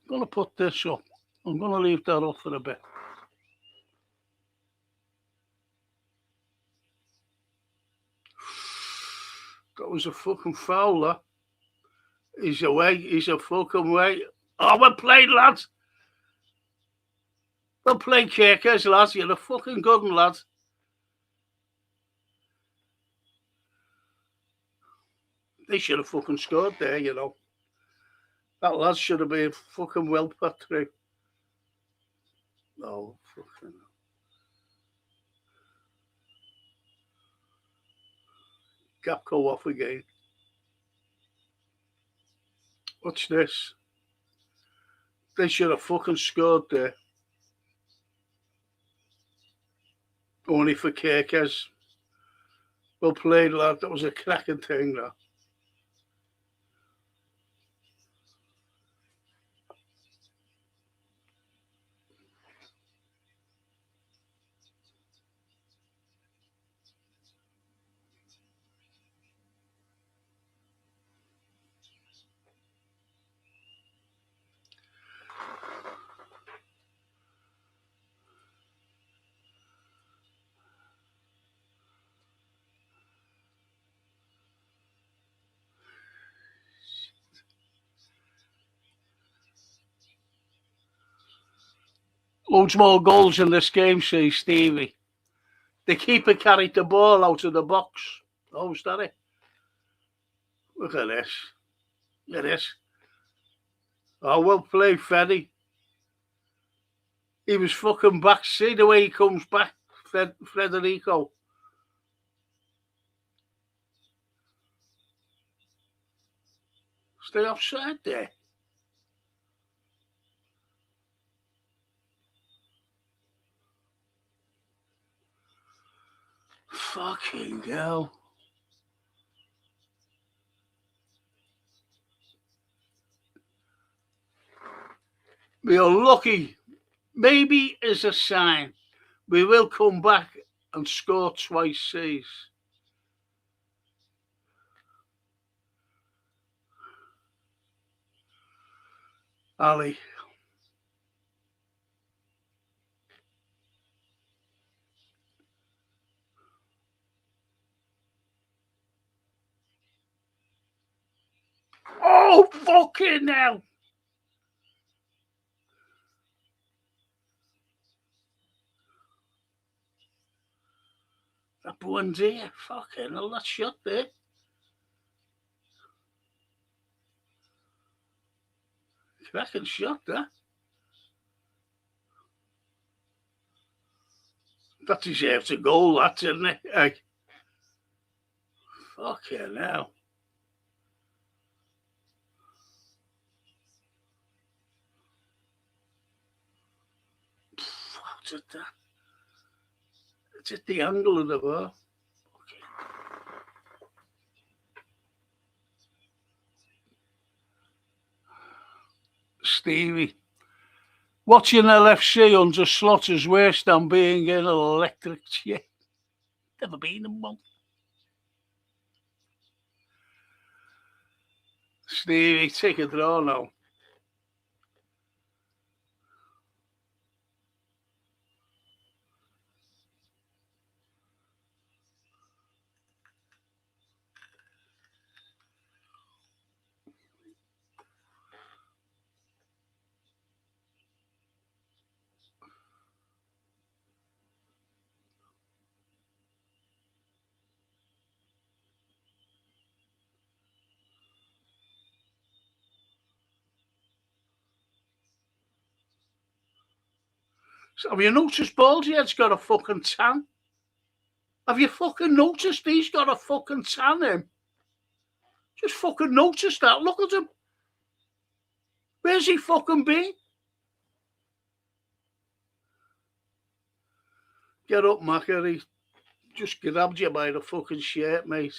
I'm going to put this up. I'm going to leave that off for a bit. That was a fucking foul, that. He's away. He's a fucking way. Oh, we're playing, lads. We're playing Kirkers, lads. You're a fucking good one, lads. They should have fucking scored there, you know. That lad should have been fucking well put through. Oh, fucking. Gapco off again. What's this? They should have fucking scored there. Only for Kirkers. Well played, lad. That was a cracking thing, that. Loads more goals in this game, says Stevie. The keeper carried the ball out of the box. Oh, is that it? Look at this. Look at this. Oh, well played, Freddy. He was fucking back. See the way he comes back, Federico. Stay offside there. Fucking hell. We are lucky. Maybe as a sign we will come back and score twice, says. Ali. Oh, fucking hell. That one's here. Fucking hell, that shot there. Cracking shot, that. That deserves a goal, that, didn't it? Hey. Fucking hell. What's it that? It's at the angle of the bar. Stevie. Watching LFC under Slaughter's worse than being in an electric chair. Never been in one. Stevie, take a draw now. Have you noticed Baldyhead's got a fucking tan? Have you fucking noticed he's got a fucking tan, him? Just fucking notice that. Look at him. Where's he fucking been? Get up, Mackery. Just grabbed you by the fucking shirt, mate.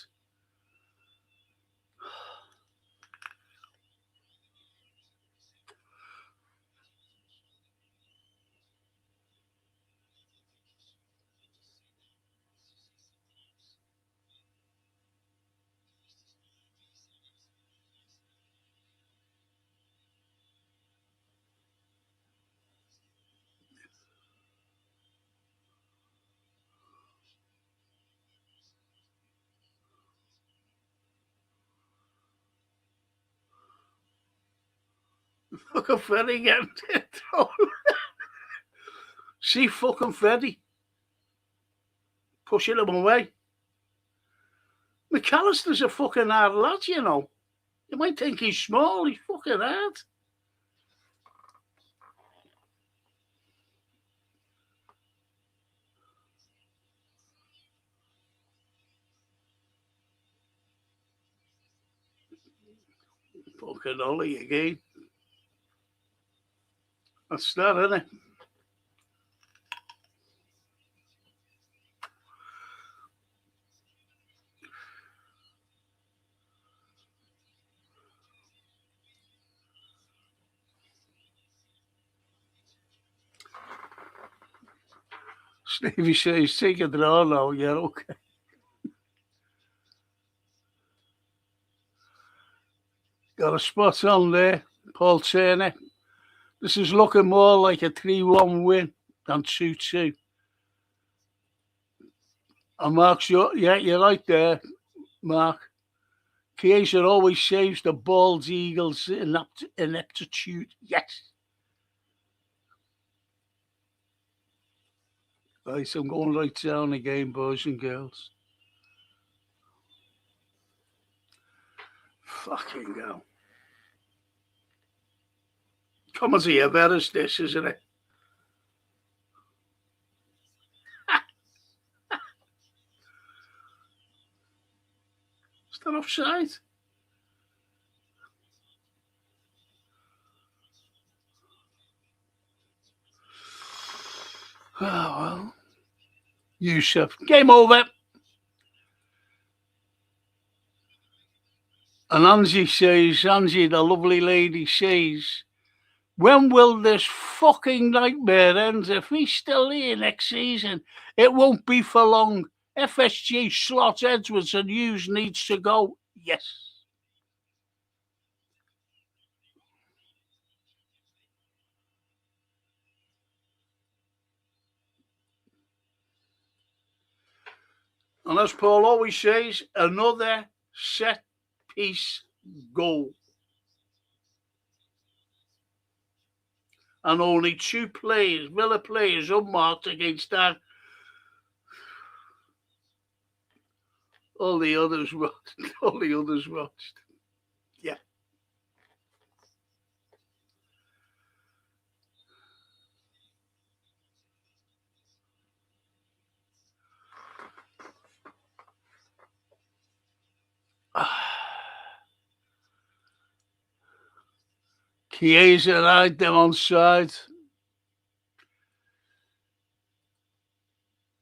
Look at Freddie getting it. See fucking Freddie pushing him away. McAllister's a fucking hard lad, you know. You might think he's small, he's fucking hard. Fucking Ollie again. That's that, isn't it? Stevie says, take a draw now, yeah, okay. Got a spot on there, Paul Turner. This is looking more like a 3-1 win than 2-2. And Mark's, yeah, you're right there, Mark. Chiesa always saves the bald Eagles' ineptitude. Yes. Right, I'm going right down again, boys and girls. Fucking hell. Come on, see, better as this, isn't it? Is that offside? Oh, well. Yusuf. Game over. And Angie, the lovely lady, says, when will this fucking nightmare end? If he's still here next season, it won't be for long. FSG, Slot, Edwards and Hughes needs to go. Yes. And as Paul always says, another set piece goal. And only 2 players, Villa players, unmarked against that. All the others watched. Yeah. Chiesa right them on side.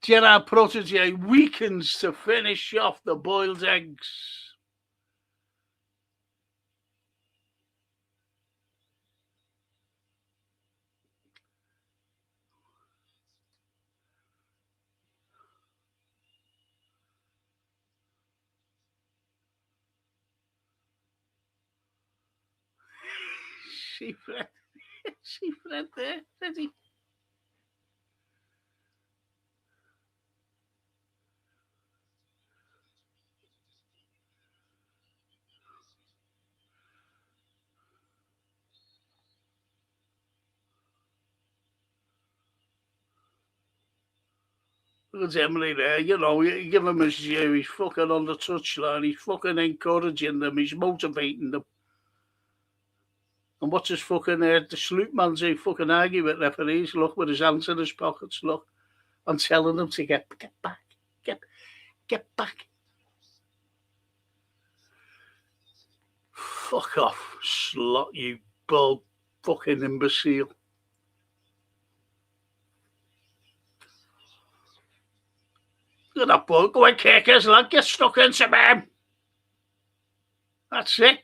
Gerard Protege weakens to finish off the boiled eggs. See Fred there, Freddie. Look at Emily there, you know, you give him his due, he's fucking on the touchline, he's fucking encouraging them, he's motivating them. And what's his fucking, the sloop man's who fucking argue with referees, look, with his hands in his pockets, look, and telling them to get back, get back. Fuck off, slot, you bald fucking imbecile. Look at that ball, go and kick us, lad, get stuck into him. That's it.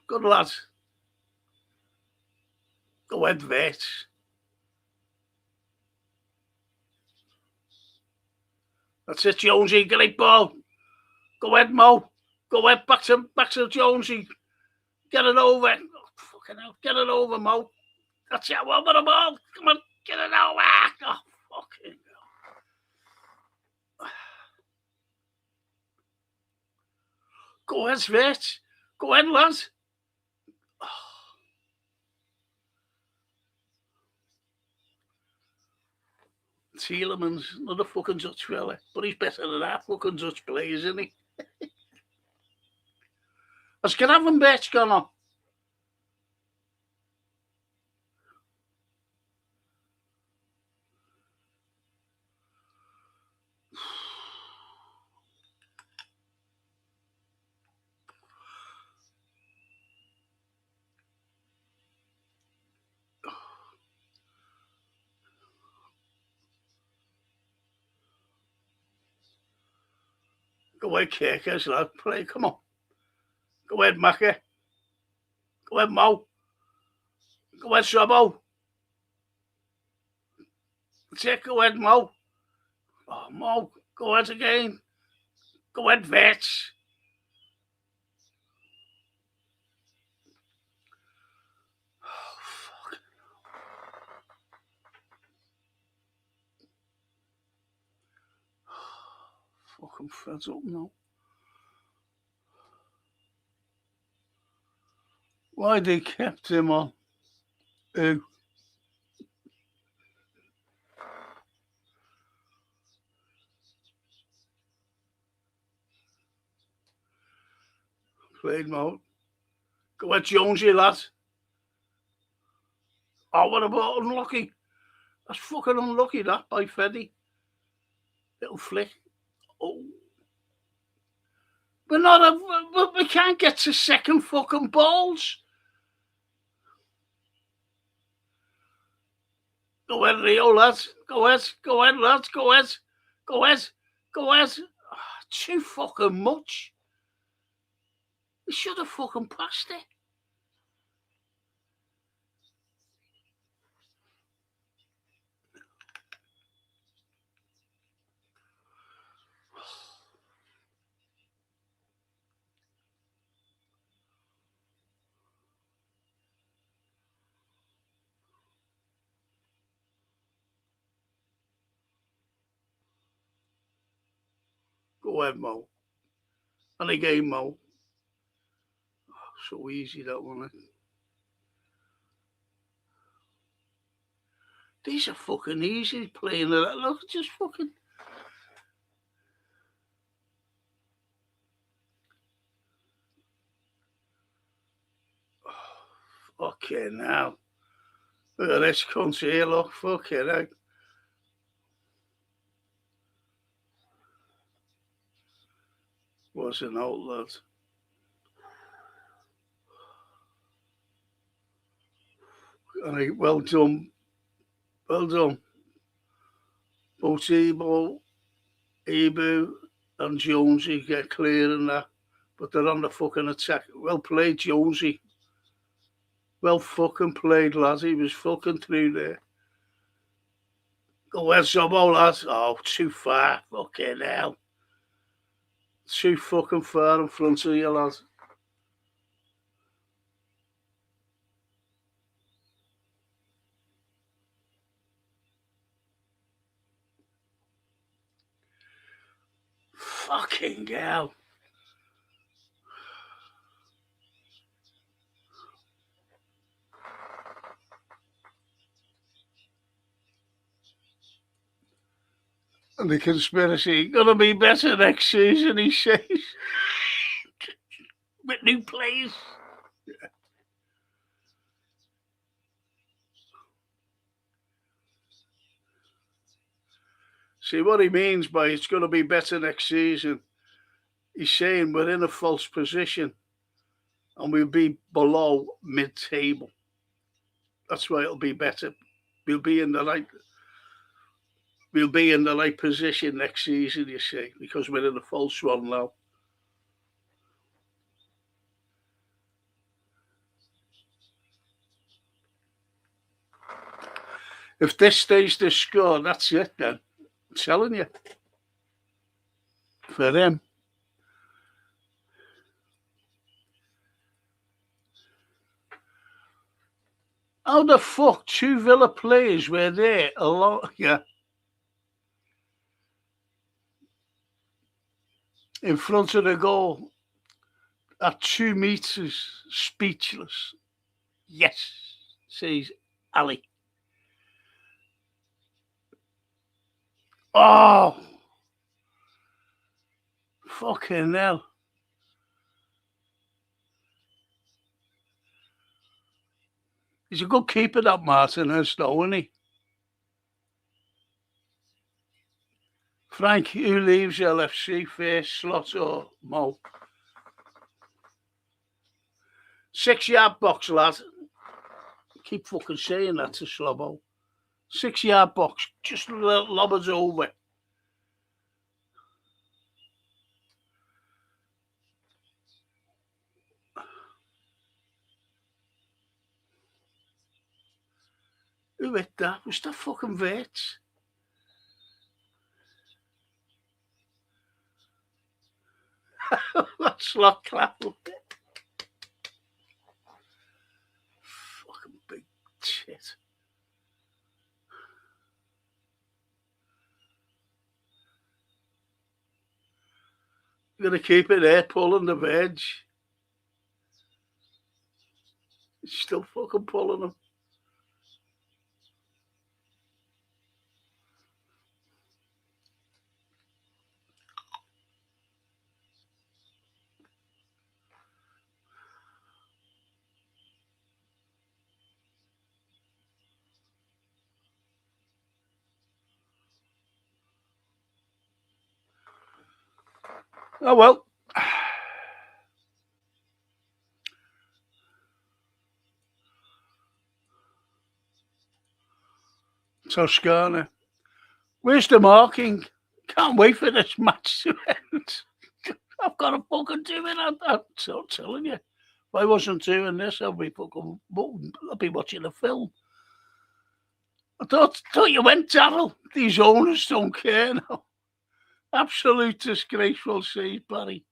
Good lad. Go ahead, Vets. That's it, Jonesy, great ball. Go ahead, Mo. Go ahead, back to Jonesy. Get it over. Oh, fucking hell, get it over, Mo. That's it, one with the ball. Come on, get it over. Oh, fucking hell. Go ahead, Vets. Go ahead, lads. Oh. Tielemans, not a fucking Dutch fella, but he's better than that fucking Dutch player, isn't he? Has Gravenberch gone on? Go ahead, Kirkers, lad. Play, come on. Go ahead, Macca. Go ahead, Mo. Go ahead, Sobbo. That's it, go ahead, Mo. Oh, Mo, go ahead again. Go ahead, Vets. Oh, fuck. Fucking fed up now. Why they kept him on? Who? Played Mo. Go ahead, Jonesy, lad. Oh, what about unlucky? That's fucking unlucky, that, by Freddy. Little flick. Oh. We can't get to second fucking balls. Go ahead, Rio, lads. Go ahead, lads. Go ahead. Oh, too fucking much. We should have fucking passed it. Go ahead, Mo. And again, Mo. Oh, so easy, that one. These are fucking easy playing that. Look, just fucking. Oh, fucking hell. Look at this country here, look. Fucking hell. Was an outlet. And well done. Well done. Botibo, Ebu, and Jonesy get clear and that. But they're on the fucking attack. Well played, Jonesy. Well fucking played, lads. He was fucking through there. Go ahead, Sobbo, lads. Oh, too far. Fucking hell. Too fucking far in front of you, lads. Fucking hell. And the conspiracy gonna be better next season, he says. With new players. See what he means by it's going to be better next season. He's saying we're in a false position and we'll be below mid-table. That's why it'll be better. We'll be in the right position next season, you see, because we're in a false one now. If this stays this score, that's it then. I'm telling you. For them. How the fuck 2 Villa players were there alone? Yeah. In front of the goal at 2 meters, speechless. Yes, says Ali. Oh, fucking hell. He's a good keeper, that Martinez, though, isn't he? Frank, who leaves LFC first, Slot or Mo? 6-yard box, lad. Keep fucking saying that to Slobbo. 6-yard box, just lob us over. Who hit that? Was that fucking Verts? That's Slot Clapple. Fucking big shit. You're going to keep it there, pulling the veg. He's still fucking pulling them. Oh, well. Toscana. Where's the marking? Can't wait for this match to end. I've got to fucking do it. I'm telling you. If I wasn't doing this, I'd be watching a film. I thought you went, Darryl. These owners don't care now. Absolute disgraceful, says Barry.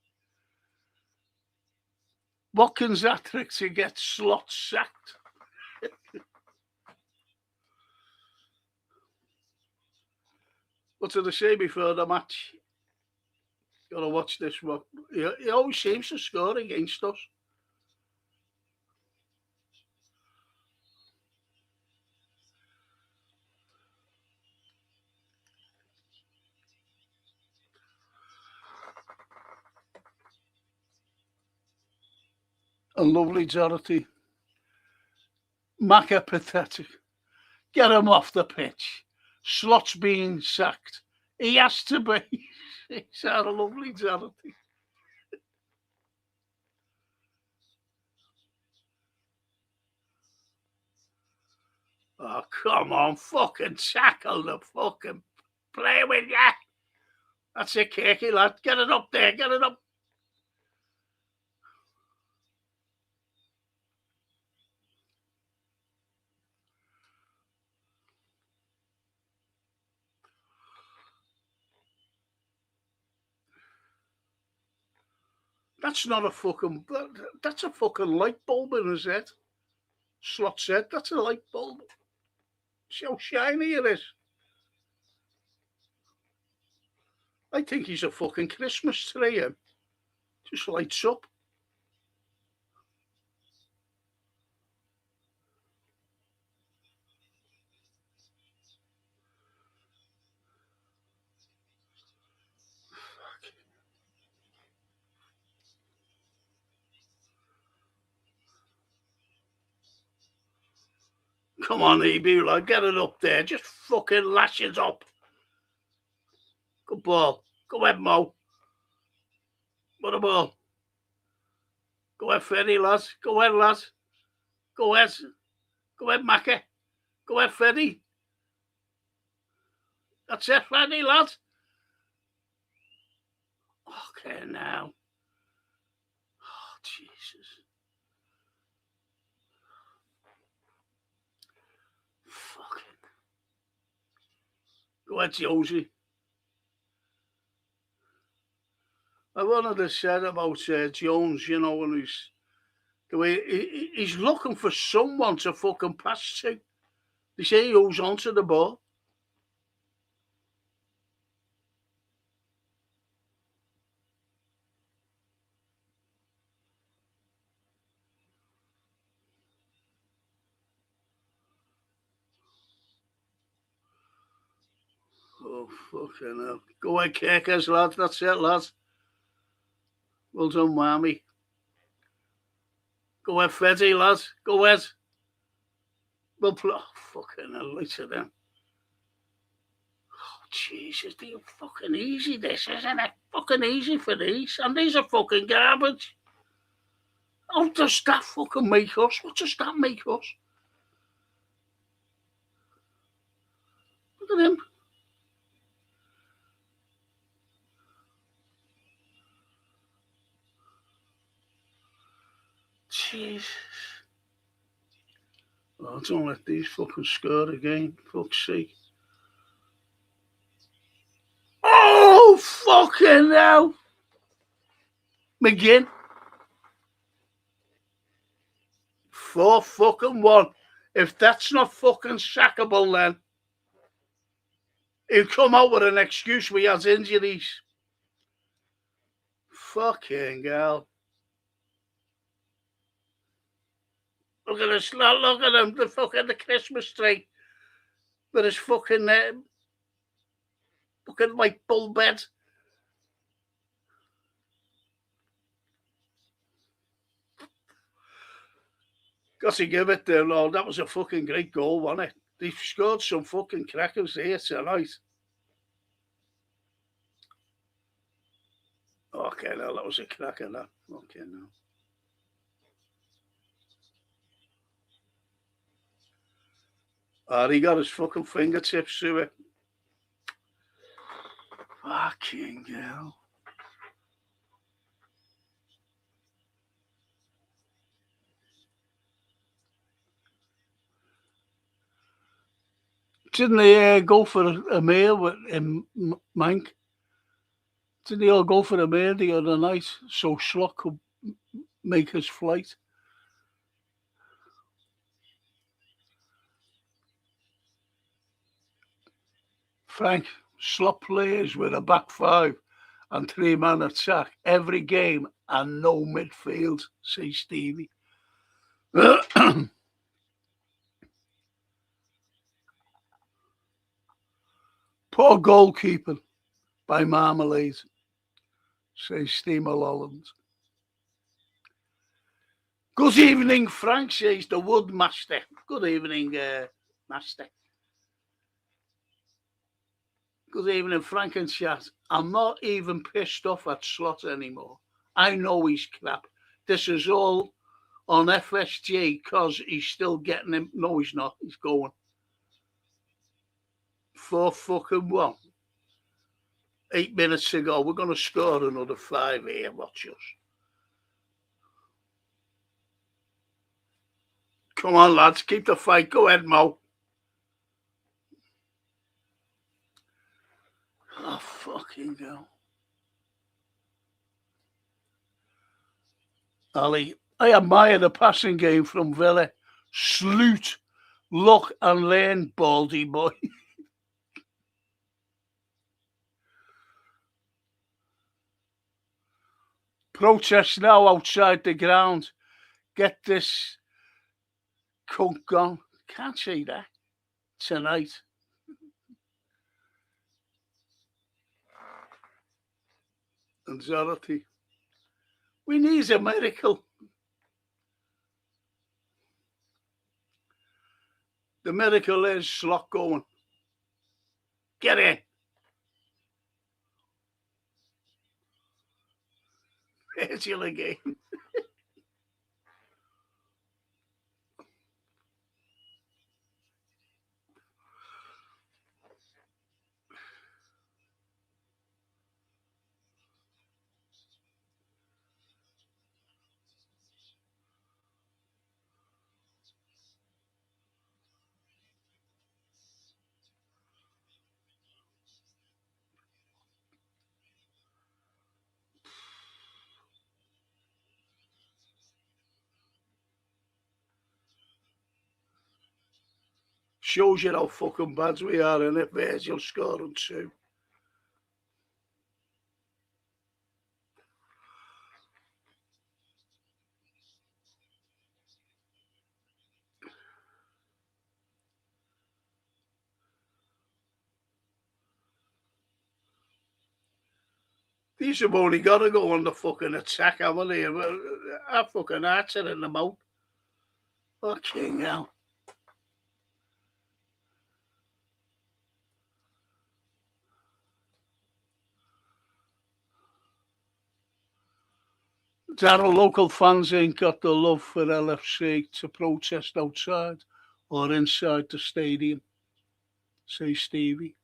Watkins hat-trick to get Slot sacked. What did I say before the match? Gotta watch this one. He always seems to score against us. A lovely Dorothy. Macca pathetic. Get him off the pitch. Slot's being sacked. He has to be. He's had a lovely Dorothy. Oh, come on. Fucking tackle the fucking play with ya. That's it, Kirky, lad. Get it up there. Get it up. That's not a fucking... That's a fucking light bulb in his head. Slot said, that's a light bulb. See how shiny it is. I think he's a fucking Christmas tree, him. Just lights up. Come on, EB, lad, get it up there. Just fucking lash it up. Good ball. Go ahead, Mo. What a ball. Go ahead, Freddie, lads. Go ahead, lads. Go ahead. Go ahead, Macca. Go ahead, Freddie. That's it, Freddie, lads. Okay, now. Oh, Jesus. Fucking. Go ahead, Josie. I wanted to say about Jones, you know, when the way he's looking for someone to fucking pass to. They say he holds onto the ball. Oh, fucking hell. Go ahead, Kirkers, lads. That's it, lads. Well done, Marmy. Go ahead, Freddie, lads. Go ahead. Well played. Oh, fucking hell. Look at them. Oh, Jesus. They're fucking easy, this, isn't it? Fucking easy for these. And these are fucking garbage. How does that fucking make us? What does that make us? Look at him. Jesus. Oh, don't let these fucking score again. Fuck's sake. Oh, fucking hell. McGinn. 4-1. If that's not fucking sackable, then he'll come out with an excuse we has injuries. Fucking hell. Look at this, look at him, the fucking the Christmas tree. With his fucking, fucking white bull bed. Got to give it there, Lord. That was a fucking great goal, wasn't it? They've scored some fucking crackers here tonight. Okay, no, that was a cracker, that. Okay, no. Oh, he got his fucking fingertips through it. Fucking hell. Didn't they go for a meal with Mank? Didn't they all go for a meal the other night so Slot could make his flight? Frank, Slot plays with a back five and three-man attack every game and no midfield, says Stevie. Poor goalkeeper by Marmalade, says Steve Holland. Good evening, Frank, says the Woodmaster. Good evening, Master. Good evening, Frank and chat. I'm not even pissed off at Slot anymore. I know he's crap. This is all on FSG because he's still getting him. No, he's not. He's going. 4-1. 8 minutes to go. We're going to score another 5 here. Watch us. Come on, lads. Keep the fight. Go ahead, Mo. Oh, fucking hell. Ali, I admire the passing game from Villa. Salute, look and learn, Baldy boy. Protest now outside the ground. Get this cunt gone. Can't say that tonight. And Zorothy. We need a miracle. The miracle is Slot going. Get in. Virgil again. Shows you how fucking bad we are, and if Virgil scoring 2. These have only got to go on the fucking attack, haven't they? Our fucking hearts are in the mouth. Fucking hell. Our local fans ain't got the love for LFC to protest outside or inside the stadium, say Stevie.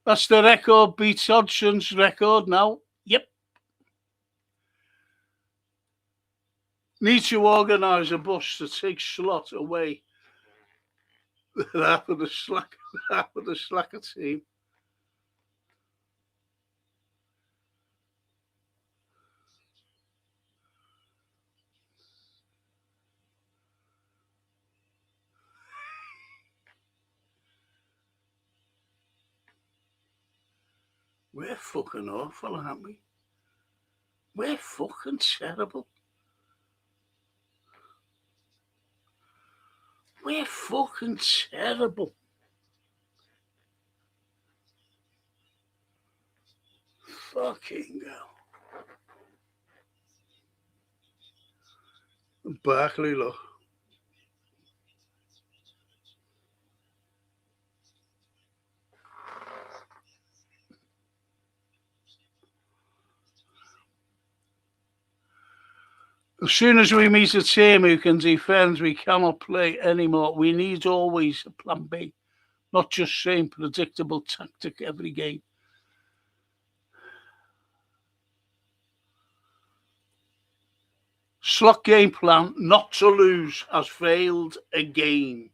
That's the record, beats Hodgson's record now. Yep. Need to organise a bus to take Slot away. half of the slacker team. We're fucking awful, aren't we? We're fucking terrible. We're fucking terrible. Fucking hell. Barkley, look. As soon as we meet a team who can defend, we cannot play anymore. We need always a plan B, not just same predictable tactic every game. Slot game plan not to lose has failed again.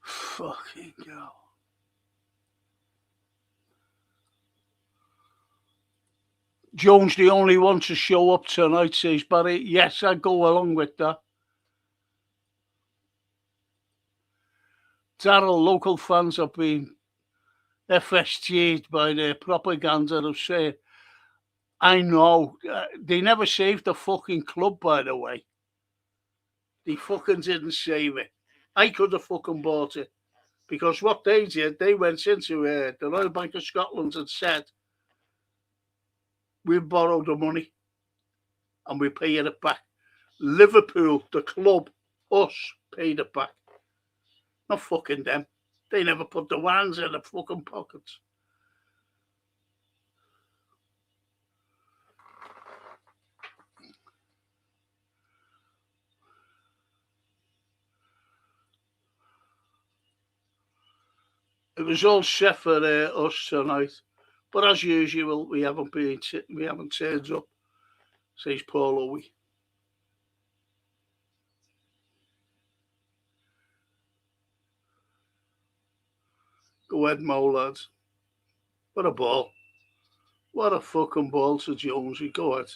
Fucking hell. Jones the only one to show up tonight, says Barry. Yes, I go along with that. Darryl, local fans have been FSG'd by their propaganda of saying, I know, they never saved the fucking club, by the way. They fucking didn't save it. I could have fucking bought it. Because what they did, they went into the Royal Bank of Scotland and said, we borrowed the money and we pay it back. Liverpool, the club, us, paid it back. Not fucking them. They never put the ones in the fucking pockets. It was all set for us tonight, but as usual, we haven't turned up, says Paul Owie. Go ahead, Mo, lads. What a ball. What a fucking ball to Jonesy. Go ahead.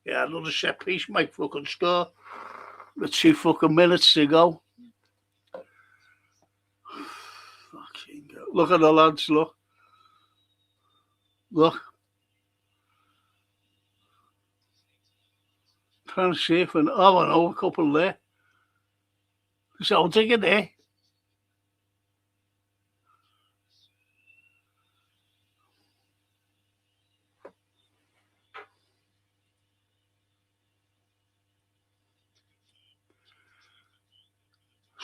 Yeah, another set piece might fucking score. With 2 fucking minutes to go. Fucking go. Look at the lads, look. Look. Trying to see if an I know a couple there. So I'll take it there.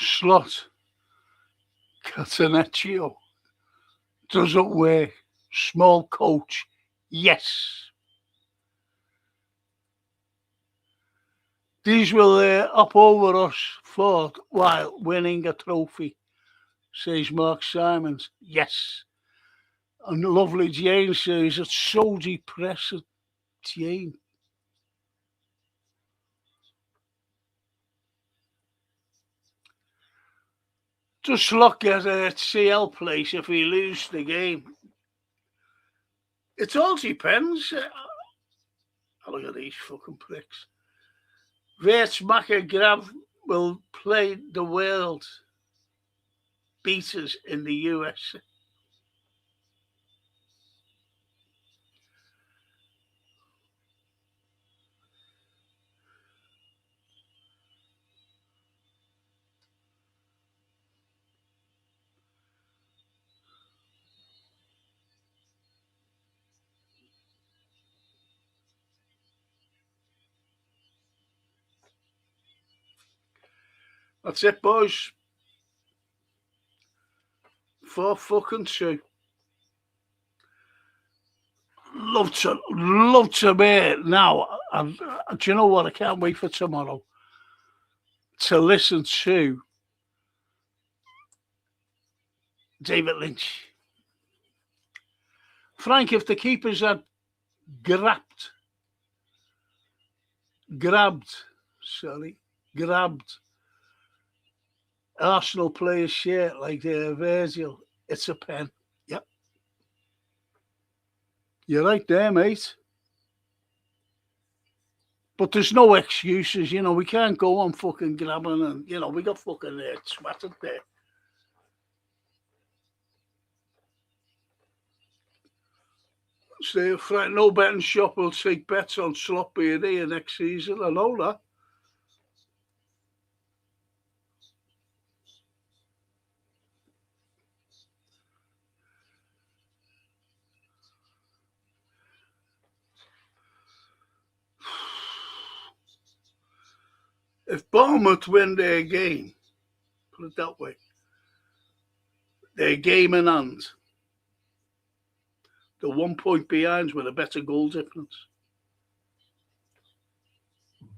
Slot. Catenaccio. Doesn't work. Small coach. Yes. These will up over us fought while winning a trophy, says Mark Simons. Yes. And lovely Jane says it's so depressing. Jane. Just look at a CL place if we lose the game. It all depends. Look at these fucking pricks. Grab will play the world beaters in the US. That's it, boys. 4-2. Love to be it now. And do you know what? I can't wait for tomorrow to listen to David Lynch. Frank, if the keepers had grabbed Arsenal player's shirt like Virgil, it's a pen. Yep. You're right there, mate. But there's no excuses, we can't go on fucking grabbing and, we got fucking swatted there. So, Frank, no betting shop will take bets on slot being here next season. I know that. If Bournemouth win their game, put it that way, their game in hand, they're 1 point behind with a better goal difference.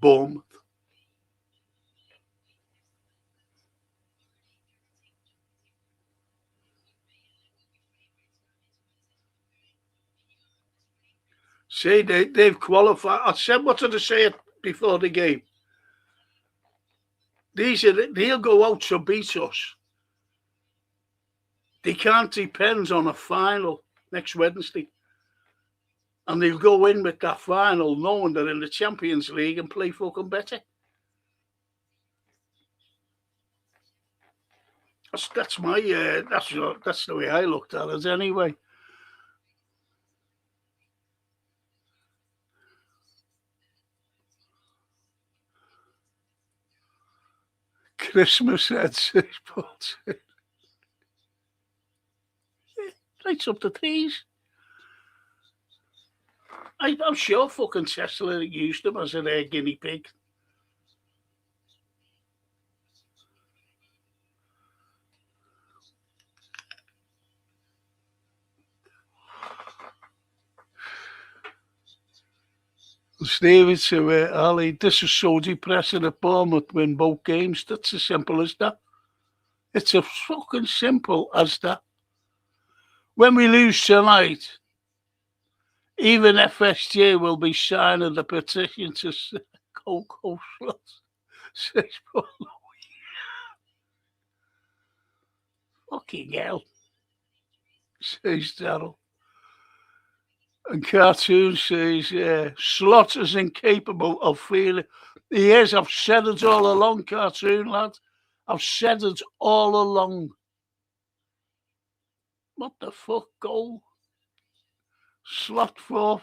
Bournemouth. See, they've qualified. I said, what did I say before the game? They'll go out to beat us. They can't depend on a final next Wednesday. And they'll go in with that final knowing they're in the Champions League and play fucking better. That's my that's the way I looked at it anyway. Christmas at 6 points. Lights up the trees. I'm sure fucking Tesla used them as a guinea pig. David said, Ali, this is so depressing at Bournemouth win both games. That's as simple as that. It's as fucking simple as that. When we lose tonight, even FSG will be signing the petition to Coco Slots. Fucking hell, says Daryl. And Cartoon says, Slot is incapable of feeling. He is. I've said it all along, Cartoon lad. I've said it all along. What the fuck, goal? Slot for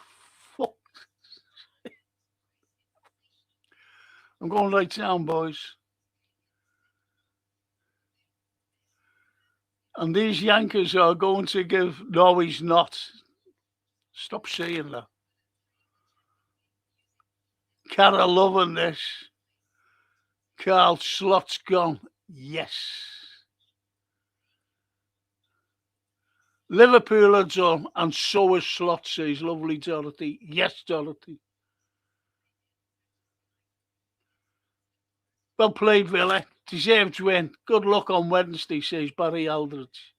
fuck. I'm going right down, boys. And these Yankees are going to give... No, he's not. Stop saying that. Carol loving this. Carl, Slot's gone. Yes. Liverpool are done, and so is Slot, says lovely Dorothy. Yes, Dorothy. Well played, Villa. Deserved win. Good luck on Wednesday, says Barry Aldridge.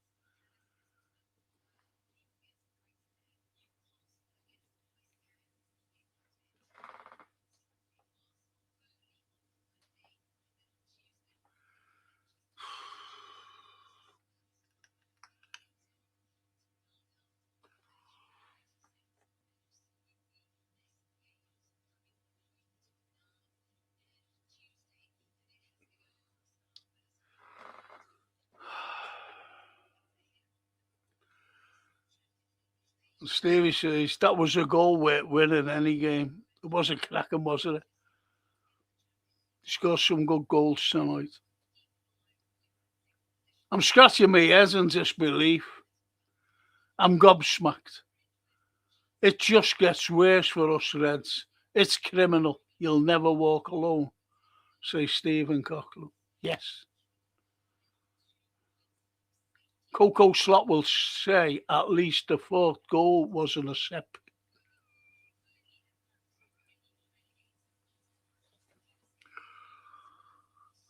Stevie says that was a goal worth winning any game. It wasn't cracking, wasn't it? He scored some good goals tonight. I'm scratching my head in disbelief. I'm gobsmacked. It just gets worse for us Reds. It's criminal. You'll never walk alone, says Stephen Coughlin. Yes. Coco Slot will say at least the fourth goal wasn't a set.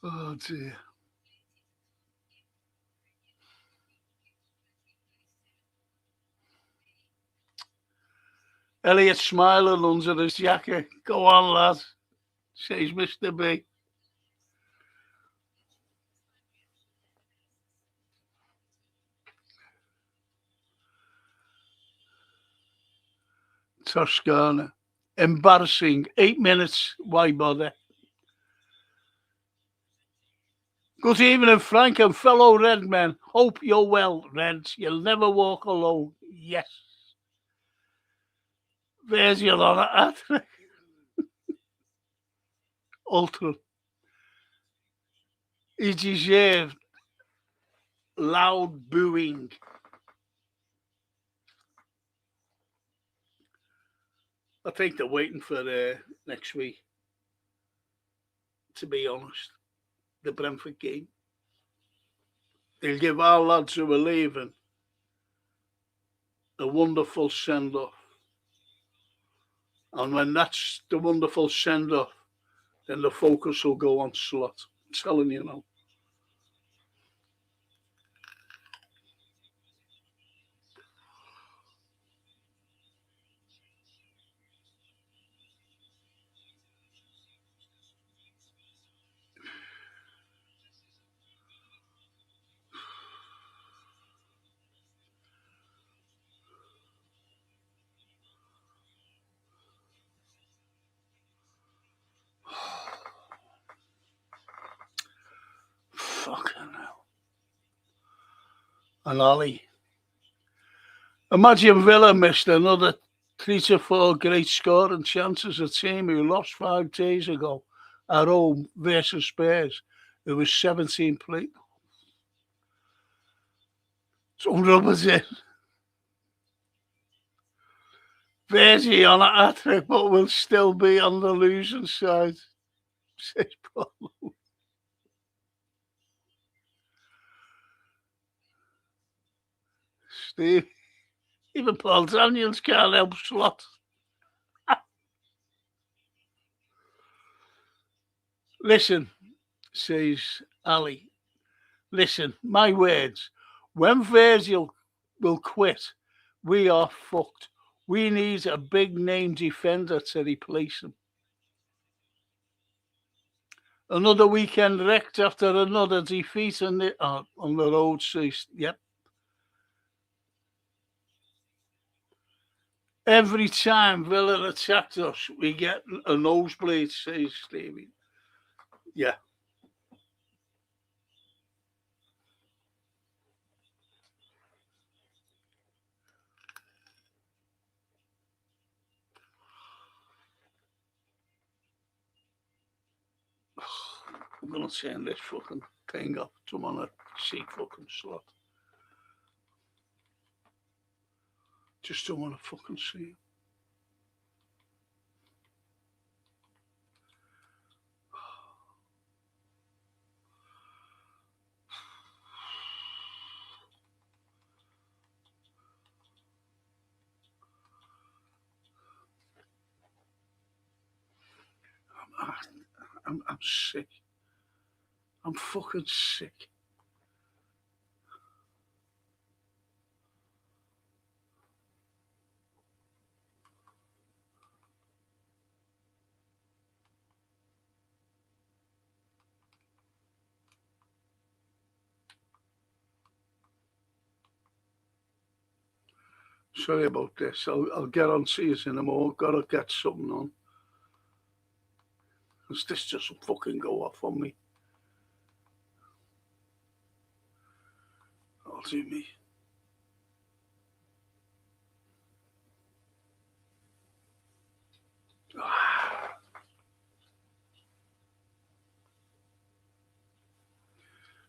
Oh dear. Elliot smiling under his jacket. Go on, lad, says Mr. B. Toscana. Embarrassing. 8 minutes. Why bother? Good evening, Frank and fellow Redmen. Hope you're well, Reds. You'll never walk alone. Yes. There's your honour, Patrick. Ultra. He deserved loud booing. I think they're waiting for next week, to be honest. The Brentford game. They'll give our lads who are leaving a wonderful send-off. And when that's the wonderful send-off, then the focus will go on Slot. I'm telling you now. Fucking hell. And Ollie. Imagine Villa missed another 3 to 4 great scoring chances. A team who lost 5 days ago at home versus Spurs. It was 17 plate. Some rubbers in. Verdi on a hat-trick, but will still be on the losing side, says Paul. Steve, even Paul Daniels can't help Slot. Listen, says Ali. Listen, my words. When Virgil will quit, we are fucked. We need a big name defender to replace him. Another weekend wrecked after another defeat on the road. Says, yep. Every time Villa attacked us, we get a nosebleed, says Stevie. Yeah. I'm going to turn this fucking thing off. I'm on a seat fucking slot. Just don't want to fucking see it. I'm sick. I'm fucking sick. Sorry about this. I'll get on to you in a moment. Gotta get something on. Because this doesn't fucking go off on me. I'll do me.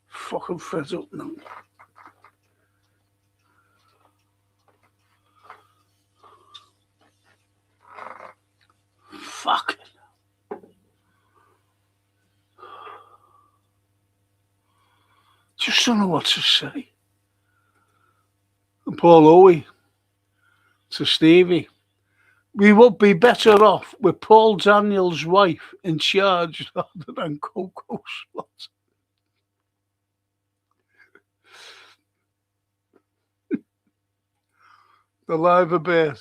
Fucking fed up now. Fuck. Just don't know what to say. And Paul Owie to Stevie. We would be better off with Paul Daniels' wife in charge rather than Coco Slot. The live a bit.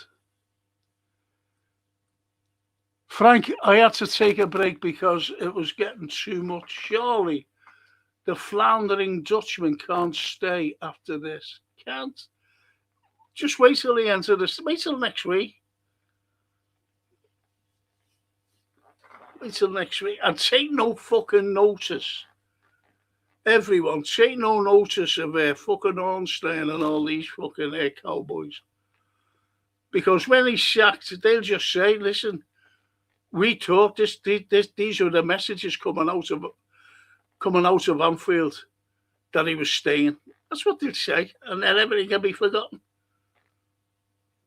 Frank, I had to take a break because it was getting too much. Surely the floundering Dutchman can't stay after this. Can't. Just wait till he enters this. Wait till next week. Wait till next week. And take no fucking notice. Everyone, take no notice of fucking Ornstein and all these fucking cowboys. Because when he's sacked, they'll just say, listen, we thought these were the messages coming out of Anfield that he was staying. That's what they'll say. And then everything can be forgotten.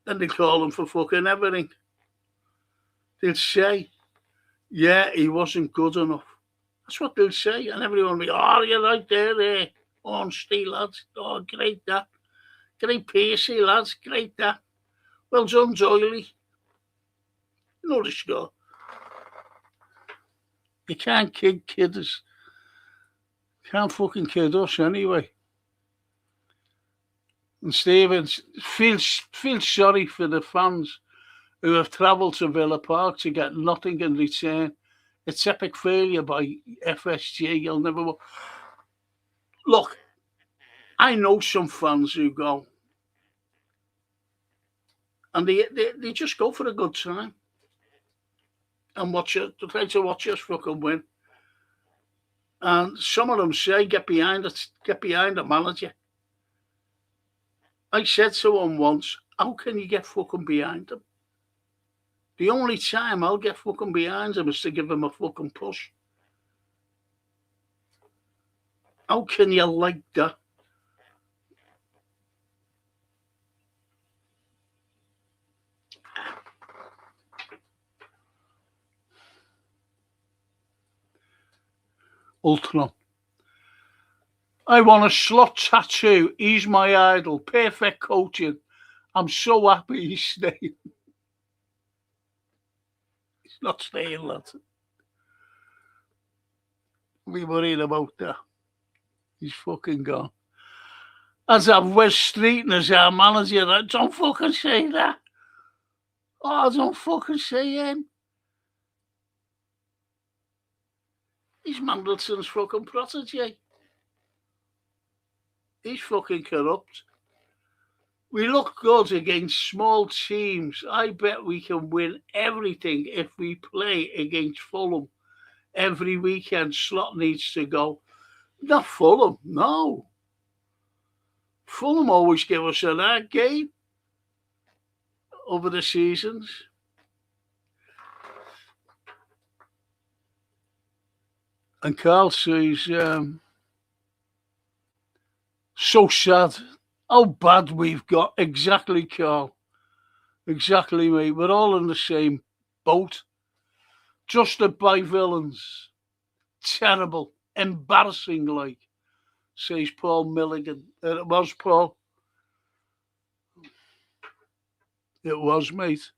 Then they call him for fucking everything. They'll say, yeah, he wasn't good enough. That's what they'll say. And everyone will be, oh, you're right there, Ornstein, lads. Oh, great that. Great Piercy, lads. Great that. Well done, Doyley. You know the score. You can't kid us. Can't fucking kid us anyway. And Stevens feels sorry for the fans who have travelled to Villa Park to get nothing in return. It's epic failure by FSG. You'll never... Look, I know some fans who go and they just go for a good time and try to watch us fucking win. And some of them say, get behind the manager. I said to one once, how can you get fucking behind him? The only time I'll get fucking behind him is to give him a fucking push. How can you like that? Ultron. I want a Slot tattoo. He's my idol. Perfect coaching. I'm so happy he's staying. He's not staying, lads. We worried about that. He's fucking gone. As I've Wes Streeton as our manager. Don't fucking say that. Oh, don't fucking say him. He's Mandelson's fucking protege. He's fucking corrupt. We look good against small teams. I bet we can win everything if we play against Fulham every weekend. Slot needs to go. Not Fulham, no. Fulham always give us a hard game over the seasons. And Carl says, so sad how bad we've got. Exactly, Carl. Exactly, mate. We're all in the same boat. Trusted by villains. Terrible. Embarrassing, like, says Paul Milligan. It was, Paul. It was, mate.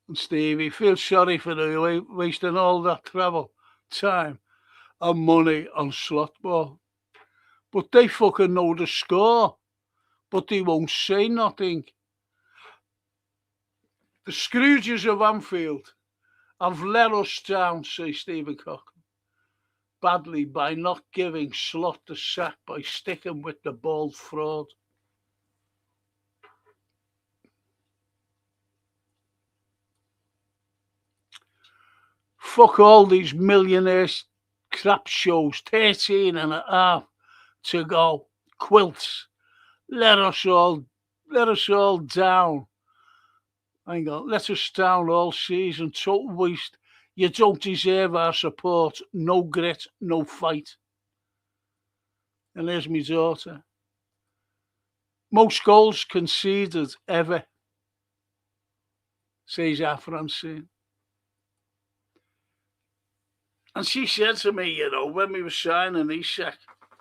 And Stevie feels sorry for the wasting all that travel, time, and money on slot ball. But they fucking know the score. But they won't say nothing. The Scrooges of Anfield have let us down, says Stephen Cochran, badly by not giving Slot the sack by sticking with the bald fraud. Fuck all these millionaires crap shows, 13 and a half to go. Quilts. Let us all down. Hang on, let us down all season. Total waste. You don't deserve our support. No grit, no fight. And there's my daughter. Most goals conceded ever, says our Francine. And she said to me, you know, when we were signing Isak,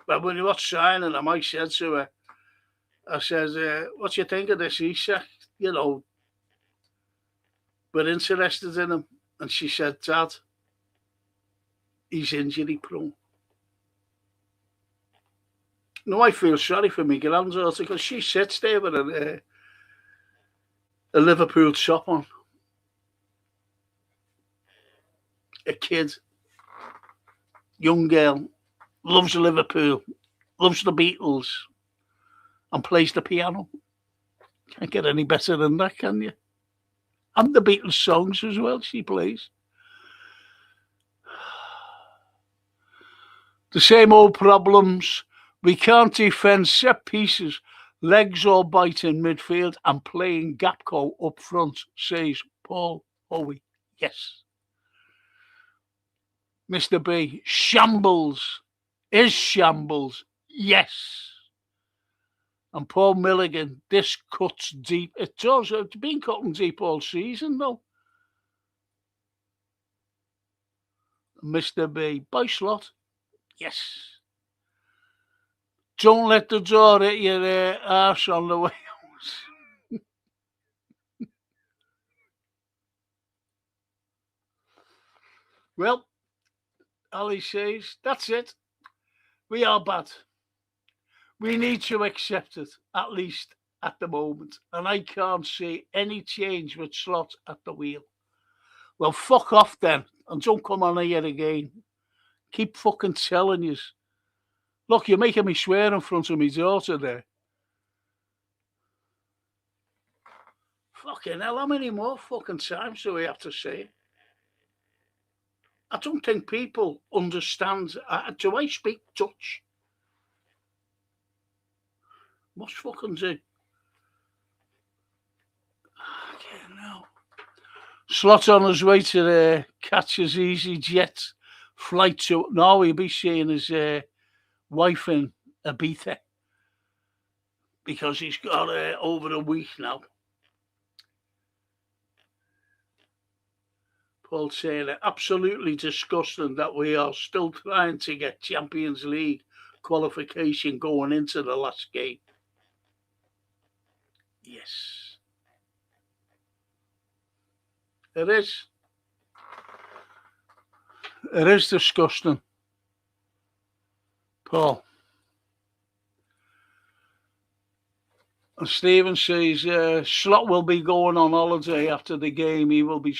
well, when we were signing him, I said to her, I said, what do you think of this Isak? You know, we're interested in him. And she said, Dad, he's injury prone. No, I feel sorry for my granddaughter because she sits there with a Liverpool top on. A kid, young girl, loves Liverpool, loves the Beatles, and plays the piano. Can't get any better than that, can you? And the Beatles songs as well, she plays. The same old problems. We can't defend set pieces, legs all bite in midfield, and playing Gapco up front, says Paul Howie. Yes. Mr. B, shambles. Is shambles. Yes. And Paul Milligan, this cuts deep. It does. It's been cutting deep all season, though. Mr. B, by Slot. Yes. Don't let the door hit your arse on the way out. Well, Ali says, that's it. We are bad. We need to accept it, at least at the moment. And I can't see any change with Slot at the wheel. Well, fuck off then. And don't come on here again. Keep fucking telling you. Look, you're making me swear in front of my daughter there. Fucking hell, how many more fucking times do we have to say it? I don't think people understand. Do I speak Dutch? Must fucking do. Okay, now. Slot on his way to catch his easy jet flight to. No, he'll be seeing his wife in Ibiza because he's got over a week now. Paul saying absolutely disgusting that we are still trying to get Champions League qualification going into the last game. Yes. It is. It is disgusting. Paul. And Stephen says, Slot will be going on holiday after the game. He will be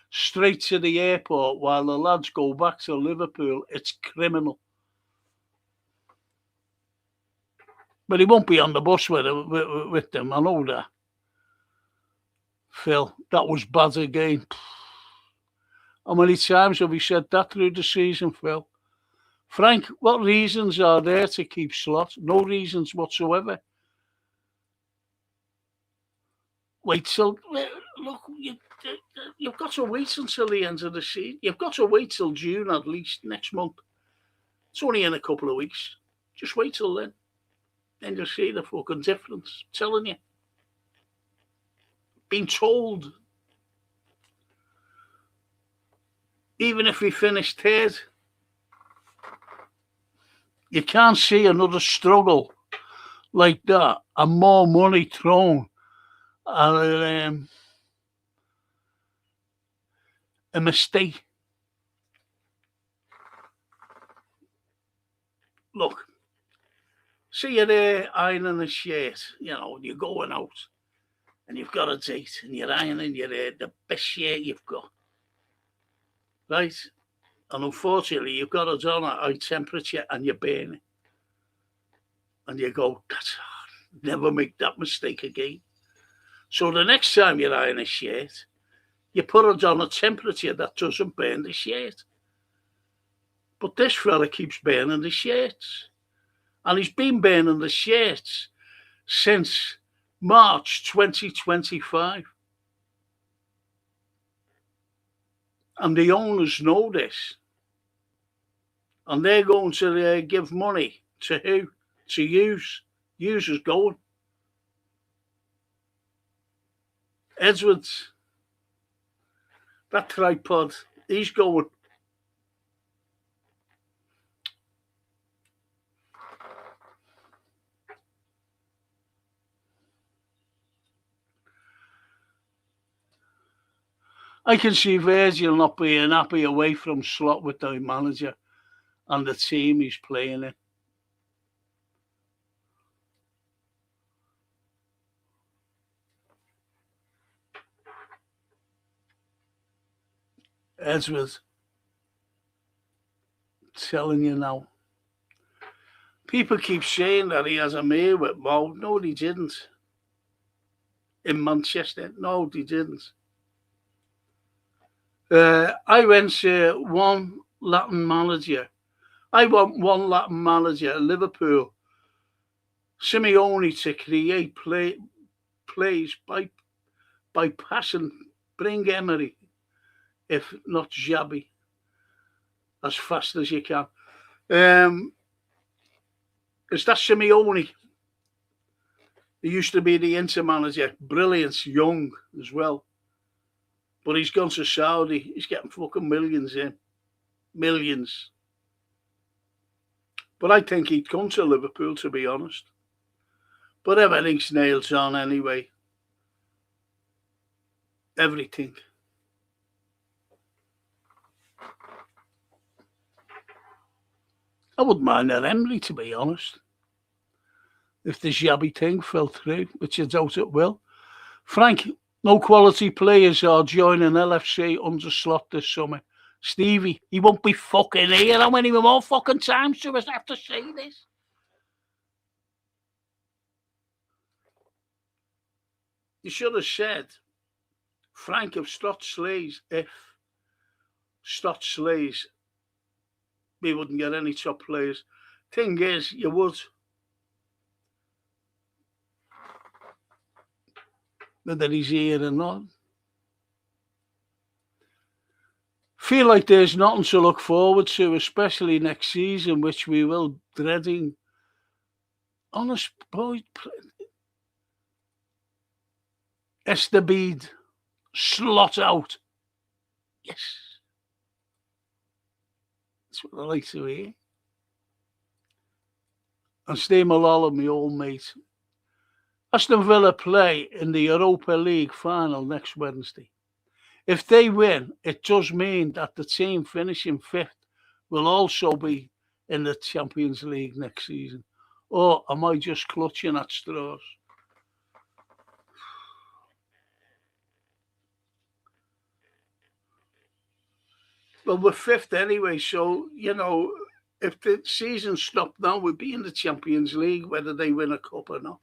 straight to the airport while the lads go back to Liverpool. It's criminal. But he won't be on the bus with them. I know that. Phil, that was bad again. How many times have we said that through the season, Phil? Frank, what reasons are there to keep Slot? No reasons whatsoever. Wait till... Look, you've got to wait until the end of the season. You've got to wait till June at least, next month. It's only in a couple of weeks. Just wait till then. Then you'll see the fucking difference. I'm telling you. Been told. Even if we finish third, you can't see another struggle like that and more money thrown at a mistake. Look, see you're there ironing a shirt, you're going out and you've got a date and you're ironing the best shirt you've got. Right? And unfortunately, you've got it on at high temperature and you're burning. And you go, that's hard. Never make that mistake again. So the next time you iron a shirt, you put it on a temperature that doesn't burn the shirt. But this fella keeps burning the shirts. And he's been burning the shirts since March 2025. And the owners know this. And they're going to give money to who? To use. Users going. Edwards, that tripod, he's going. I can see Virgil not being happy away from Slot with the manager and the team he's playing in. Edwards, telling you now. People keep saying that he has a meal with Mo. No, he didn't. In Manchester. No, he didn't. I went to one Latin manager. I want one Latin manager at Liverpool. Simeone to create plays by passing. Bring Emery, if not Xabi, as fast as you can. Is that Simeone? He used to be the Inter manager. Brilliant, young as well. But he's gone to Saudi. He's getting fucking millions in. Millions. But I think he'd come to Liverpool, to be honest. But everything's nails on anyway. Everything. I wouldn't mind that Emery, to be honest. If the Xabi thing fell through, which I doubt it will. Frank, no quality players are joining LFC under Slot this summer. Stevie, he won't be fucking here. How many more fucking times do I have to say this? You should have said, Frank, if Slot slays, we wouldn't get any top players. Thing is, you would. Whether he's here or not. Feel like there's nothing to look forward to, especially next season, which we will dreading. Honest boy, Estebeed, Slot out. Yes. That's what I like to hear. And Steve Malala, my old mate. Aston Villa play in the Europa League final next Wednesday. If they win, it does mean that the team finishing fifth will also be in the Champions League next season. Or am I just clutching at straws? Well, we're fifth anyway, so, you know, if the season stopped now, we'd be in the Champions League, whether they win a cup or not.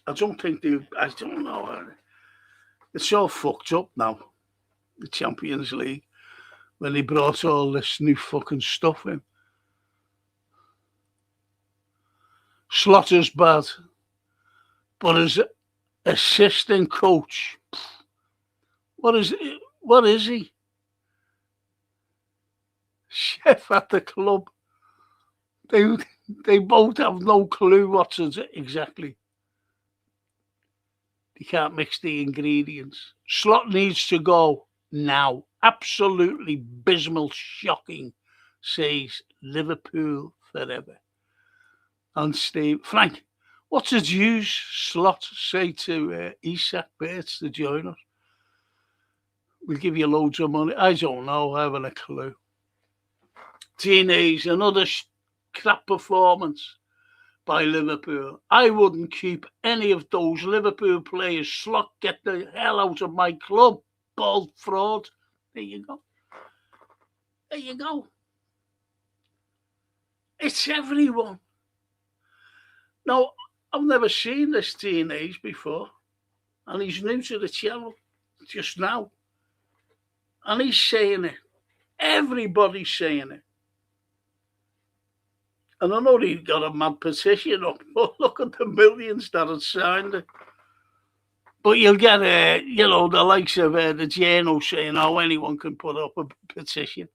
I don't think they, I don't know. It's all fucked up now, the Champions League, when they brought all this new fucking stuff in. Slaughter's bad, but as assistant coach, what is he? Chef at the club. They both have no clue what to do exactly. They can't mix the ingredients. Slot needs to go now. Absolutely abysmal, shocking, says Liverpool forever. And Steve, Frank, what did you, Slot, say to Isak Bates to join us? We'll give you loads of money. I don't know. I haven't a clue. Teenage, another crap performance by Liverpool. I wouldn't keep any of those Liverpool players. Slot, get the hell out of my club. Bald fraud. There you go. There you go. It's everyone. Now, I've never seen this teenage before. And he's new to the channel just now. And he's saying it. Everybody's saying it. And I know he got a mad petition up, but look at the millions that had signed it. But you'll get, the likes of the journal saying, oh, anyone can put up a petition.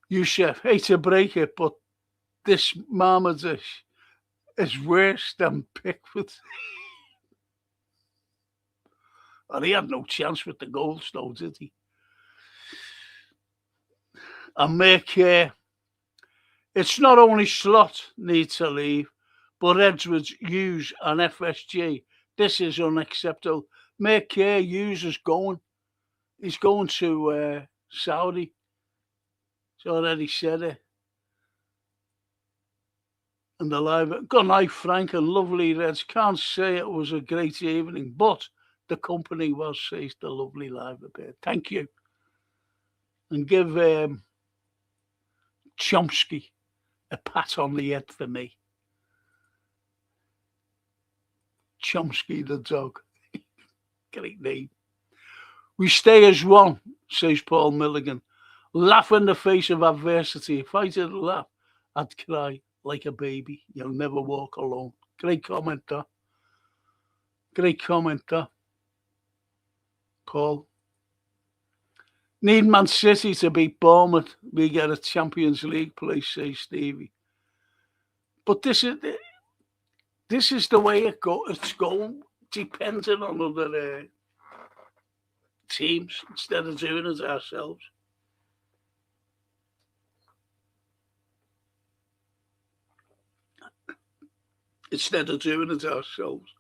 Yusuf, hate to break it, but this Marmaduke is worse than Pickford. And he had no chance with the goals, though, did he? And make it's not only Slot needs to leave, but Edwards, Hughes and FSG. This is unacceptable. Make care Hughes is going. He's going to Saudi. He's already said it. And the live. Good night, Frank, and lovely Reds. Can't say it was a great evening, but the company was, says the lovely live bit. Thank you. And give Chomsky a pat on the head for me. Chomsky the dog. Great name. We stay as one, says Paul Milligan. Laugh in the face of adversity. If I didn't laugh, I'd cry like a baby. You'll never walk alone. Great comment, that. Great comment, that. Paul. Need Man City to beat Bournemouth. We get a Champions League place, says Stevie. But this is the way it's going, depending on other teams instead of doing it ourselves. Instead of doing it ourselves.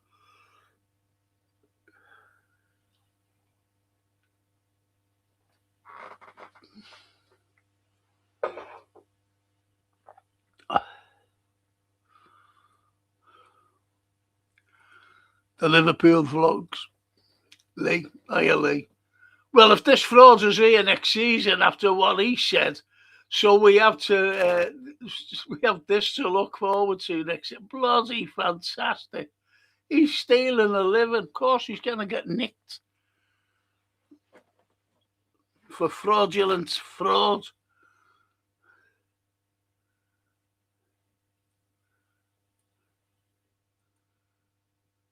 The Liverpool vlogs. Lee, hiya Lee. Well, if this fraud is here next season after what he said, so we have this to look forward to next year. Bloody fantastic. He's stealing a living. Of course, he's going to get nicked for fraudulent fraud.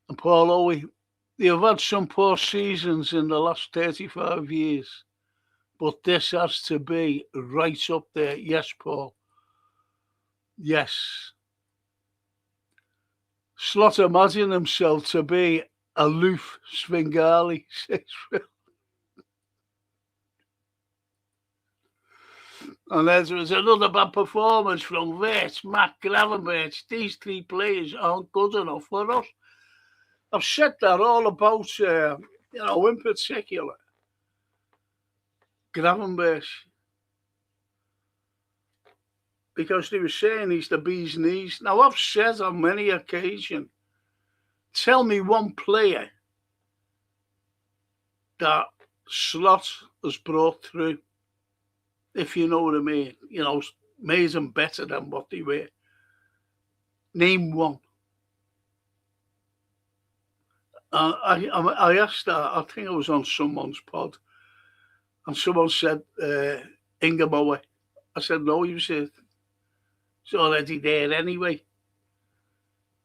And Paul Owie, they have had some poor seasons in the last 35 years, but this has to be right up there. Yes, Paul. Yes. Slot imagine himself to be aloof Svengali, says Phil. And there's another bad performance from Wirtz, Matt Gravenberch. These three players aren't good enough for us. I've said that all about, in particular, Gravenberch. Because they were saying he's the bee's knees. Now, I've said on many occasions Tell me one player that Slot has brought through, if you know what I mean. You know, made them better than what they were. Name one. I asked that, I think I was on someone's pod, and someone said, Inga Moe. I said, no, he was he's already there anyway.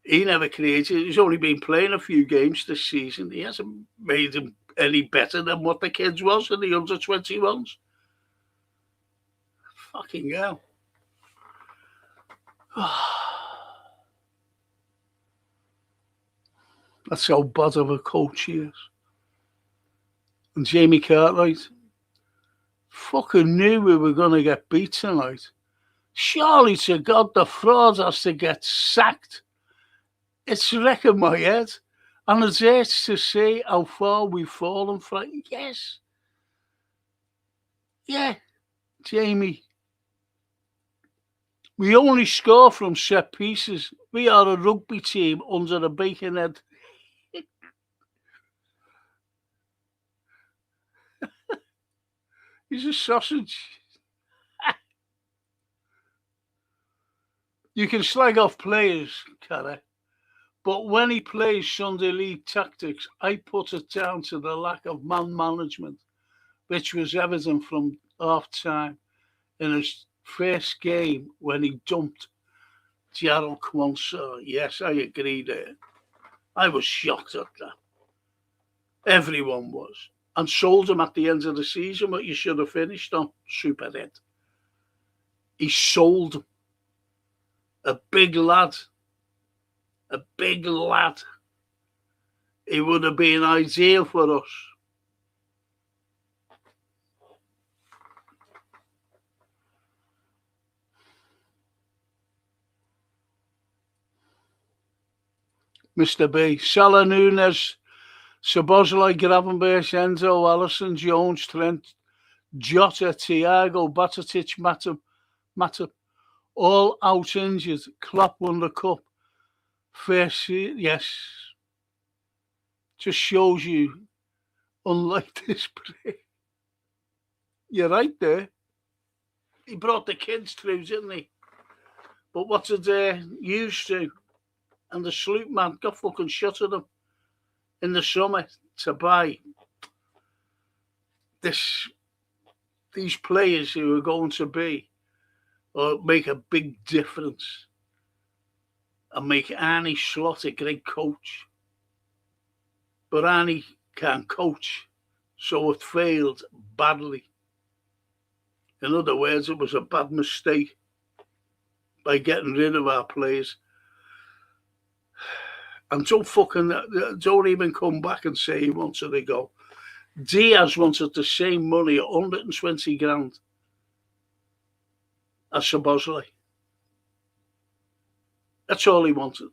He never created it. He's only been playing a few games this season. He hasn't made him any better than what the kids was in the under-21s. Fucking hell. That's how bad of a coach he is. And Jamie Cartwright fucking knew we were going to get beat tonight. Surely to God, the fraud has to get sacked. It's wrecking my head. And it hurts to see how far we've fallen from. Yes. Yeah, Jamie. We only score from set pieces. We are a rugby team under a bacon head. He's a sausage. You can slag off players, Cara, but when he plays Sunday League tactics, I put it down to the lack of man management, which was evident from half-time in his first game when he dumped Gerald Kwanzaa. Yes, I agree there. I was shocked at that. Everyone was. And sold him at the end of the season what you should have finished on, Superhead. He sold him. A big lad. A big lad. He would have been ideal for us. Mr. B. Salah, Nunes, Szoboszlai, Gravenberch, Enzo, Alisson, Jones, Trent, Jota, Thiago, Batatic, Matip, all out injured. Klopp won the cup. First, yes. Just shows you, unlike this play. You're right there. He brought the kids through, didn't he? But what did they used to? And the sloop man got fucking shot at them in the summer to buy these players who are going to be or make a big difference and make Arnie Slot a great coach. But Arnie can't coach, so it failed badly. In other words, it was a bad mistake by getting rid of our players. And don't even come back and say he wanted to go. Diaz wanted the same money, 120 grand, as Szoboszlai. That's all he wanted.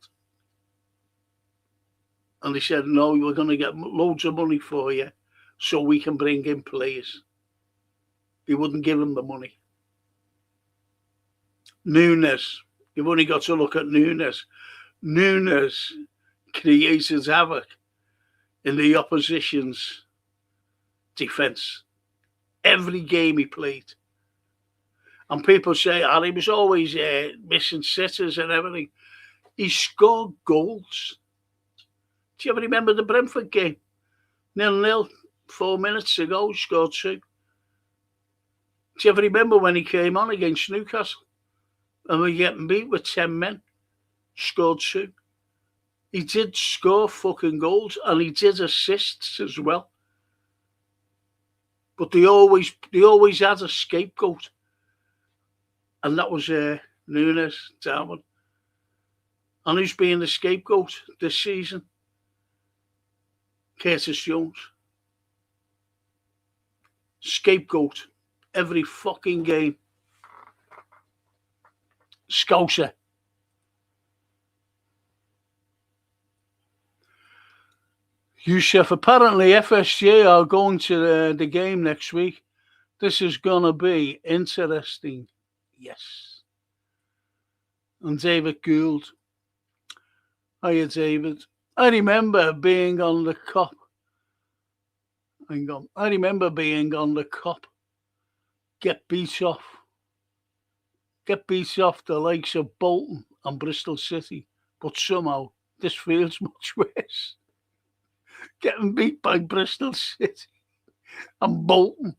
And they said, no, we're going to get loads of money for you so we can bring in players. He wouldn't give him the money. Nunes, you've only got to look at Nunes. Nunes created havoc in the opposition's defence. Every game he played. And people say, he was always missing sitters and everything. He scored goals. Do you ever remember the Brentford game? 0-0, 4 minutes ago, he scored 2. Do you ever remember when he came on against Newcastle? And we getting beat with 10 men? Scored 2. He did score fucking goals and he did assists as well. But they always had a scapegoat. And that was Nunes, Darwin. And who's being the scapegoat this season? Curtis Jones. Scapegoat. Every fucking game. Scouser. Yusuf, apparently FSG are going to the game next week. This is going to be interesting. Yes. And David Gould. Hiya, David. I remember being on the cop. Hang on. I remember being on the cop. Get beat off. Get beat off the likes of Bolton and Bristol City. But somehow this feels much worse. Getting beat by Bristol City and Bolton.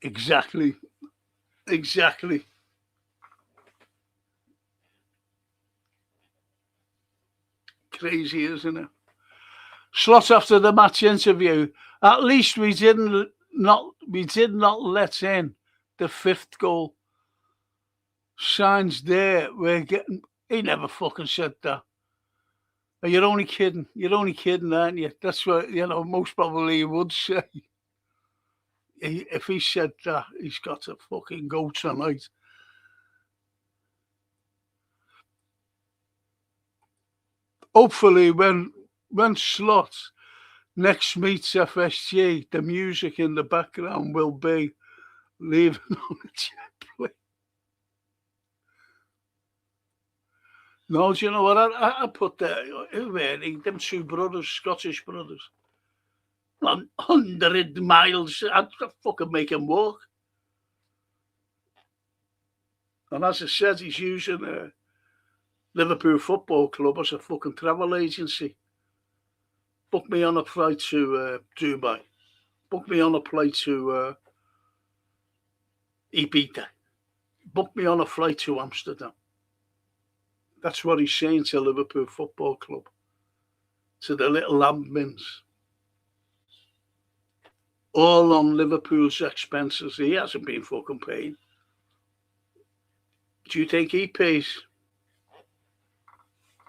Exactly. Exactly. Crazy, isn't it? Slot after the match interview. At least we did not let in the fifth goal. Signs there. We're getting. He never fucking said that. You're only kidding. You're only kidding, aren't you? That's what most probably he would say. If he said that, he's got to fucking go tonight. Hopefully, when Slot next meets FSG, the music in the background will be Leaving on a Jet Plane. No, do you know what? I put them two brothers, Scottish brothers, 100 miles. I'd fucking make him walk. And as I said, he's using a Liverpool Football Club as a fucking travel agency. Book me on a flight to Dubai. Book me on a flight to Ibiza. Book me on a flight to Amsterdam. That's what he's saying to Liverpool Football Club. To the little lambmins. All on Liverpool's expenses. He hasn't been fucking paid. Do you think he pays?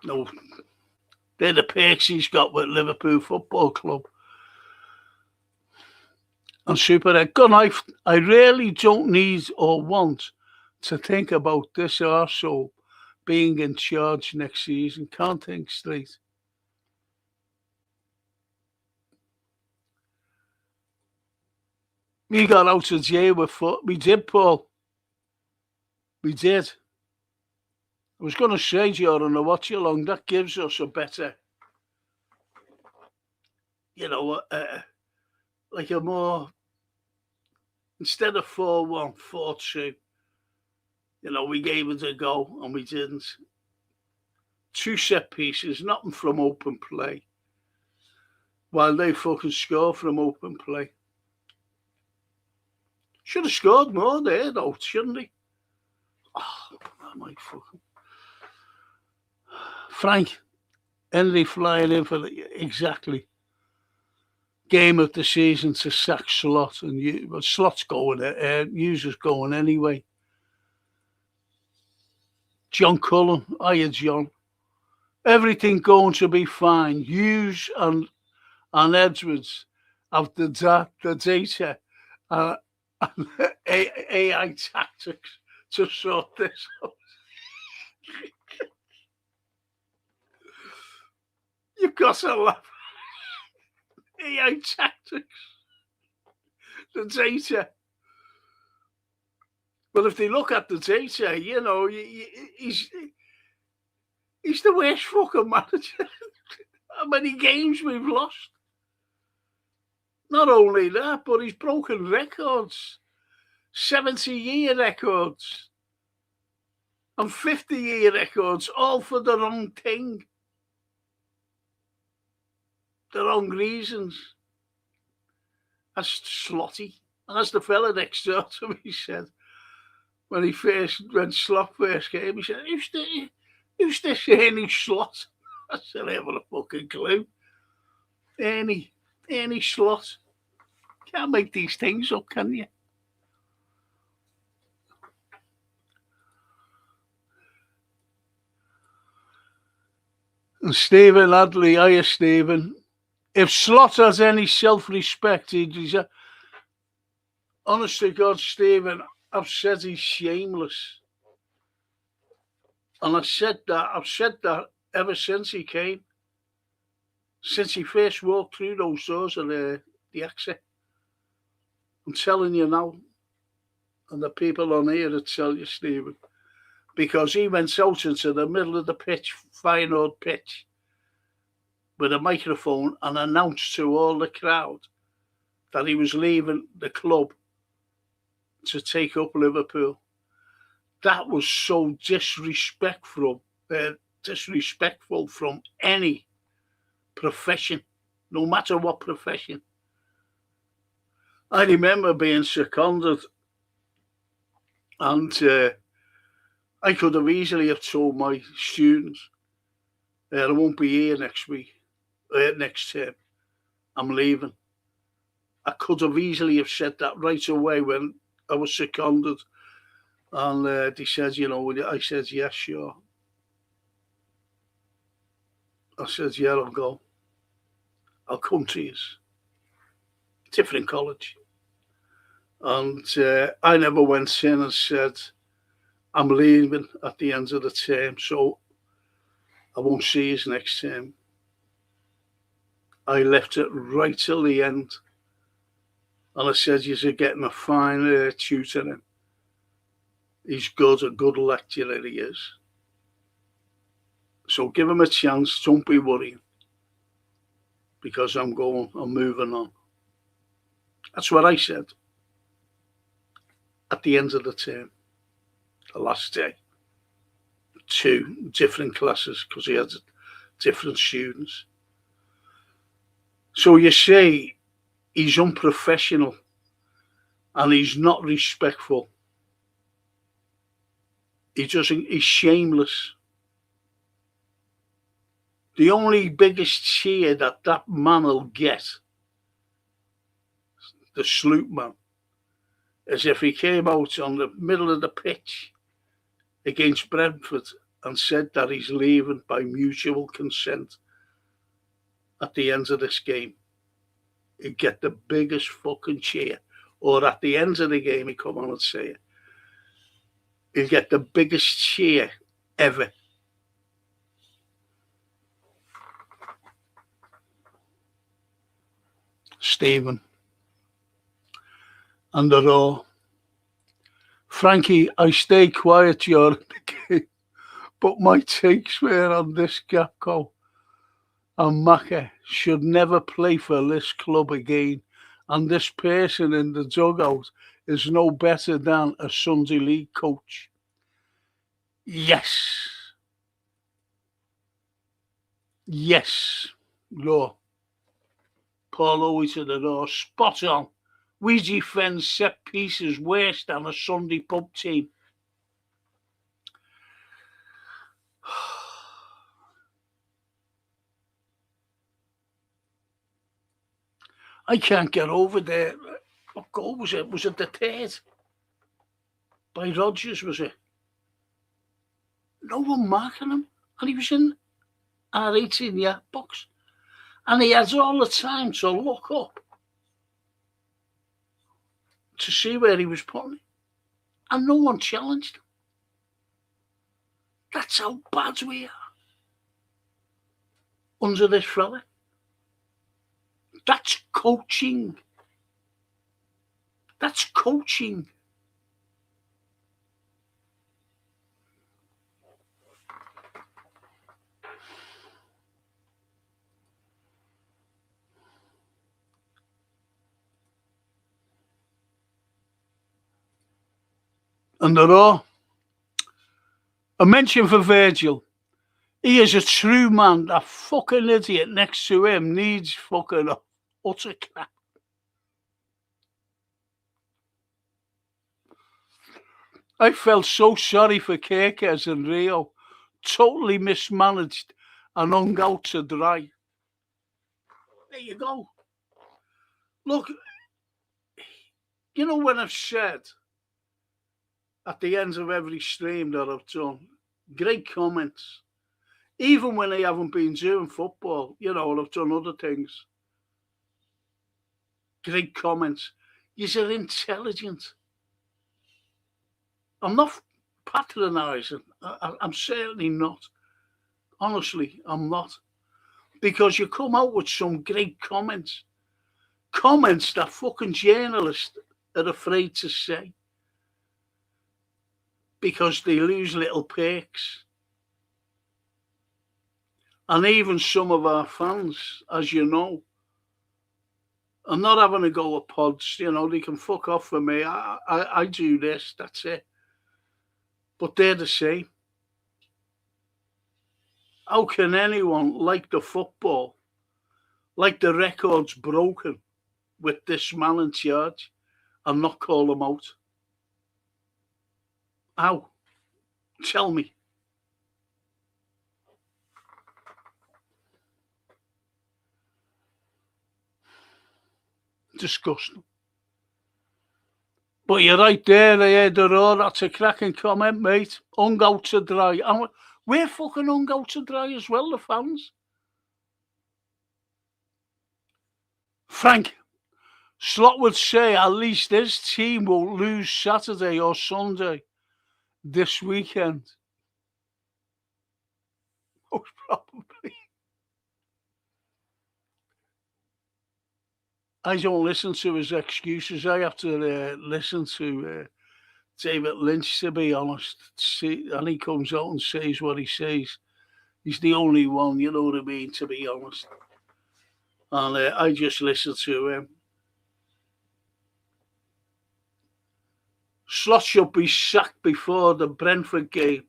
No. They're the perks he's got with Liverpool Football Club. And Super Good night. I really don't need or want to think about this arsehole being in charge next season. Can't think straight. We got out of jail with foot. We did, Paul. We did. I was going to say to you on a watch along, that gives us a better, like a more, instead of 4-1, 4-2, we gave it a go and we didn't. 2 set pieces, nothing from open play. While they fucking score from open play. Should have scored more there, though, shouldn't he? Oh, I might fucking. Frank, Henry flying in for exactly game of the season to sack Slot, and Slot's going, Hughes going anyway. John Cullen, hiya John. Everything going to be fine. Hughes and Edwards have the data and AI tactics to sort this out. You've got to laugh. AI tactics. The data. But if they look at the data, he's the worst fucking manager. How many games we've lost? Not only that, but he's broken records. 70-year records. And 50-year records, all for the wrong thing. The wrong reasons. That's slotty. And that's the fella next door to me said, when Slot first came, he said, who's this Ernie Slot? I said, I haven't a fucking clue. Ernie Slot. Can't make these things up, can you? And Stephen Adley, hiya Stephen. If Slot has any self-respect, he's honest to God, Stephen, I've said he's shameless. And I've said that ever since he came. Since he first walked through those doors of the exit. I'm telling you now, and the people on here that tell you, Stephen, because he went out into the middle of the pitch, Feyenoord pitch, with a microphone and announced to all the crowd that he was leaving the club to take up Liverpool. That was so disrespectful from any profession, no matter what profession. I remember being seconded, and I could have easily have told my students, I won't be here next term. I'm leaving. I could have easily have said that right away when I was seconded. And they said, I said, yeah, sure. I said, yeah, I'll go. I'll come to you. Different college. And I never went in and said, I'm leaving at the end of the term, so I won't see you next term. I left it right till the end. And I said, you're getting a fine tutoring. He's good, a good lecturer he is. So give him a chance, don't be worrying. Because I'm moving on. That's what I said. At the end of the term, the last day. 2 different classes, because he had different students. So you say he's unprofessional and he's not respectful. He's shameless. The only biggest cheer that man will get, the sloop man, is if he came out on the middle of the pitch against Brentford and said that he's leaving by mutual consent at the end of this game. He'd get the biggest fucking cheer. Or at the end of the game, he'd come on and say it. He'd get the biggest cheer ever. Stephen. And they're all, Frankie, I stay quiet during the game, but my takes were on this Gakpo and Maka should never play for this club again, and this person in the dugout is no better than a Sunday League coach. Yes. Yes, Law. Paul always said it all. Spot on. We defend set pieces worse than a Sunday pub team. I can't get over there. What goal was it? Was it the 3rd? By Rodgers, was it? No one marking him. And he was in our 18-yard box. And he has all the time to look up to see where he was putting it. And no one challenged him. That's how bad we are under this fella. That's coaching. That's coaching. And they're all. A mention for Virgil. He is a true man. That fucking idiot next to him needs fucking utter crap. I felt so sorry for Kerkez and Rio. Totally mismanaged and hung out to dry. There you go. Look, you know when I've said at the end of every stream that I've done, great comments. Even when I haven't been doing football, and I've done other things. Great comments. You're intelligent. I'm not patronising. I'm certainly not. Honestly, I'm not. Because you come out with some great comments. Comments that fucking journalists are afraid to say. because they lose little perks. And even some of our fans, as you know, I'm not having a go at pods, they can fuck off for me. I do this, that's it. But they're the same. How can anyone like the football, like the record's broken with this man in charge, and not call them out? How? Tell me. Disgusting. But you're right there, I heard the roar. That's a cracking comment, mate. Hung out to dry. And we're fucking hung out to dry as well, the fans. Frank, Slot would say at least his team will lose Saturday or Sunday this weekend. Most probably. I don't listen to his excuses. I have to listen to David Lynch, to be honest. And he comes out and says what he says. He's the only one, you know what I mean, to be honest. And I just listen to him. Slot should be sacked before the Brentford game,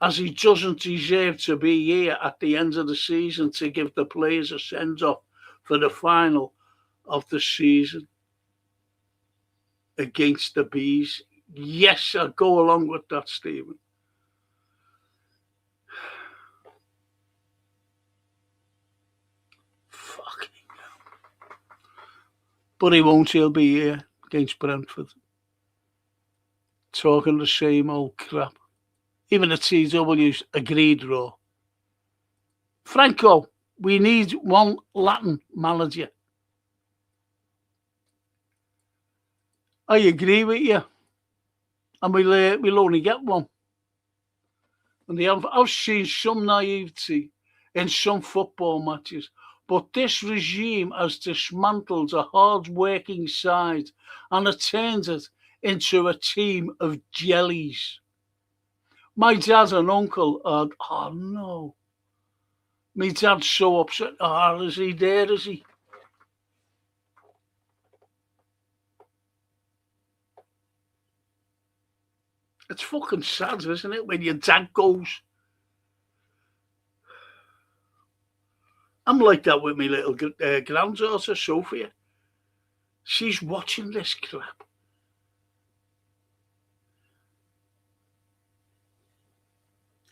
as he doesn't deserve to be here at the end of the season to give the players a send-off for the final of the season against the Bees. Yes, I'll go along with that, Stephen. Fucking hell. But he won't, he'll be here against Brentford. Talking the same old crap. Even the TW's agreed raw. Franco, we need one Latin manager. I agree with you. And we'll only get one. And I've seen some naivety in some football matches. But this regime has dismantled a hard-working side and it turned it into a team of jellies. My dad and uncle are, oh no. My dad's so upset. Oh, is he there, is he? It's fucking sad, isn't it, when your dad goes? I'm like that with my little granddaughter, Sophia. She's watching this crap.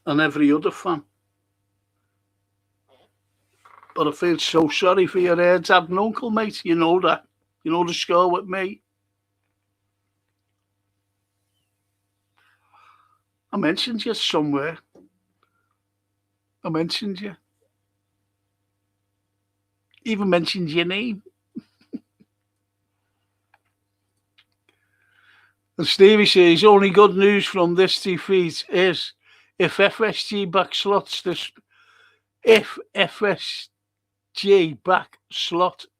And every other fan. But I feel so sorry for your dad and uncle, mate. You know that. You know the score with me. I mentioned you somewhere. I mentioned you. Even mentioned your name. And Stevie says, only good news from this defeat is if FSG back slots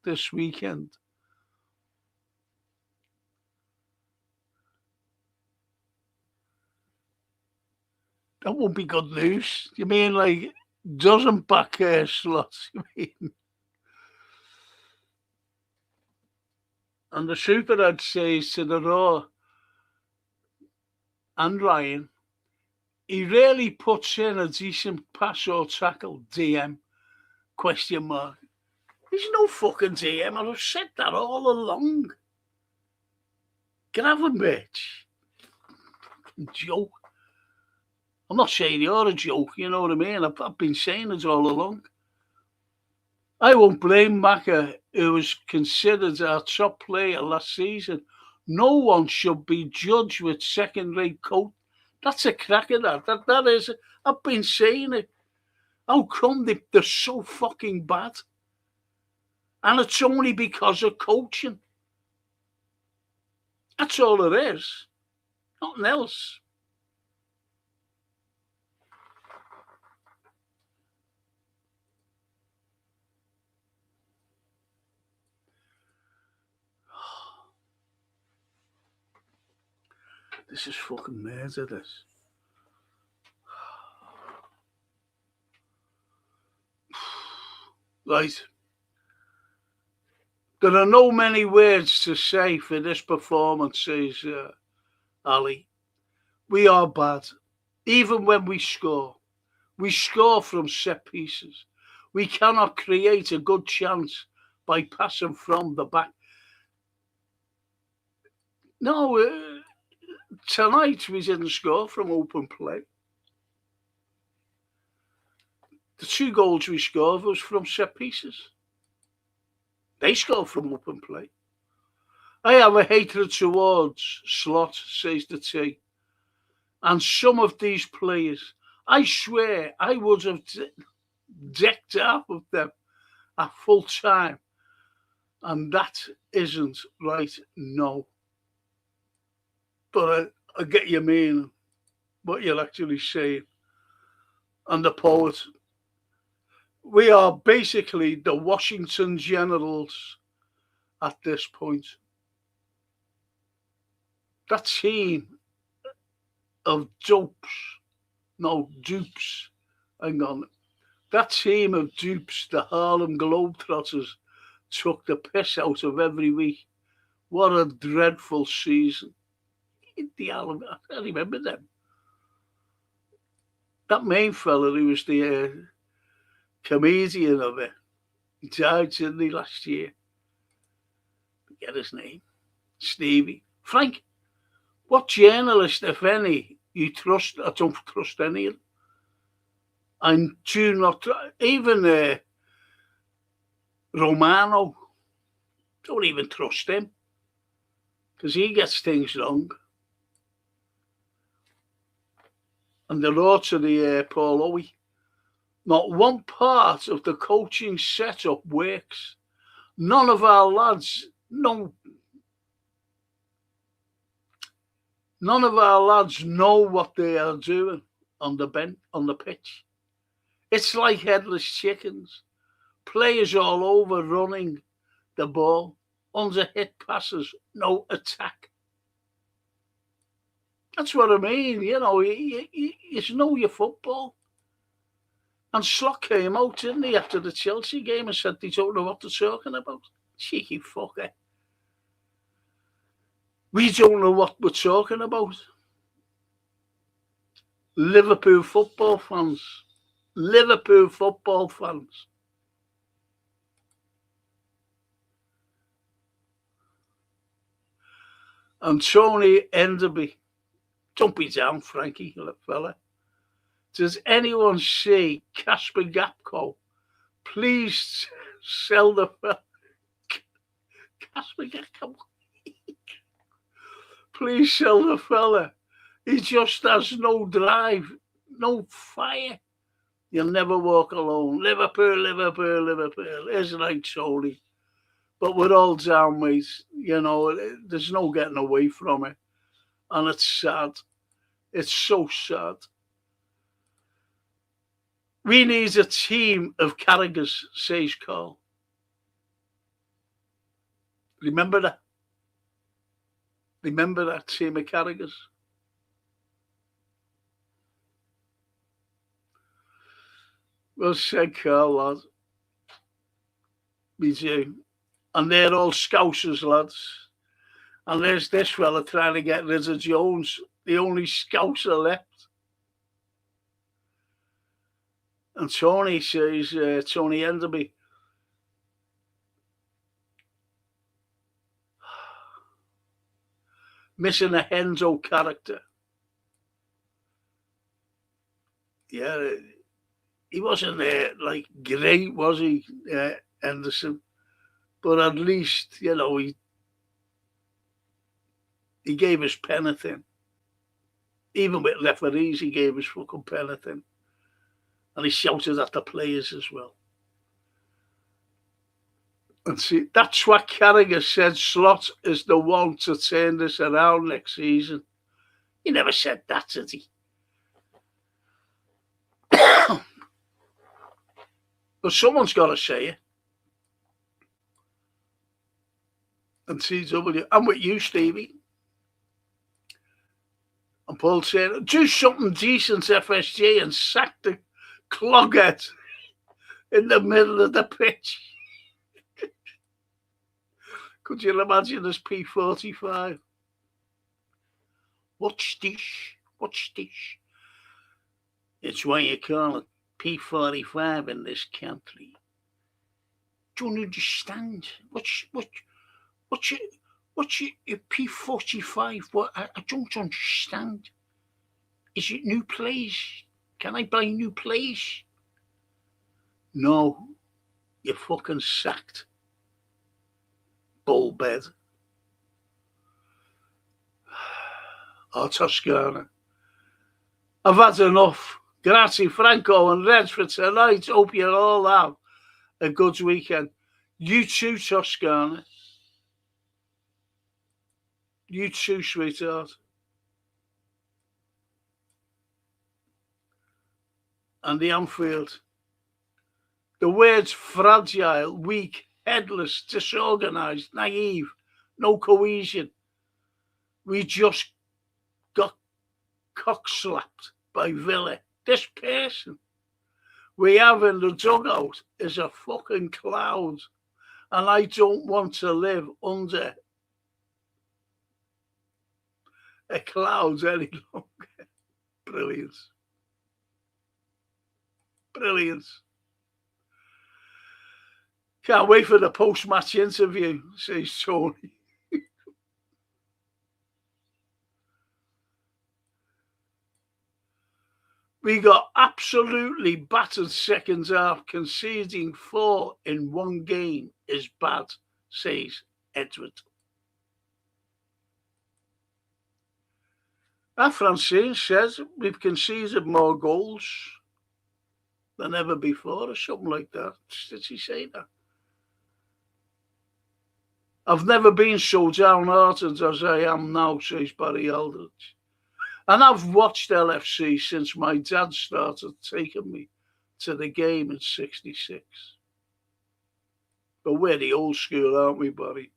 this weekend. That won't be good news. You mean like doesn't back slots? You mean? And the Superhead says to the Raw and Ryan, he really puts in a decent pass or tackle, DM, ? He's no fucking DM. I've said that all along. Gravenberch. Joke. I'm not saying you're a joke, you know what I mean? I've been saying it all along. I won't blame Maka, who was considered our top player last season. No one should be judged with second-rate coach. That's a cracker, that is. I've been saying it. How come they're so fucking bad? And it's only because of coaching. That's all it is. Nothing else. This is fucking murder, this. Right. There are no many words to say for this performance, says Ali. We are bad. Even when we score from set pieces. We cannot create a good chance by passing from the back. No, tonight we didn't score from open play. The 2 goals we scored was from set pieces. They scored from open play. I have a hatred towards Slot, says the T. And some of these players, I swear I would have decked half of them at full time. And that isn't right, no. But I get your meaning, what you're actually saying. And the poet. We are basically the Washington Generals at this point. That team of dupes, hang on. That team of dupes, the Harlem Globetrotters, took the piss out of every week. What a dreadful season. I remember them. That main fella who was the comedian of it, he died, didn't he, last year? Forget his name. Stevie. Frank, what journalist, if any, you trust? I don't trust any of them. I do not, even Romano, don't even trust him, because he gets things wrong. And the law to the Paul Owie. Not one part of the coaching setup works. None of our lads, none of our lads know what they are doing on the pitch. It's like headless chickens. Players all over running the ball, under hit passes, no attack. That's what I mean, you know your football. And Slot came out, didn't he, after the Chelsea game and said they don't know what they're talking about. Cheeky fucker. We don't know what we're talking about. Liverpool football fans. And Tony Enderby. Don't be down, Frankie, little fella. Does anyone see Casper Gapco? Please sell the fella. Casper Gapco. Please sell the fella. He just has no drive, no fire. You'll never walk alone. Liverpool. Isn't it, Tony? But we're all down, mate. You know, there's no getting away from it. And it's sad. It's so sad. We need a team of Carragers, says Carl. Remember that? Remember that team of Carragers? Well said, Carl, lad. Me too. And they're all Scousers, lads. And there's this fella trying to get rid of Jones, the only Scouser left. And Tony says, Tony Enderby, missing a Henzo character. Yeah, he wasn't like great, was he, Henderson? But at least, you know, he gave us penitent. Even with referees, he gave us fucking penitent. And he shouted at the players as well. And see, that's what Carragher said. Slot is the one to turn this around next season. He never said that, did he? But someone's got to say it. And CW, I'm with you, Stevie. And Paul saying, do something decent, FSG, and sack the cloghead. in the middle of the pitch. Could you imagine this P45? What's this? What's this? It's why you call it P45 in this country. Don't understand. What's your P45? What I don't understand. Is it new plays? Can I buy new plays? No, you're fucking sacked. Bullbed. Oh, Toscana. I've had enough. Grazie, Franco and Reds for tonight. Hope you all have a good weekend. You too, Toscana. You too, sweetheart. And the Anfield. The words fragile, weak, headless, disorganised, naive, no cohesion. We just got cock-slapped by Villa. This person we have in the dugout is a fucking cloud. And I don't want to live under a cloud any longer. Brilliant. Brilliant. Can't wait for the post-match interview, says Tony. We got absolutely battered second half. Conceding 4 in one game is bad, says Edward. Francine says we've conceded more goals than ever before, or something like that. Did she say that? I've never been so downhearted as I am now, says Barry Aldrich. And I've watched LFC since my dad started taking me to the game in '66. But we're the old school, aren't we, Barry?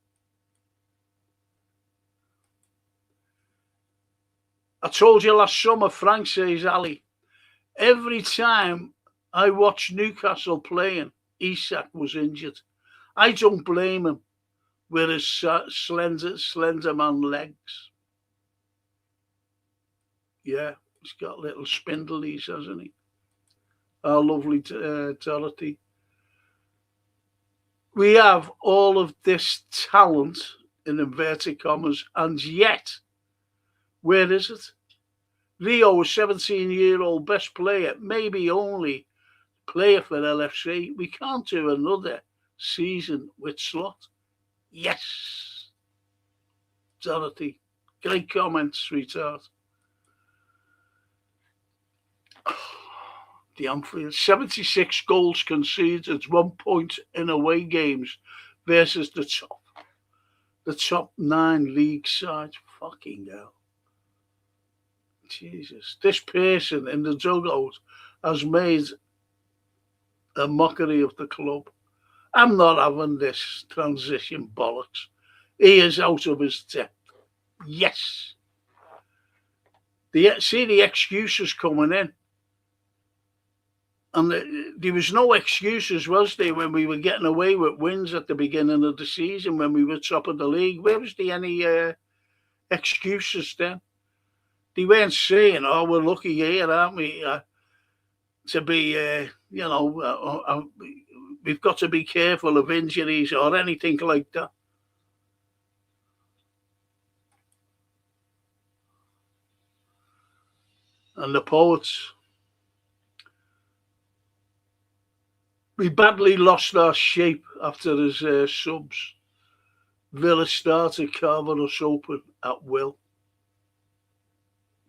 I told you last summer, Frank, says Ali, every time I watched Newcastle playing, Isak was injured. I don't blame him with his slender man legs. Yeah, he's got little spindlies, hasn't he? Our lovely Dorothy. We have all of this talent, in inverted commas, and yet, where is it? Rio, a 17-year-old best player, maybe only player for LFC. We can't do another season with Slot. Yes. Dorothy, great comment, sweetheart. The Anfield, 76 goals conceded, 1 point in away games versus the top 9 league sides. Fucking hell. Jesus. This person in the dugout has made a mockery of the club. I'm not having this transition bollocks. He is out of his depth. Yes. See the excuses coming in. And there was no excuses, was there, when we were getting away with wins at the beginning of the season, when we were top of the league? Where was there any excuses then? They weren't saying, oh, we're lucky here, aren't we, to be, we've got to be careful of injuries or anything like that. And the poets. We badly lost our shape after his subs. Villa started carving us open at will.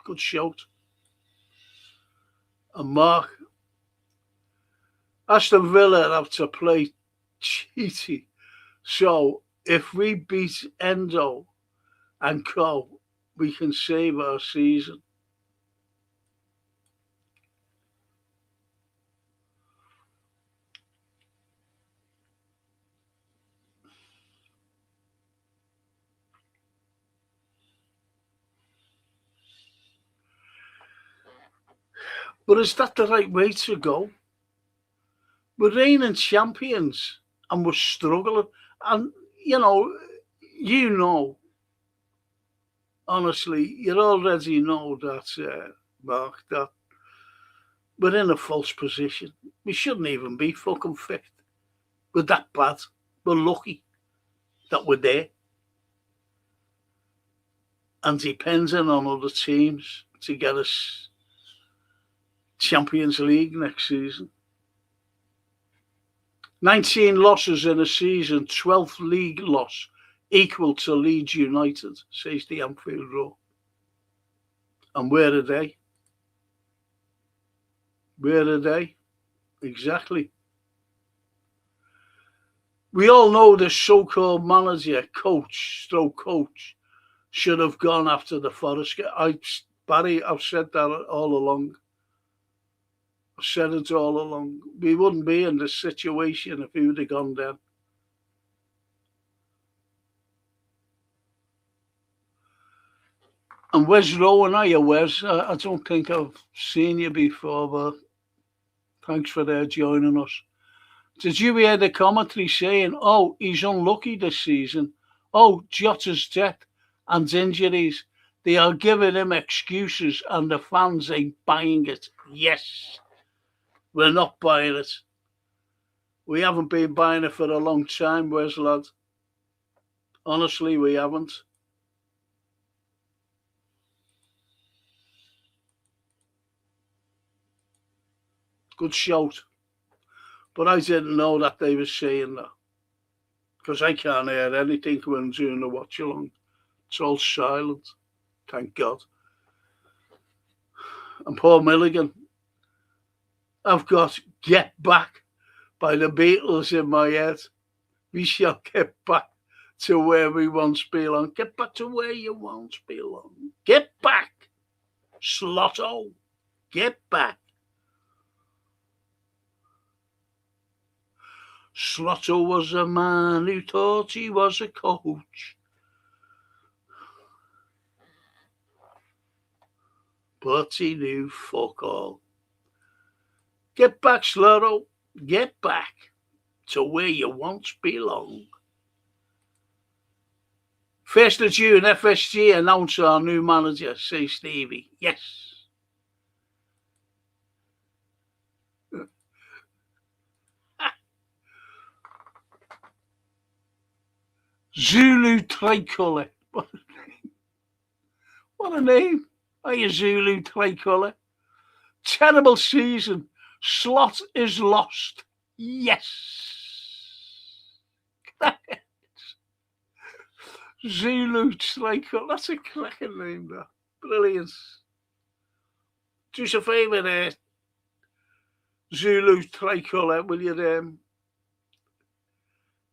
Good shout. And Mark, Aston Villa have to play cheaty. So if we beat Endo and Co, we can save our season. But is that the right way to go? We're reigning champions and we're struggling. And, honestly, you already know that, Mark, that we're in a false position. We shouldn't even be fucking fifth. We're that bad. We're lucky that we're there. And depending on other teams to get us Champions League next season. 19 losses in a season, 12th league loss, equal to Leeds United, says the Anfield Road. And where are they? Where are they? Exactly. We all know the so-called manager, coach, should have gone after the Forest. Barry, I've said that all along. I've said it all along. We wouldn't be in this situation if he would have gone then. And Wes Rowan, are you, Wes? I don't think I've seen you before, but thanks for joining us. Did you hear the commentary saying, oh, he's unlucky this season? Oh, Jota's death and injuries. They are giving him excuses and the fans ain't buying it. Yes, we're not buying it. We haven't been buying it for a long time, Wes, lad. Honestly, we haven't. Good shout. But I didn't know that they were saying that. Because I can't hear anything when I'm doing the watch along. It's all silent. Thank God. And Paul Milligan. I've got Get Back by the Beatles in my head. We shall get back to where we once belong. Get back to where you once belong. Get back. Slotto. Get back. Slotto was a man who thought he was a coach. But he knew fuck all. Get back, Slotto. Get back to where you once belong. 1st of June, FSG announced our new manager, says Stevie. Yes. Zulu Tricolour. What a name. Are you Zulu Tricolour? Terrible season. Slot is lost. Yes. Zulu Tricolour. That's a cracking name, that. Brilliant. Do us a favour there. Zulu Tricolour, will you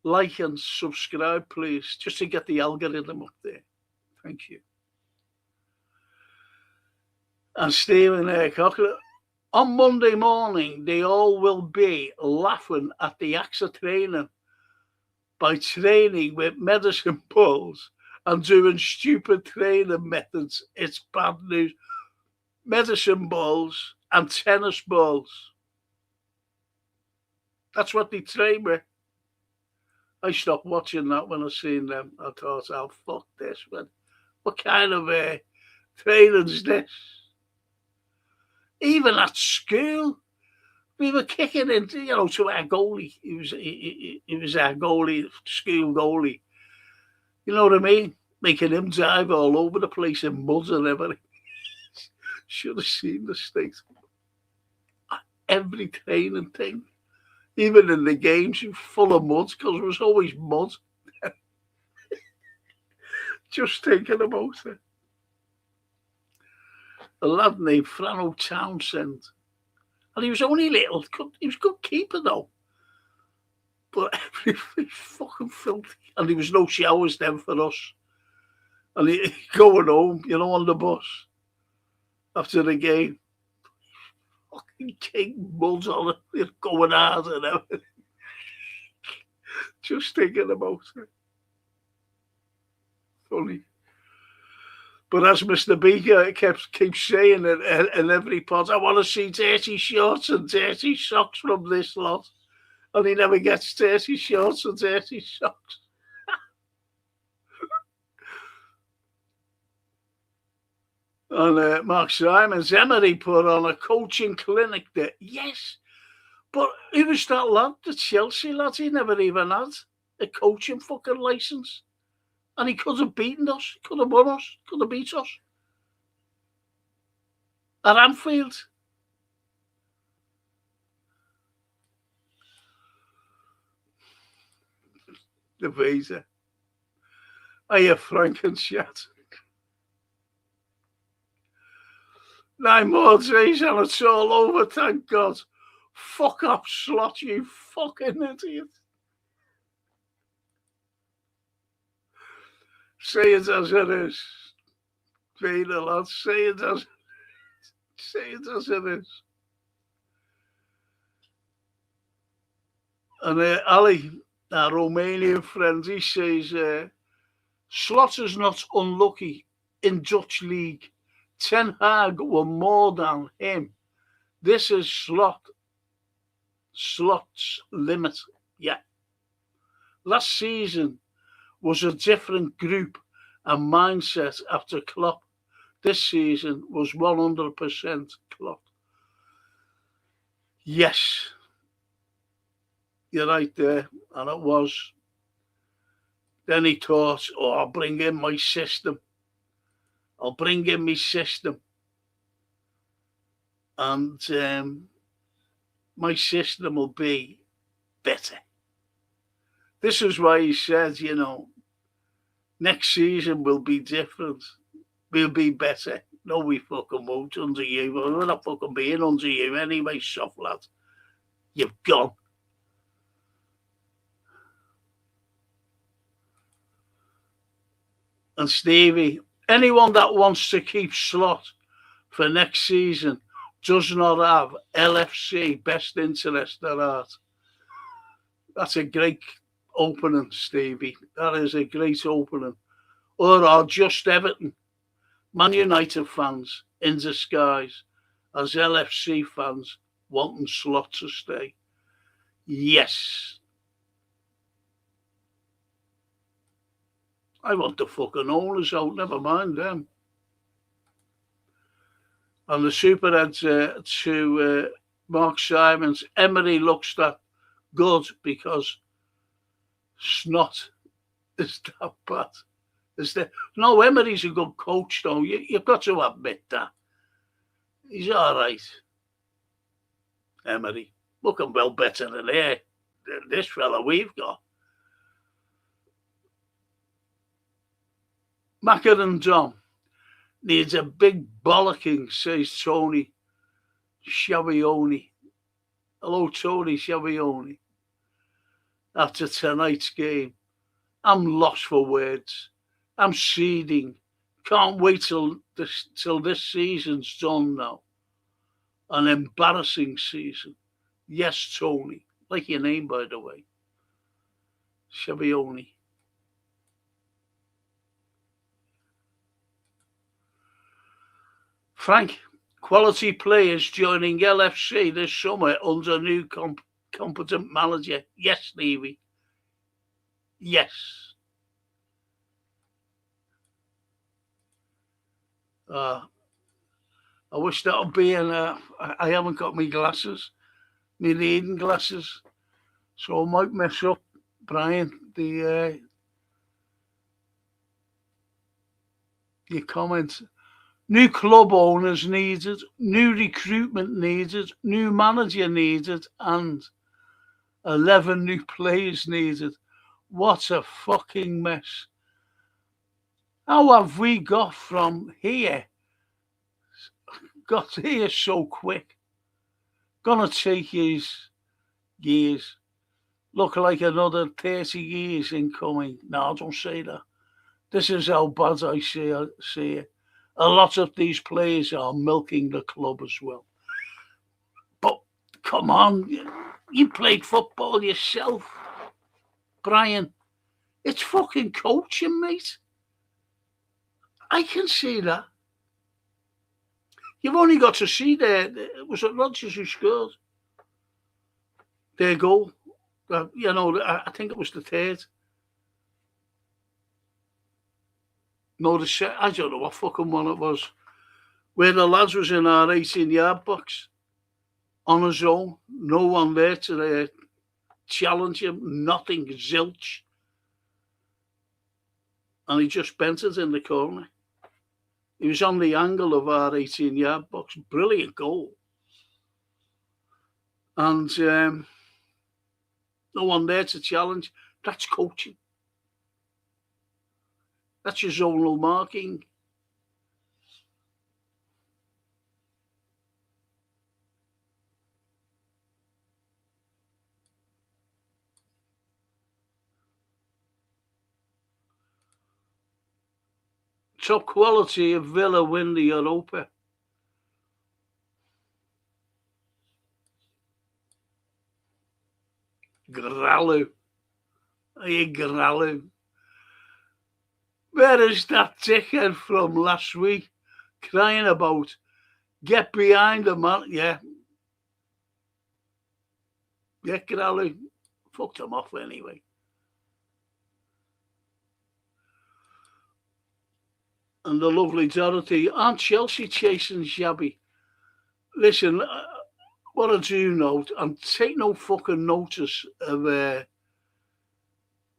like and subscribe, please, just to get the algorithm up there. Thank you. And Stephen Cochran, on Monday morning, they all will be laughing at the acts of training by training with medicine balls and doing stupid training methods. It's bad news. Medicine balls and tennis balls. That's what they train with. I stopped watching that when I seen them. I thought, oh, fuck this, man. What kind of training is this? Even at school, we were kicking into, to our goalie. He was our goalie, school goalie. You know what I mean? Making him dive all over the place in mud and everything. Should have seen the state. Every training thing. Even in the games, you're full of mud because there was always mud. Just thinking about it. A lad named Frano Townsend. And he was only little. He was a good keeper, though. But everything fucking filthy. And there was no showers then for us. And he going home, on the bus after the game. Fucking king mud on it, going hard and everything. Just thinking about it. Funny. But as Mr. Beaker keeps saying in every pod, I want to see dirty shorts and dirty socks from this lot. And he never gets dirty shorts or dirty socks. And Mark Simon's Emery put on a coaching clinic there. Yes, but who was that lad? The Chelsea lad. He never even had a coaching fucking licence. And he could have beaten us, could have won us, could have beat us. At Anfield. The visa. Are you Frankenshit? 9 more days and it's all over, thank God. Fuck off, Slot, you fucking idiot. Say it as it is. Peter, lad, say it as it is. And Ali, our Romanian friend, he says, Slot is not unlucky in Dutch league. Ten Hag were more than him. This is Slot's limit. Yeah. Last season was a different group and mindset after Klopp. This season was 100% Klopp. Yes. You're right there. And it was. Then he thought, I'll bring in my system. I'll bring in my system. And my system will be better. This is why he said, next season will be different. We'll be better. No, we fucking won't under you. We're not fucking being under you anyway, soft lad. You've gone. And Stevie, anyone that wants to keep Slot for next season does not have LFC best interest at heart. That's a great opening, Stevie. That is a great opening. Or are just Everton, Man United fans in disguise as LFC fans wanting Slot to stay. Yes. I want the fucking owners out, never mind them. And the superhead to Mark Simon's, Emery looks that good because Snot is that bad. No, Emery's a good coach, though. You've got to admit that. He's all right. Emery. Looking well better than this fella we've got. Macker and Dom needs a big bollocking, says Tony Schiavone. Hello, Tony Schiavone. After tonight's game, I'm lost for words. I'm seething. Can't wait till this season's done now. An embarrassing season. Yes, Tony. Like your name, by the way. Schiavone. Frank, quality players joining LFC this summer under new competent manager. Yes, Stevie. Yes. I wish that would be I haven't got my glasses, my reading glasses, so I might mess up, Brian, your comments. New club owners needed, new recruitment needed, new manager needed, and 11 new players needed. What a fucking mess. How have we got here so quick? Gonna take years. Look like another 30 years incoming. No, don't say that. This is how bad I see it. A lot of these players are milking the club as well. But come on, you played football yourself, Brian. It's fucking coaching, mate. I can see that. You've only got to see was it Rodgers who scored their goal You know, I think it was the third. No, I don't know what fucking one it was. Where the lads was in our 18-yard box on his own, no one there to challenge him, nothing, zilch. And he just bent it in the corner. He was on the angle of our 18-yard box. Brilliant goal. And no one there to challenge. That's coaching. That's your zonal marking. Top quality of Villa win the Europa. Grallu. Hey, Grallu. Where is that dickhead from last week crying about get behind the man? Yeah. Yeah, Grallu. Fucked him off anyway. And the lovely Dorothy. Aren't Chelsea chasing Xabi? Listen, what I do note, and take no fucking notice of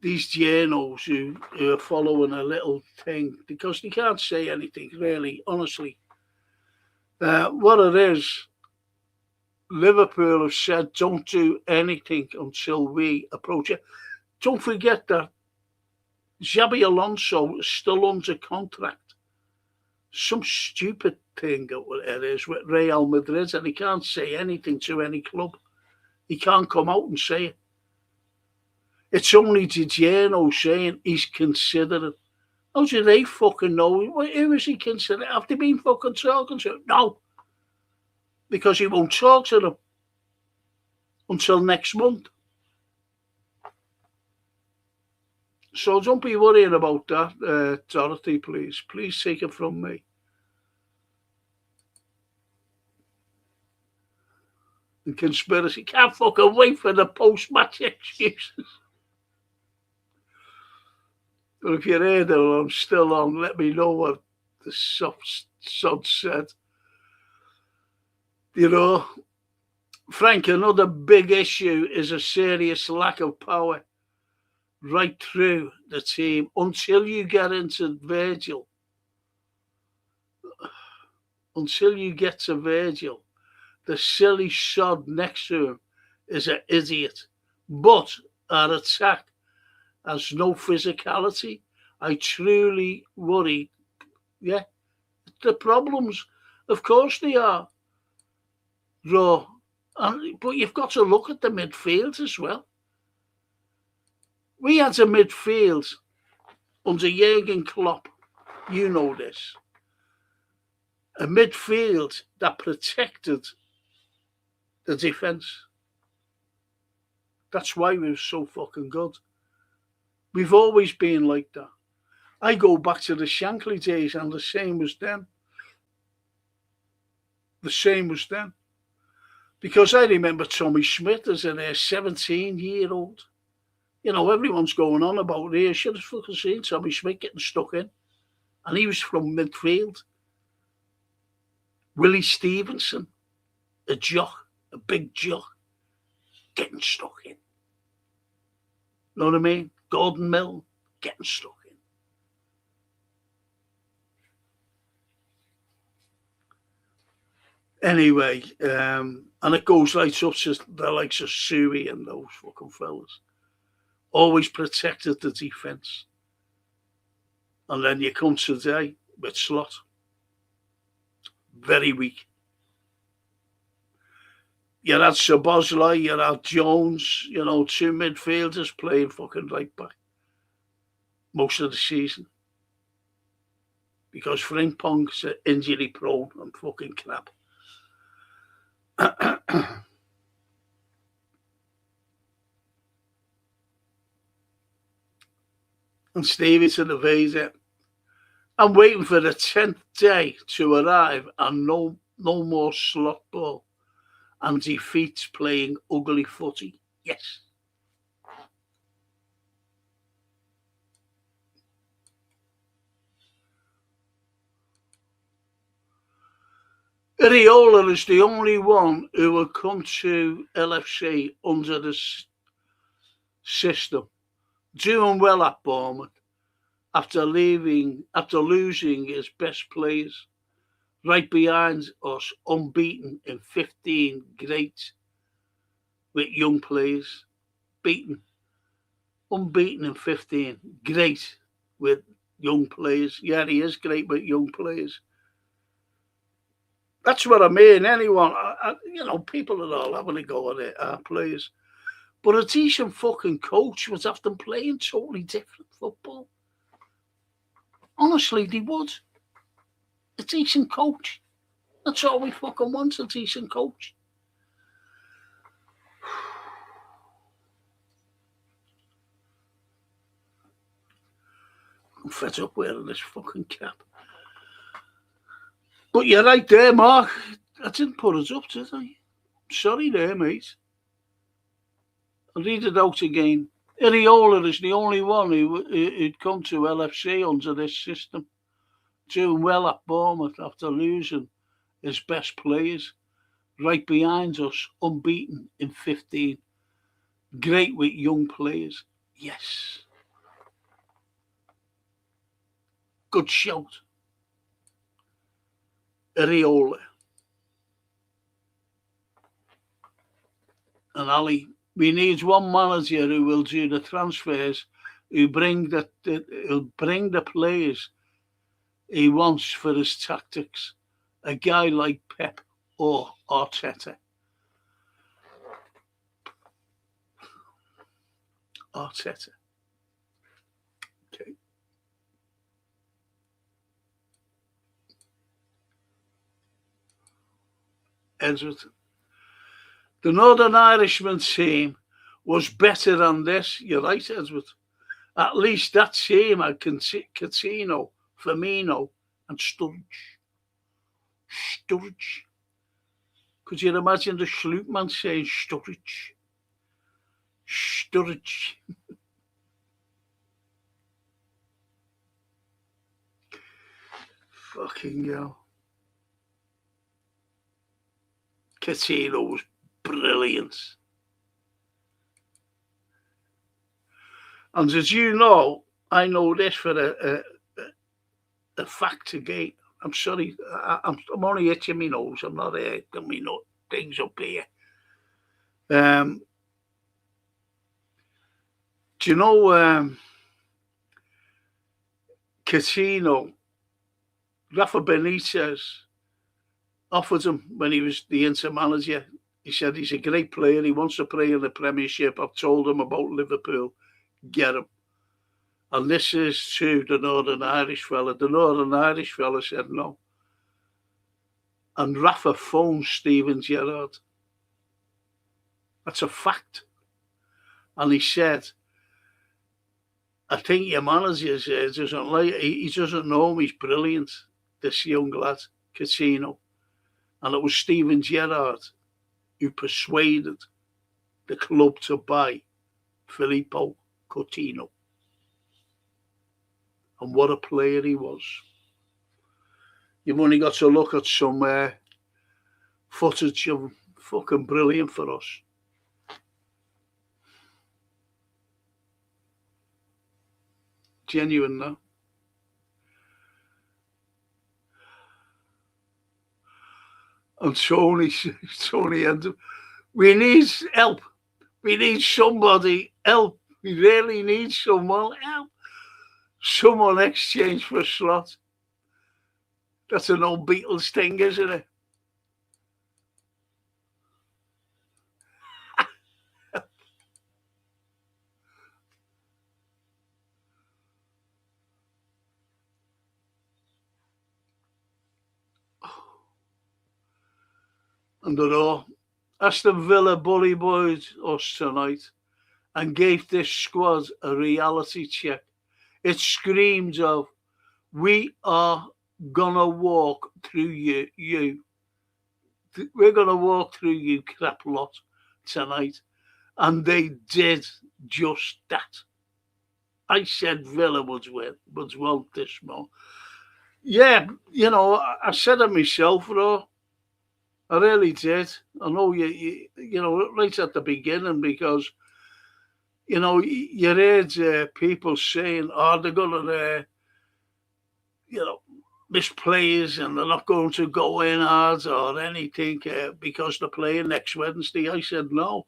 these journos who are following a little thing, because they can't say anything, really, honestly. What it is, Liverpool have said don't do anything until we approach it. Don't forget that Xabi Alonso is still under contract. Some stupid thing it is with Real Madrid, and he can't say anything to any club. He can't come out and say it. It's only Di Giorno saying he's considering. How do they fucking know? Who is he considering? Have they been fucking talking to him? No. Because he won't talk to them until next month. So don't be worrying about that, Dorothy, please. Please take it from me. And conspiracy can't fucking wait for the post-match excuses. But if you're here though, I'm still on, let me know what the soft sod said. You know, Frank, another big issue is a serious lack of power right through the team until you get into Virgil. Until you get to Virgil, the silly sod next to him is an idiot. But our attack has no physicality. I truly worry. Yeah, the problems, of course they are. Raw. But you've got to look at the midfield as well. We had a midfield under Jurgen Klopp. You know this. A midfield that protected the defence. That's why we were so fucking good. We've always been like that. I go back to the Shankly days and the same was then. The same was then. Because I remember Tommy Schmidt as a 17-year-old. You know, everyone's going on about it. You should have fucking seen Tommy Schmidt getting stuck in. And he was from midfield. Willie Stevenson, a jock, a big jock, getting stuck in. Know what I mean? Gordon Mill, getting stuck in. Anyway, and it goes right up to the likes of Suey and those fucking fellas. Always protected the defence. And then you come today with Slot. Very weak. You had Szoboszlai, you had Jones, you know, two midfielders playing fucking right back most of the season. Because Frimpong's injury prone and fucking crap. And Stevie to the Visa. I'm waiting for the 10th day to arrive and no more slot ball and defeats playing ugly footy. Yes. Iriola is the only one who had come to LFC under the system, doing well at Bournemouth after losing his best players, right behind us, unbeaten in 15, great with young players, unbeaten in 15, great with young players. Yeah, he is great with young players. That's what I mean. Anyone, people are all having a go at it, our players. But a decent fucking coach would have them playing totally different football. Honestly, they would. A decent coach. That's all we fucking want, a decent coach. I'm fed up wearing this fucking cap. But you're right there, Mark. I didn't put it up, did I? Sorry there, mate. I'll read it out again. Iriola is the only one who'd come to LFC under this system, doing well at Bournemouth after losing his best players, right behind us, unbeaten in 15, great with young players. Yes. Good shout. Iriola. And Ali, we need one manager who will do the transfers, who'll bring the players he wants for his tactics. A guy like Pep or Arteta. Arteta. Okay. Edward. The Northern Irishman team was better than this. You're right, Edward. At least that team had Coutinho, Firmino, and Sturridge. Sturridge. Could you imagine the Sloopman saying Sturridge? Sturridge. Fucking hell. Coutinho was brilliant. And as you know, I know this for a fact again. I'm sorry, I'm only itching my nose. I'm not getting me things up here. Do you know Coutinho, Rafa Benitez offered him when he was the Inter manager. He said he's a great player. He wants to play in the Premiership. I've told him about Liverpool. Get him. And this is to the Northern Irish fella. The Northern Irish fella said no. And Rafa phoned Steven Gerrard. That's a fact. And he said, I think your manager he doesn't know him. He's brilliant, this young lad, Coutinho. And it was Steven Gerrard who persuaded the club to buy Filippo Coutinho. And what a player he was. You've only got to look at some footage of him. Fucking brilliant for us. Genuine now. And Tony ended. We need help. We need somebody help. We really need someone help. Someone exchange for a slot. That's an old Beatles thing, isn't it? And they're all Aston Villa bully boys us tonight and gave this squad a reality check. It screams of, we are gonna walk through you. We're gonna walk through you crap lot tonight. And they did just that. I said Villa would win this month. Yeah, I said it myself, though. I really did. I know you know, right at the beginning, because, you know, you heard people saying, oh, they're going to, you know, miss players and they're not going to go in hard or anything because they're playing next Wednesday. I said, no.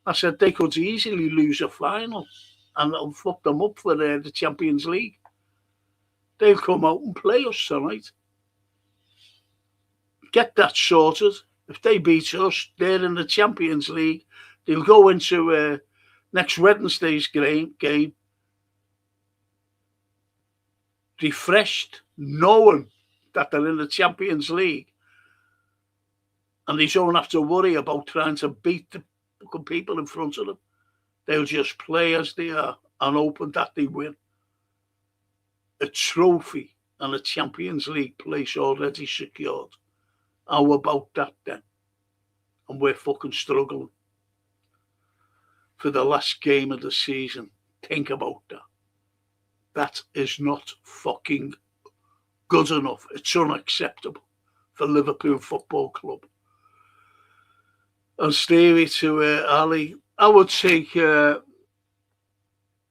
I said, they could easily lose a final and it'll fuck them up for the Champions League. They'll come out and play us tonight. Get that sorted. If they beat us, they're in the Champions League. They'll go into next Wednesday's game refreshed, knowing that they're in the Champions League, and they don't have to worry about trying to beat the people in front of them. They'll just play as they are and hope that they win. A trophy and a Champions League place already secured. How about that then? And we're fucking struggling for the last game of the season. Think about that. That is not fucking good enough. It's unacceptable for Liverpool Football Club. And Stevie to Ali, I would take Mary,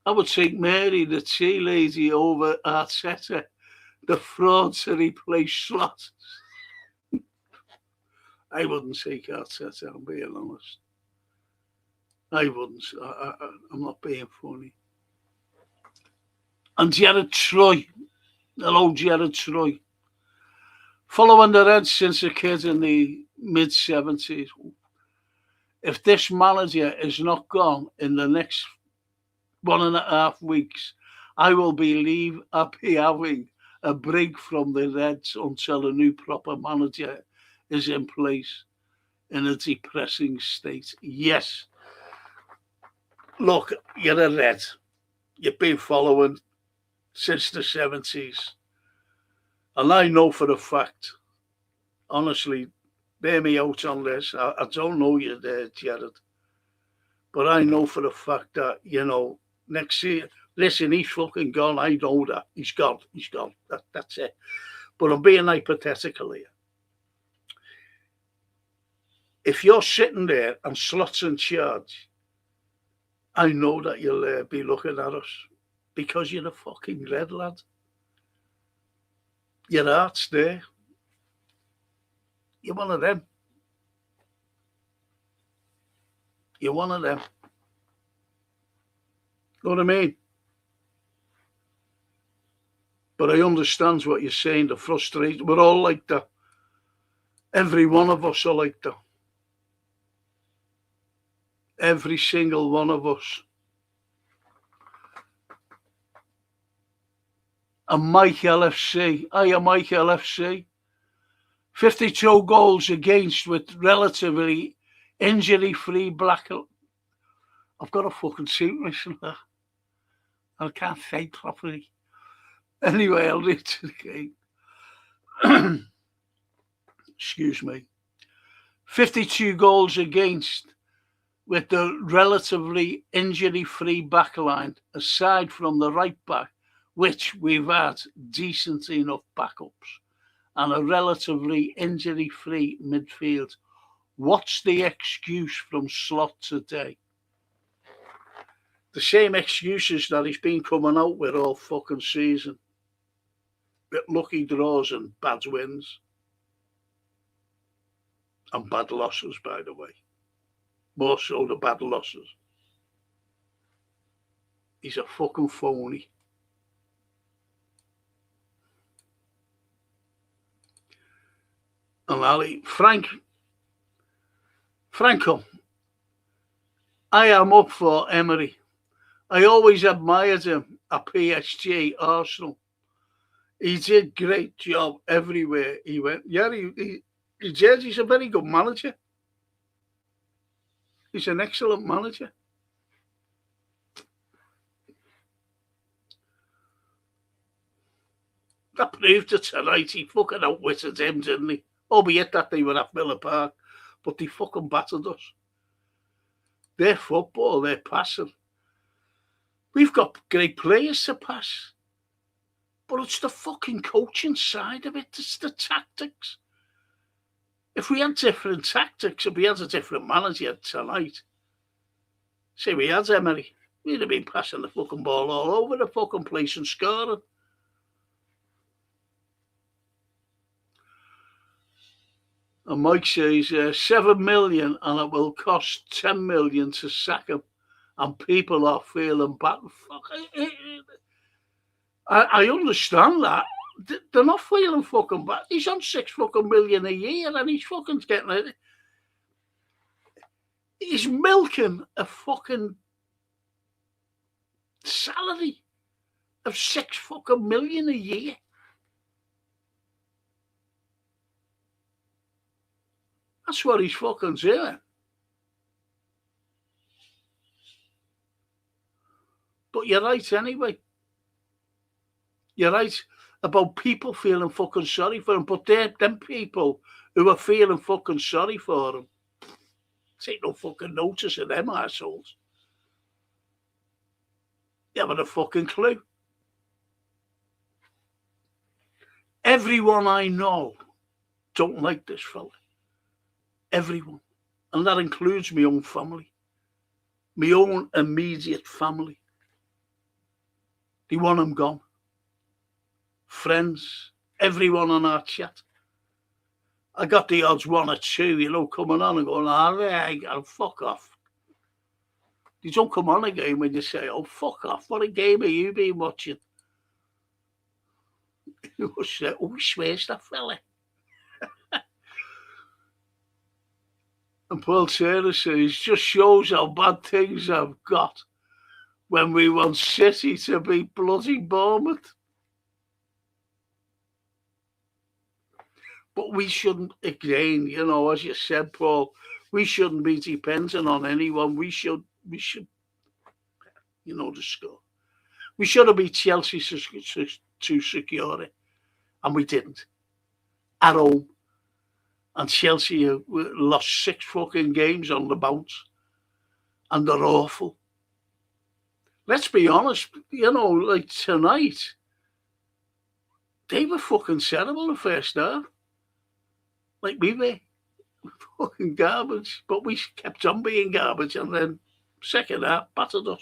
the tea lady, over Arteta, the fraud to replace Slot. I wouldn't take Arteta, I'm being honest. I wouldn't. I'm not being funny. And Jared Troy. Hello, Jared Troy. Following the Reds since a kid in the mid-70s. If this manager is not gone in the next 1.5 weeks, I will be having a break from the Reds until a new proper manager is in place in a depressing state. Yes. Look, you're a Red. You've been following since the 70s. And I know for a fact, honestly, bear me out on this. I don't know you there, Jared. But I know for a fact that, you know, next year, listen, he's fucking gone. I know that. He's gone. He's gone. That's it. But I'm being hypothetical here. If you're sitting there and Slot's in charge, I know that you'll be looking at us because you're a fucking Red, lad. Your heart's there. You're one of them. You're one of them. Know what I mean? But I understand what you're saying, the frustration. We're all like that. Every one of us are like that. Every single one of us. And Mike LFC. Hiya, Mike LFC. 52 goals against with relatively injury-free black. I've got a fucking suit missing there. I can't say properly. Anyway, I'll read to the game. Excuse me. 52 goals against with the relatively injury-free backline, aside from the right back, which we've had decent enough backups, and a relatively injury-free midfield. What's the excuse from Slot today? The same excuses that he's been coming out with all fucking season. With lucky draws and bad wins. And bad losses, by the way. More so the bad losses. He's a fucking phony. And Ali, Franco, I am up for Emery. I always admired him at PSG, Arsenal. He did great job everywhere he went. Yeah, he did. He's a very good manager. He's an excellent manager. That proved it tonight. He fucking outwitted him, didn't he? Albeit that they were at Miller Park, but they fucking battered us. Their football, their passing. We've got great players to pass. But it's the fucking coaching side of it. It's the tactics. If we had different tactics, if we had a different manager tonight, say we had Emery, we'd have been passing the fucking ball all over the fucking place and scoring. And Mike says 7 million and it will cost 10 million to sack him. And people are feeling bad. I understand that. They're not feeling fucking bad. He's on 6 fucking million a year and he's fucking getting it. He's milking a fucking salary of 6 fucking million a year. That's what he's fucking doing. But you're right anyway. You're right about people feeling fucking sorry for him. But them people who are feeling fucking sorry for him, take no fucking notice of them assholes. You haven't a fucking clue. Everyone I know don't like this fella. Everyone. And that includes my own family. My own immediate family. They want him gone. Friends, everyone on our chat. I got the odds 1 or 2, coming on and going, fuck off. You don't come on again when you say, oh, fuck off. What a game have you been watching? You say, oh, swears that fella. And Paul Taylor says, just shows how bad things have got when we want City to beat bloody Bournemouth. But we shouldn't, again, as you said, Paul, we shouldn't be dependent on anyone. We should, the score. We should have beat Chelsea to secure it. And we didn't. At home. And Chelsea lost 6 fucking games on the bounce. And they're awful. Let's be honest, like tonight, they were fucking terrible the first half. Like we were. Fucking garbage. But we kept on being garbage and then second half battered us.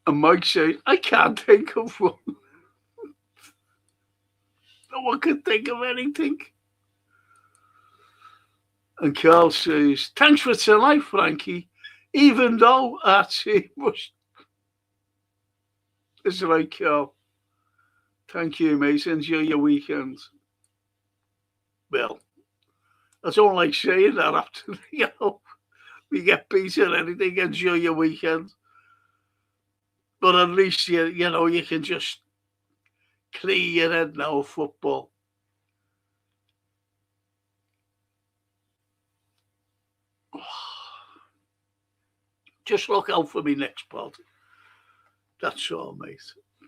And Mike says, I can't think of one. No one can think of anything. And Carl says, thanks for tonight, Frankie. Even though our team was... It's right, Carl. Thank you, mate. Enjoy your weekend. Well, I don't like saying that after, we get beaten anything. Enjoy your weekend. But at least, you can just clear your head now of football. Just look out for me next pod. That's all, mate.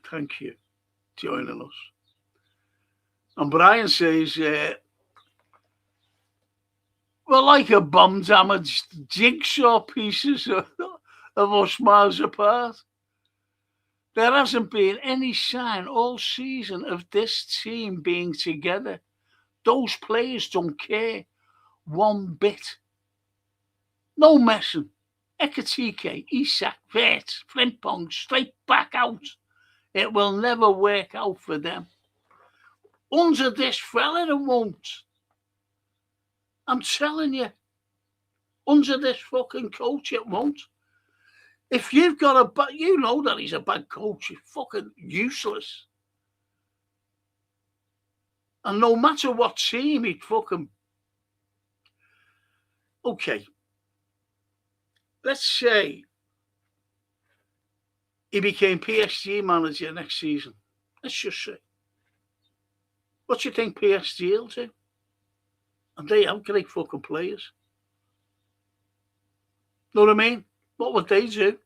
Thank you for joining us. And Brian says, we're like a bomb-damaged jigsaw pieces of us miles apart. There hasn't been any sign all season of this team being together. Those players don't care one bit. No messing. Ekatike, Isak, Vert, Frimpong, straight back out. It will never work out for them. Under this fella, it won't. I'm telling you. Under this fucking coach, it won't. If you've got a bad, that he's a bad coach. He's fucking useless. And no matter what team he'd fucking... Okay. Let's say he became PSG manager next season. Let's just say. What do you think PSG will do? And they have great fucking players. Know what I mean? What would they do?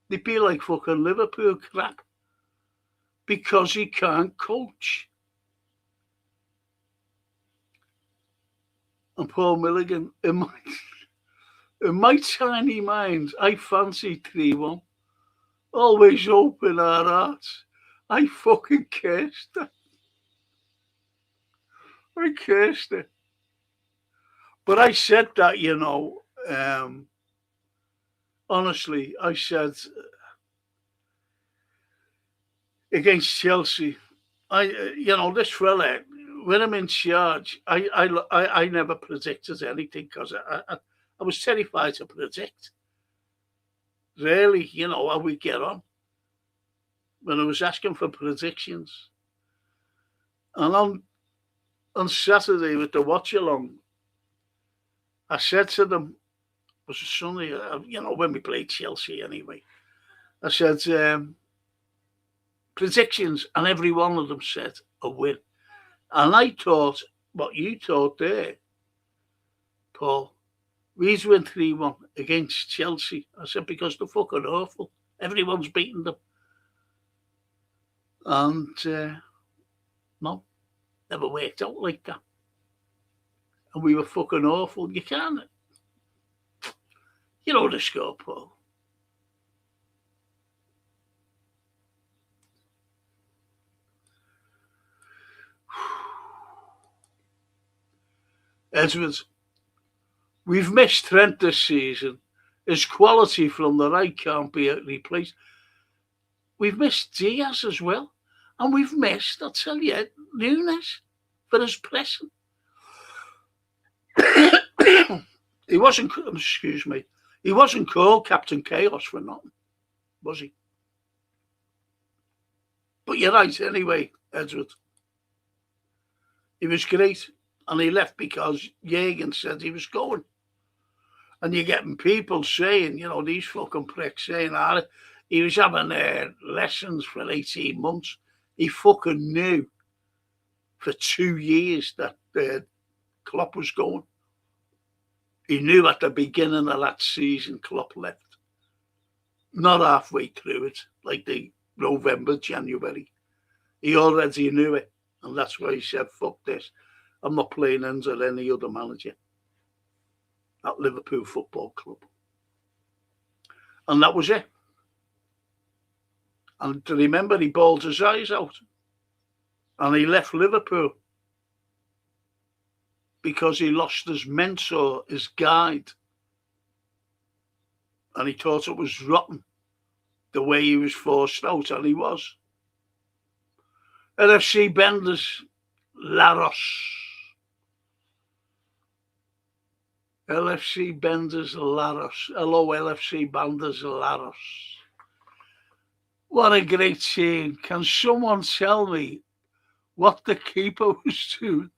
They'd be like fucking Liverpool crap. Because he can't coach. And Paul Milligan, in my tiny mind, I fancied 3-1. Always open our hearts. I fucking cursed it. I cursed it. But I said that, honestly, I said against Chelsea, this fella, when I'm in charge, I never predicted anything because I was terrified to predict. Really, how we get on. When I was asking for predictions. And on Saturday with the watch along, I said to them, it was a Sunday, when we played Chelsea anyway, I said, predictions, and every one of them said a win. And I thought what you thought there, Paul. We win 3-1 against Chelsea. I said, because they're fucking awful. Everyone's beating them. And no, never worked out like that. And we were fucking awful. You can't. You know the score, Paul. Edwards, we've missed Trent this season. His quality from the right can't be replaced. We've missed Diaz as well. And we've missed, I'll tell you, Nunes for his pressing. He wasn't called Captain Chaos for nothing, was he? But you're right anyway, Edward. He was great. And he left because Jürgen said he was going. And you're getting people saying, these fucking pricks saying, he was having lessons for 18 months. He fucking knew for 2 years that Klopp was going. He knew at the beginning of that season Klopp left. Not halfway through it, like the November, January. He already knew it. And that's why he said, fuck this. I'm not playing under any other manager at Liverpool Football Club. And that was it. And to remember, he bawled his eyes out. And he left Liverpool because he lost his mentor, his guide. And he thought it was rotten, the way he was forced out, and he was. LFC Benders, Laros. LFC Benders, Laros. Hello, LFC Benders, Laros. What a great scene. Can someone tell me what the keeper was doing?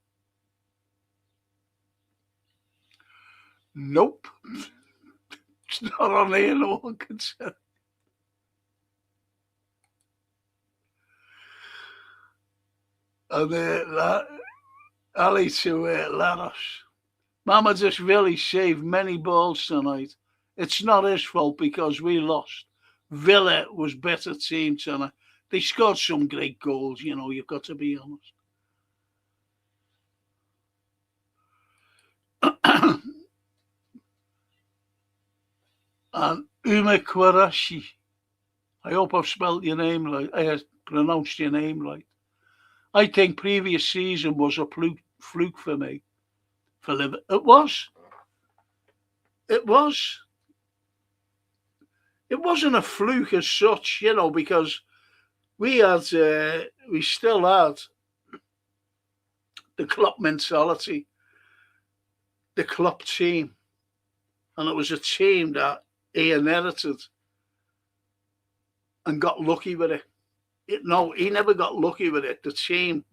Nope. It's not on here, no one can tell. And Ali to Laros. Mama just really saved many balls tonight. It's not his fault because we lost. Villa was better team tonight. They scored some great goals, you've got to be honest. And Uma Kwarashi. I hope I've spelled your name right. I have pronounced your name right. I think previous season was a fluke for me. For Liverpool. It was. It wasn't a fluke as such, because we still had the Klopp mentality, the Klopp team. And it was a team that he inherited and got lucky with it. He never got lucky with it. The team,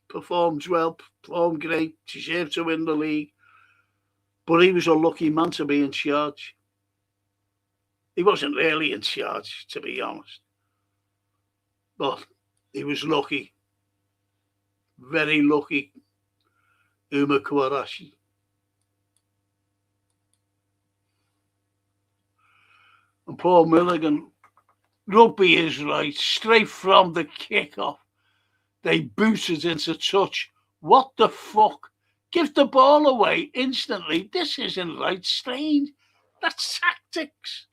performed well, performed great, deserved to win the league. But he was a lucky man to be in charge. He wasn't really in charge, to be honest. But he was lucky. Very lucky. Uma Kwarashi. And Paul Milligan, rugby is right. Straight from the kickoff. They booted into touch. What the fuck? Give the ball away instantly. This isn't right, Strange. That's tactics.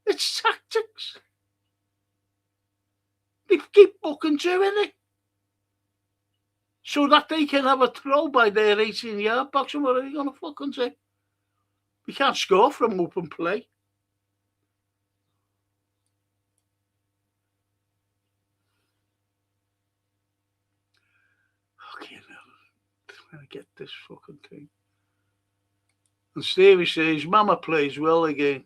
It's tactics. They keep fucking doing it. So that they can have a throw by their 18-yard box. And what are they going to fucking do? We can't score from open play. Fucking hell. I'm trying to get this fucking thing. And Stevie says, Mama plays well again.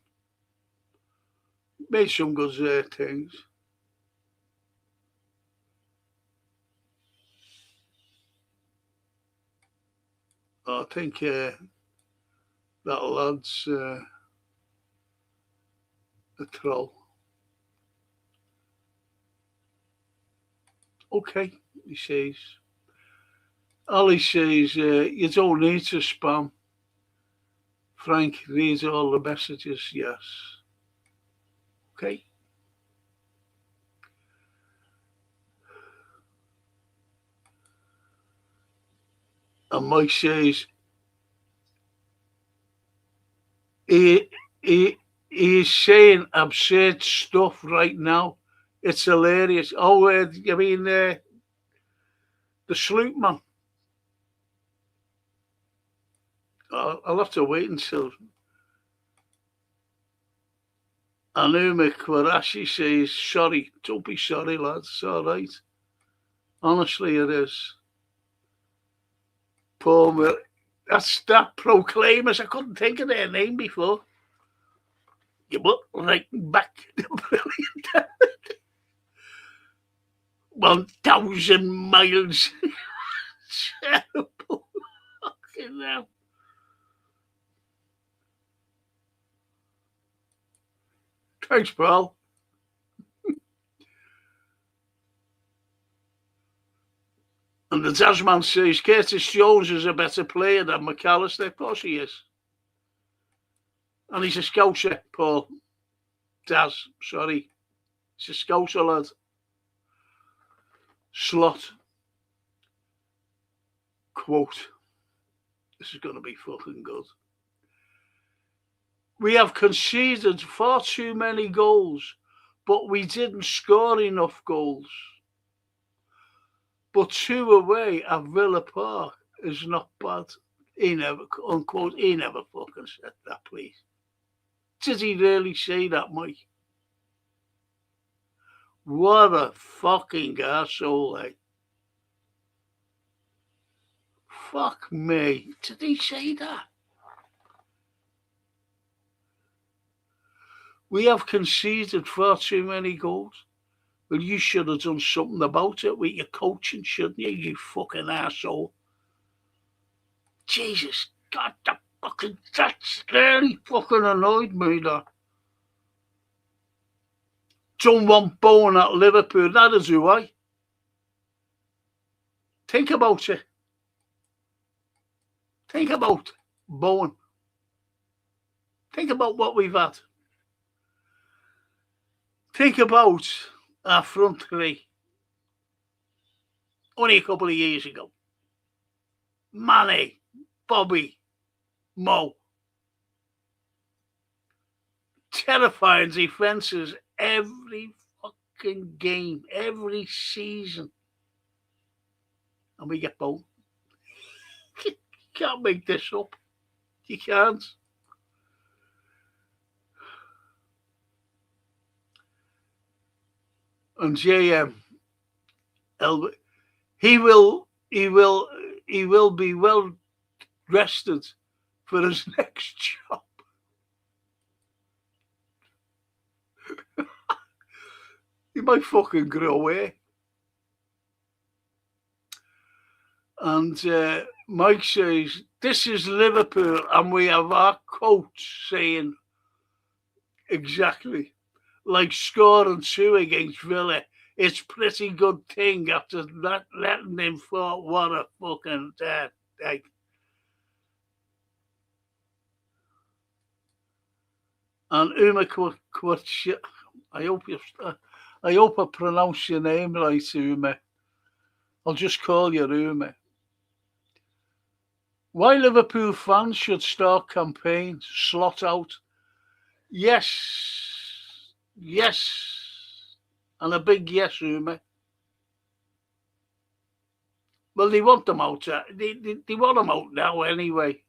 Made some good things. I think that lad's a troll. Okay, he says. Ali says, you don't need to spam. Frank reads all the messages, yes. Okay. And Mike says, he is saying absurd stuff right now. It's hilarious. Oh, you mean the Sloop man? I'll have to wait until Anuma Kwarashi says, sorry. Don't be sorry, lads. It's all right. Honestly, it is. Paul, that's that Proclaimers. I couldn't think of their name before. You look right back. Brilliant. 1,000 miles. Terrible. Fucking hell. Thanks, Paul. And the Tasman says Curtis Jones is a better player than McAllister. Of course he is. And he's a Scouser, Paul. Daz, sorry. He's a Scouser, lad. Slot. Quote. This is going to be fucking good. We have conceded far too many goals, but we didn't score enough goals. But 2 away at Villa Park is not bad. He never, unquote, he never fucking said that, please. Did he really say that, Mike? What a fucking arsehole, eh? Fuck me. Did he say that? We have conceded far too many goals. Well, you should have done something about it with your coaching, shouldn't you, you fucking arsehole? Jesus, God, that's really fucking annoyed me, that. Don't want Bowen at Liverpool, that is who I. Think about it. Think about Bowen. Think about what we've had. Think about our front three. Only a couple of years ago. Mane, Bobby, Mo. Terrifying defences every fucking game, every season. And we get Bowen. You can't make this up. You can't. And JM, he will be well rested for his next job. He might fucking grow away. And Mike says, this is Liverpool, and we have our coach saying exactly. Like scoring 2 against Villa, it's pretty good thing after that letting him fall. What a fucking like. And Uma Kwatch, I hope I pronounce your name right, Uma. I'll just call you Uma. Why Liverpool fans should start campaigns, slot out. Yes. Yes. And a big yes, Rumi. Well, they want them out. They want them out now anyway.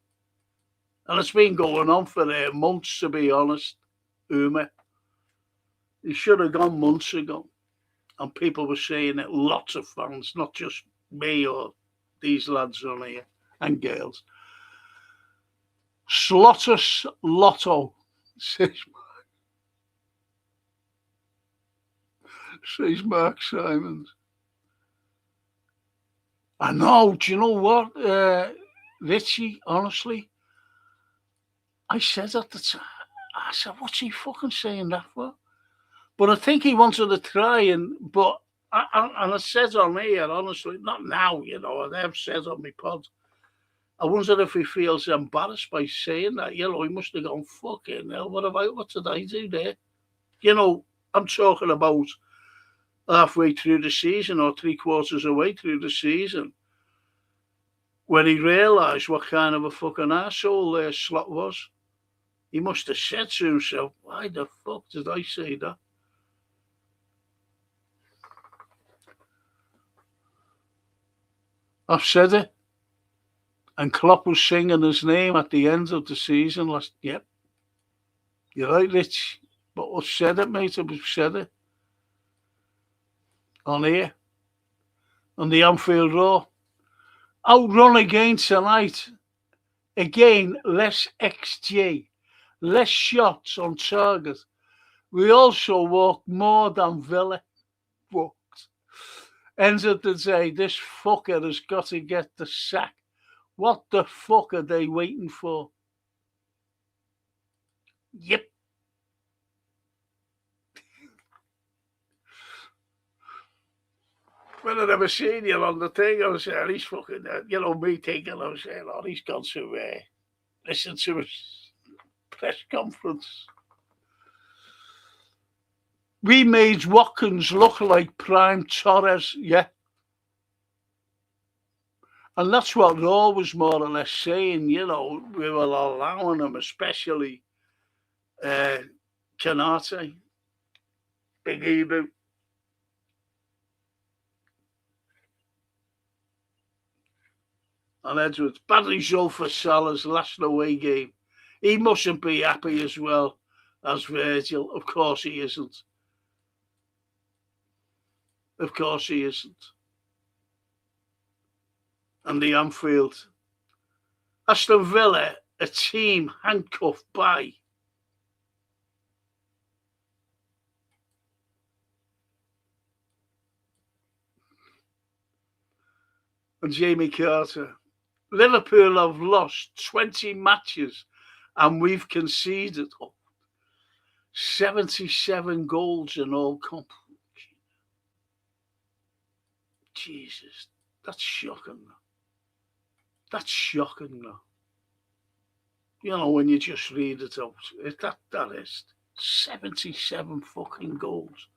And it's been going on for months, to be honest, Uma. He should have gone months ago. And people were saying it, lots of fans, not just me or these lads on here and girls. Slotus Lotto, says Mark Simons. I know, do you know what, Richie, honestly? I said at the time, I said, what's he fucking saying that for? But I think he wanted to try and I said on here, honestly, not now, you know, I have said on my pod, I wonder if he feels embarrassed by saying that, you know, he must have gone, fucking hell, what did I do there? You know, I'm talking about halfway through the season or 3/4 away through the season when he realised what kind of a fucking arsehole Slot was. He must have said to himself, why the fuck did I say that? I've said it. And Klopp was singing his name at the end of the season last. Yep. You're right, Rich. But I've said it, mate. I've said it. On here. On the Anfield Road. Outrun again tonight. Again, less XG. Less shots on target. We also walked more than Villa walked. End of the day, this fucker has got to get the sack. What the fuck are they waiting for? Yep. When I never seen you on the thing, I was saying, he's fucking, you know, me thinking, I was saying, oh, he's gone to listen to his press conference. We made Watkins look like prime Torres, yeah. And that's what Raw was more or less saying, you know, we were allowing him, especially Canate, Big Ebu. And Edwards, bad result for Salah's last away game. He mustn't be happy as well as Virgil. Of course he isn't. Of course he isn't. And the Anfield. Aston Villa, a team handcuffed by and Jamie Carter. Liverpool have lost 20 matches and we've conceded 77 goals in all competitions. Jesus, that's shocking. That's shocking now. You know, when you just read it out, that is 77 fucking goals.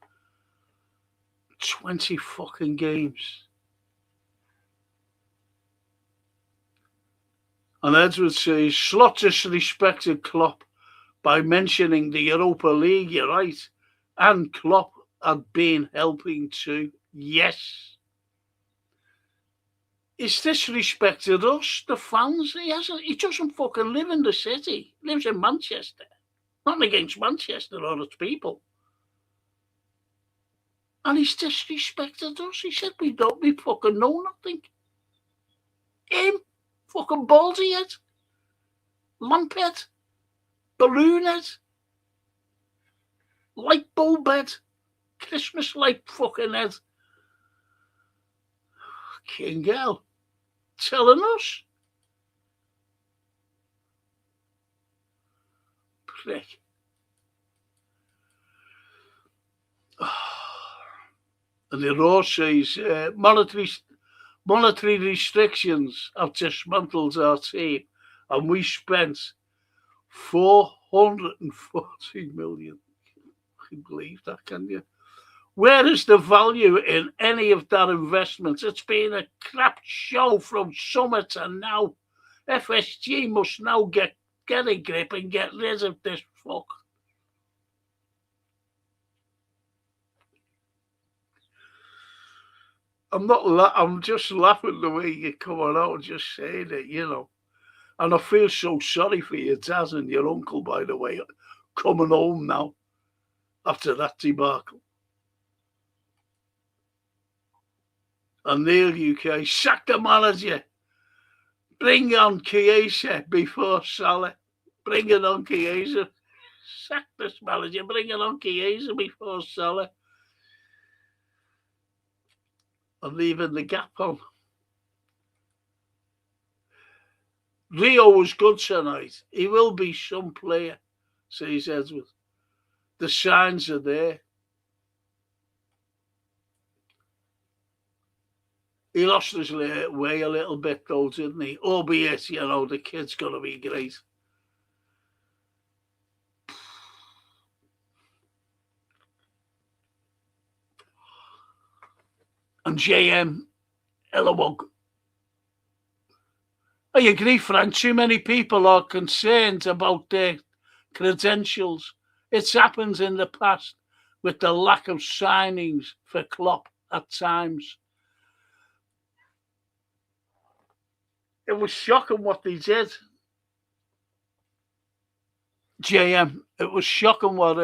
20 fucking games. And Edwards says, Slot disrespected Klopp by mentioning the Europa League, you're right. And Klopp had been helping too. Yes. He's disrespected us, the fans. He doesn't fucking live in the city. He lives in Manchester. Not against Manchester or its people. And he's disrespected us. He said we fucking know nothing. Him, fucking baldy head, lumphead, balloon head, light bulb head, Christmas light fucking head. King hell, telling us. Prick. And the Raw says monetary restrictions have dismantled our team and we spent 440 million. You can believe that, can you? Where is the value in any of that investment? It's been a crap show from summer to now. FSG must now get a grip and get rid of this fuck. I'm just laughing the way you're coming out and just saying it, you know. And I feel so sorry for your dad and your uncle, by the way, coming home now after that debacle. And Neil UK, sack the manager. Bring on Chiesa before Salah. Bring it on Chiesa. Sack this manager. Bring it on Chiesa before Salah. And leaving the gap on. Rio was good tonight. He will be some player, says Edward. The signs are there. He lost his way a little bit, though, didn't he? Albeit, you know, the kid's going to be great. And JM Illawog. I agree, Frank. Too many people are concerned about their credentials. It's happened in the past with the lack of signings for Klopp at times. It was shocking what they did. JM, it was shocking what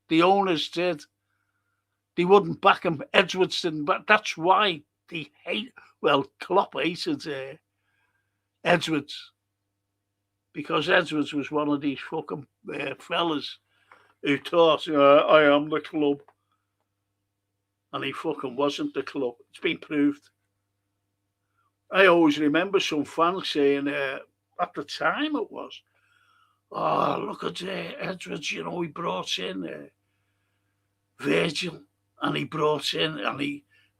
the owners did. They wouldn't back him. Edwards didn't, but that's why they hate. Well, Klopp hated Edwards because Edwards was one of these fucking fellas who thought, I am the club. And he fucking wasn't the club. It's been proved. I always remember some fans saying, at the time it was, oh, look at Edwards, you know, he brought in Virgil and he brought in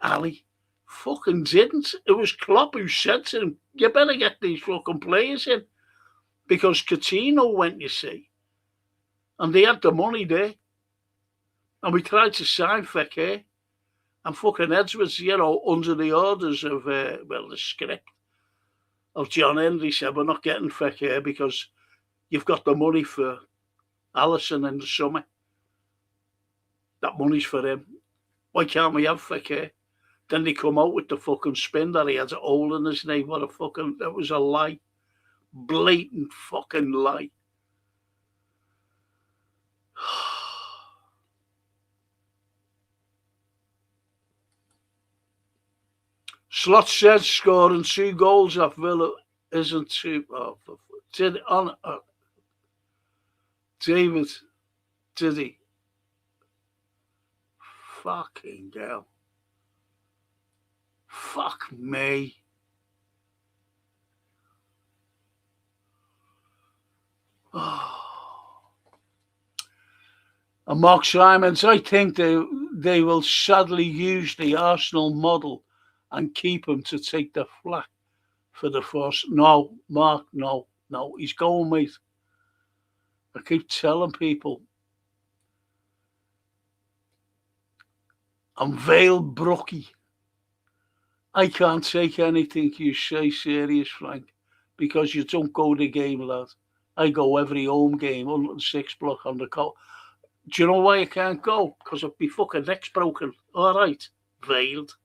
Ali. Fucking didn't. It was Klopp who said to him, you better get these fucking players in. Because Coutinho went, you see. And they had the money there. And we tried to sign Fekir. And fucking Edwards, you know, under the orders of, the script of John Henry said, we're not getting Fekir because you've got the money for Alisson in the summer. That money's for him. Why can't we have Fekir? Then they come out with the fucking spin that he had a hole in his name. What a fucking, that was a lie. Blatant fucking lie. Slot says scoring 2 goals off Villa isn't too. David, did he? Fucking hell. Fuck me. Oh. And Mark Simons, I think they will sadly use the Arsenal model and keep him to take the flak for the first. No, Mark, no. He's going, mate. I keep telling people. I'm Vale Brookie. I can't take anything you say serious, Frank, because you don't go to the game, lad. I go every home game, 106 block on the court. Do you know why I can't go? Because I'd be fucking neck's broken. All right, Veiled.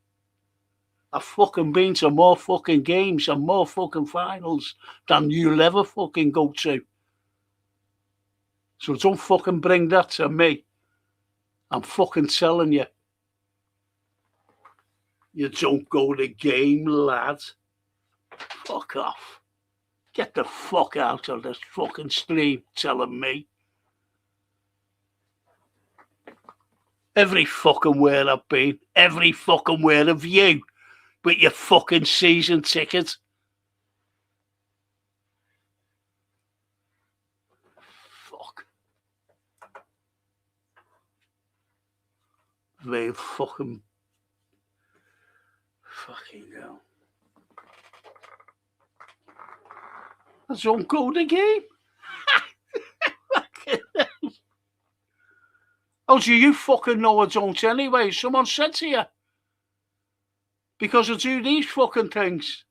I've fucking been to more fucking games and more fucking finals than you'll ever fucking go to. So don't fucking bring that to me. I'm fucking telling you. You don't go to the game, lad. Fuck off. Get the fuck out of this fucking stream telling me. Every fucking where I've been. Every fucking where of you. With your fucking season ticket. Fuck. They fucking hell. I don't go to the game. How do you fucking know I don't anyway? Someone said to you. Because I do these fucking things.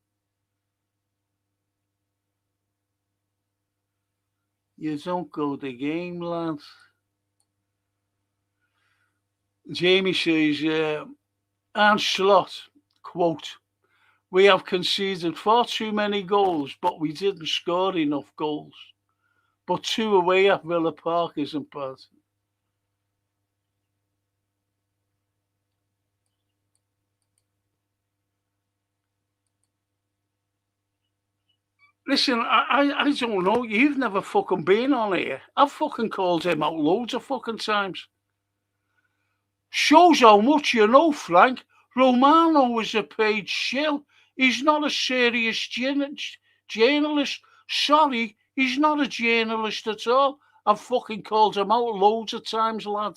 You don't go the game, lad. Jamie says, Arne Slot, quote, "We have conceded far too many goals, but we didn't score enough goals. But 2 away at Villa Park isn't bad." Listen, I don't know. You've never fucking been on here. I've fucking called him out loads of fucking times. Shows how much you know, Frank. Romano is a paid shill. He's not a serious journalist. Sorry, he's not a journalist at all. I've fucking called him out loads of times, lad.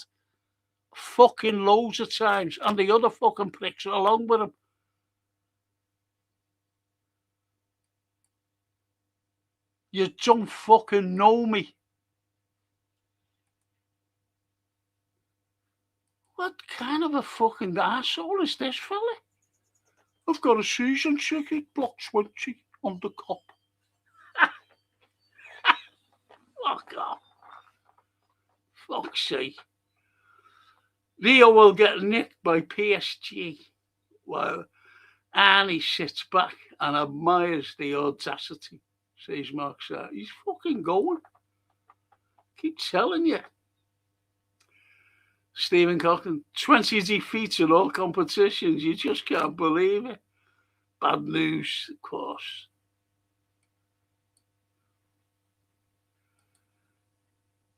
Fucking loads of times. And the other fucking pricks are along with him. You don't fucking know me. What kind of a fucking arsehole is this fella? I've got a season ticket, block 20 on the cop. Fuck off. Fuck's sake. Rio will get nicked by PSG while Arnie sits back and admires the audacity, says Mark Sarr. He's fucking going. Keep telling you. Stephen Cochran, 20 defeats in all competitions. You just can't believe it. Bad news, of course.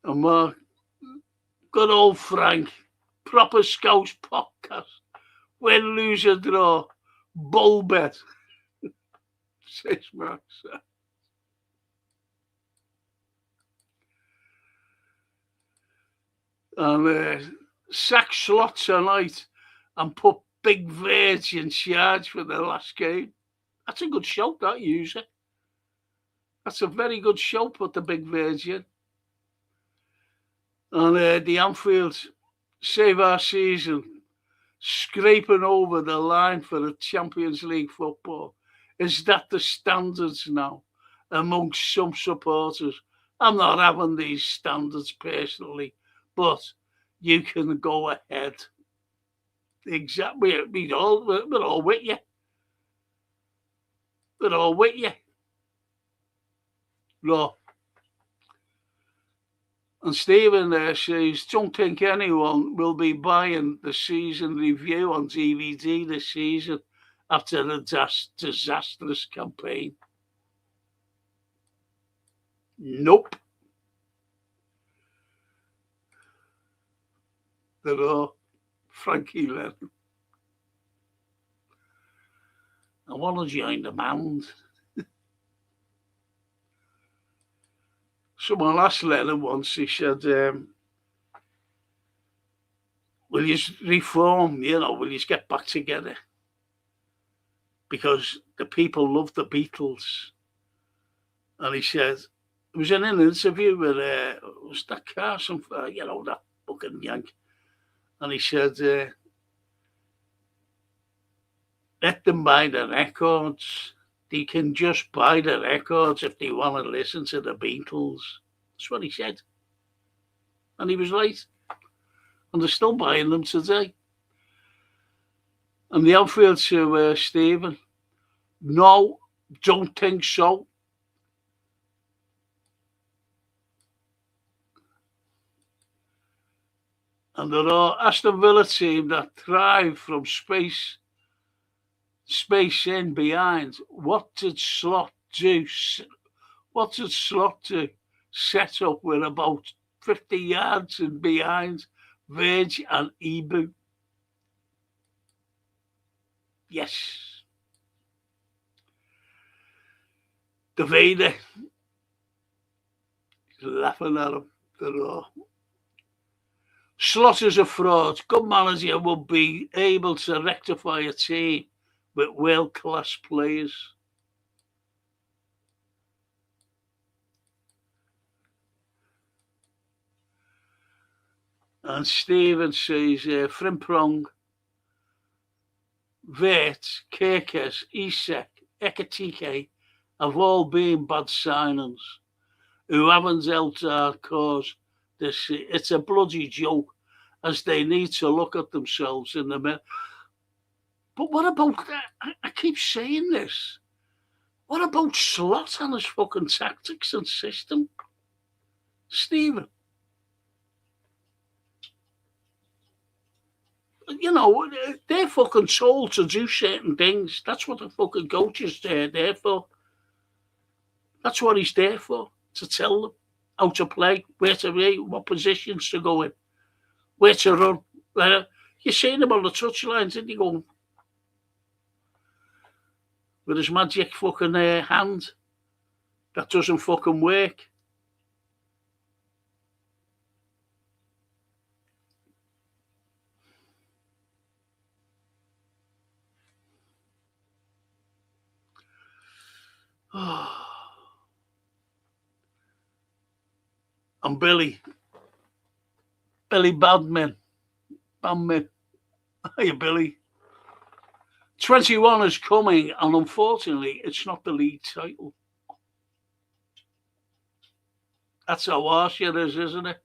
And Mark, good old Frank, proper Scouts podcast. Win, lose or draw, bull bet, says Mark. And sack Slot tonight and put Big Verge in charge for the last game. That's a good shout, that user. That's a very good shout, put the Big Verge in. And the Anfield save our season, scraping over the line for the Champions League football. Is that the standards now amongst some supporters? I'm not having these standards personally, but you can go ahead. Exactly. We're all with you. We're all with you. No. And Stephen says, don't think anyone will be buying the season review on DVD this season after the disastrous campaign. Nope. They're all Frankie Lennon. I want to join the band. Someone asked Lennon once, he said, will you reform, will you get back together? Because the people love the Beatles. And he said, it was in an interview with, was that Carson, that fucking yank. And he said, let them buy the records. They can just buy the records if they want to listen to the Beatles. That's what he said. And he was right. And they're still buying them today. And the outfield to Stephen, no, don't think so. And there are Aston Villa team that thrive from space in behind. What did Slot do? Set up with about 50 yards in behind Verge and Ibu. Yes. Davida. He's laughing at him. Slot is a fraud. Good manager will be able to rectify a team with world-class players. And Stephen says, Frimpong, Vert, Kerkes, Isak, Ekatike have all been bad signings. who haven't helped our cause this year. It's a bloody joke, as they need to look at themselves in the mirror. But what about that? I keep saying this. What about Slot and his fucking tactics and system? Stephen? You know, they're fucking told to do certain things. That's what the fucking coach is there for. That's what he's there for, to tell them how to play, where to be, what positions to go in, where to run. You're seeing him on the touchlines, didn't you, go with his magic fucking hand that doesn't fucking work. And Billy Badman. Hey, Billy. 21 is coming, and unfortunately, it's not the league title. That's how harsh it is, isn't it?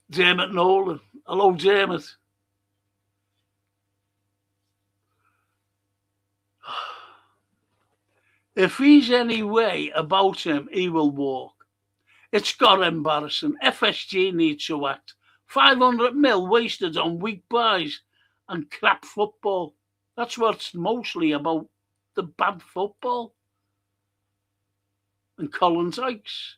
Dermot Nolan. Hello, Dermot. If he's any way about him, he will walk. It's got embarrassing. FSG needs to act. 500 mil wasted on weak buys and crap football. That's what's mostly about, the bad football. And Colin Dykes.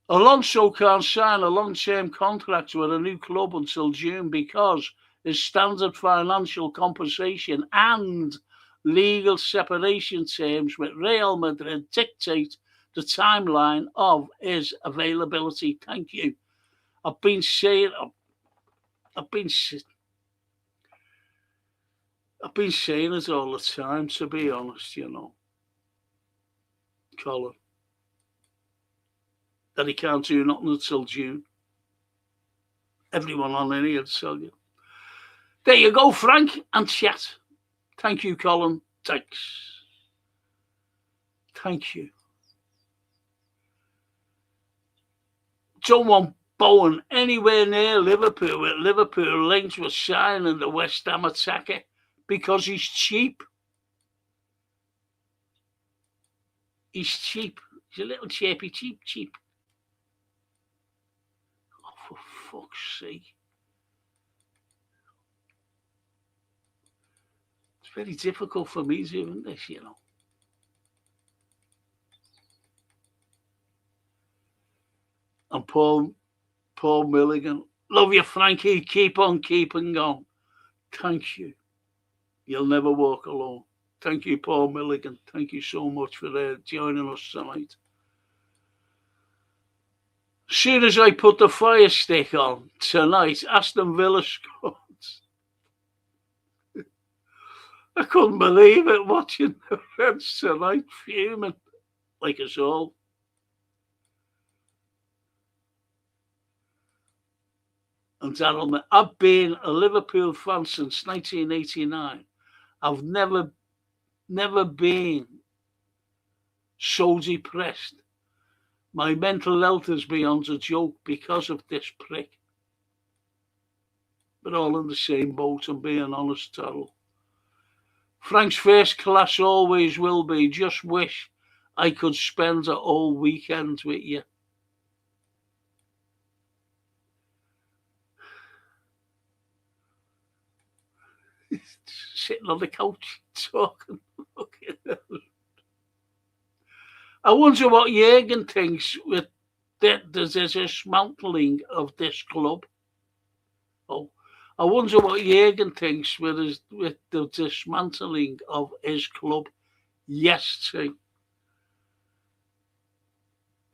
Alonso can't sign a long-term contract with a new club until June because his standard financial compensation and legal separation terms with Real Madrid dictate the timeline of his availability. Thank you. I've been saying it all the time, to be honest, you know, Colin, that he can't do nothing until June. Everyone on here will tell you. There you go, Frank and chat. Thank you, Colin. Thanks. Thank you. Don't want Bowen anywhere near Liverpool, with Liverpool linked with signing the West Ham attacker because he's cheap. He's cheap. He's a little cheapy, cheap. Oh, for fuck's sake. It's very difficult for me doing this, you know. And Paul Milligan. Love you, Frankie. Keep on keeping on. Thank you. You'll never walk alone. Thank you, Paul Milligan. Thank you so much for joining us tonight. As soon as I put the fire stick on tonight, Aston Villa scored. I couldn't believe it watching the Reds tonight, fuming like us all. And Darryl, I've been a Liverpool fan since 1989. I've never been so depressed. My mental health is beyond a joke because of this prick. We're all in the same boat, I'm being honest, Darryl. Frank's first class always will be. Just wish I could spend a whole weekend with you. Sitting on the couch talking. I wonder what Jurgen thinks with the dismantling of this club. Oh, I wonder what Jurgen thinks with the dismantling of his club. Yes, T.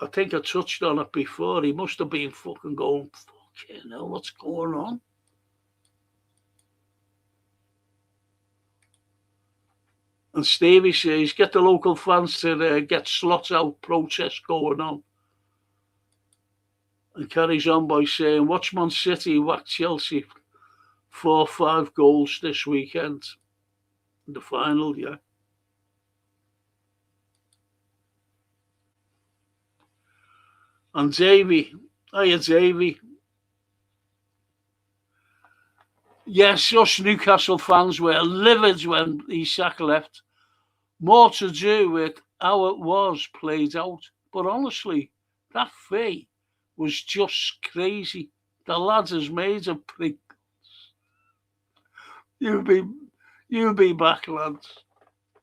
I think I touched on it before. He must have been fucking going, fucking hell, what's going on? And Stevie says, get the local fans to get slots out protest going on. And carries on by saying, watch Man City whack Chelsea 4-5 goals this weekend. In the final, yeah. And Davy, hiya Davy. Yes, us Newcastle fans were livid when Isak left. More to do with how it was played out. But honestly, that fee was just crazy. The lad has made a prick. You be, you be back, lads.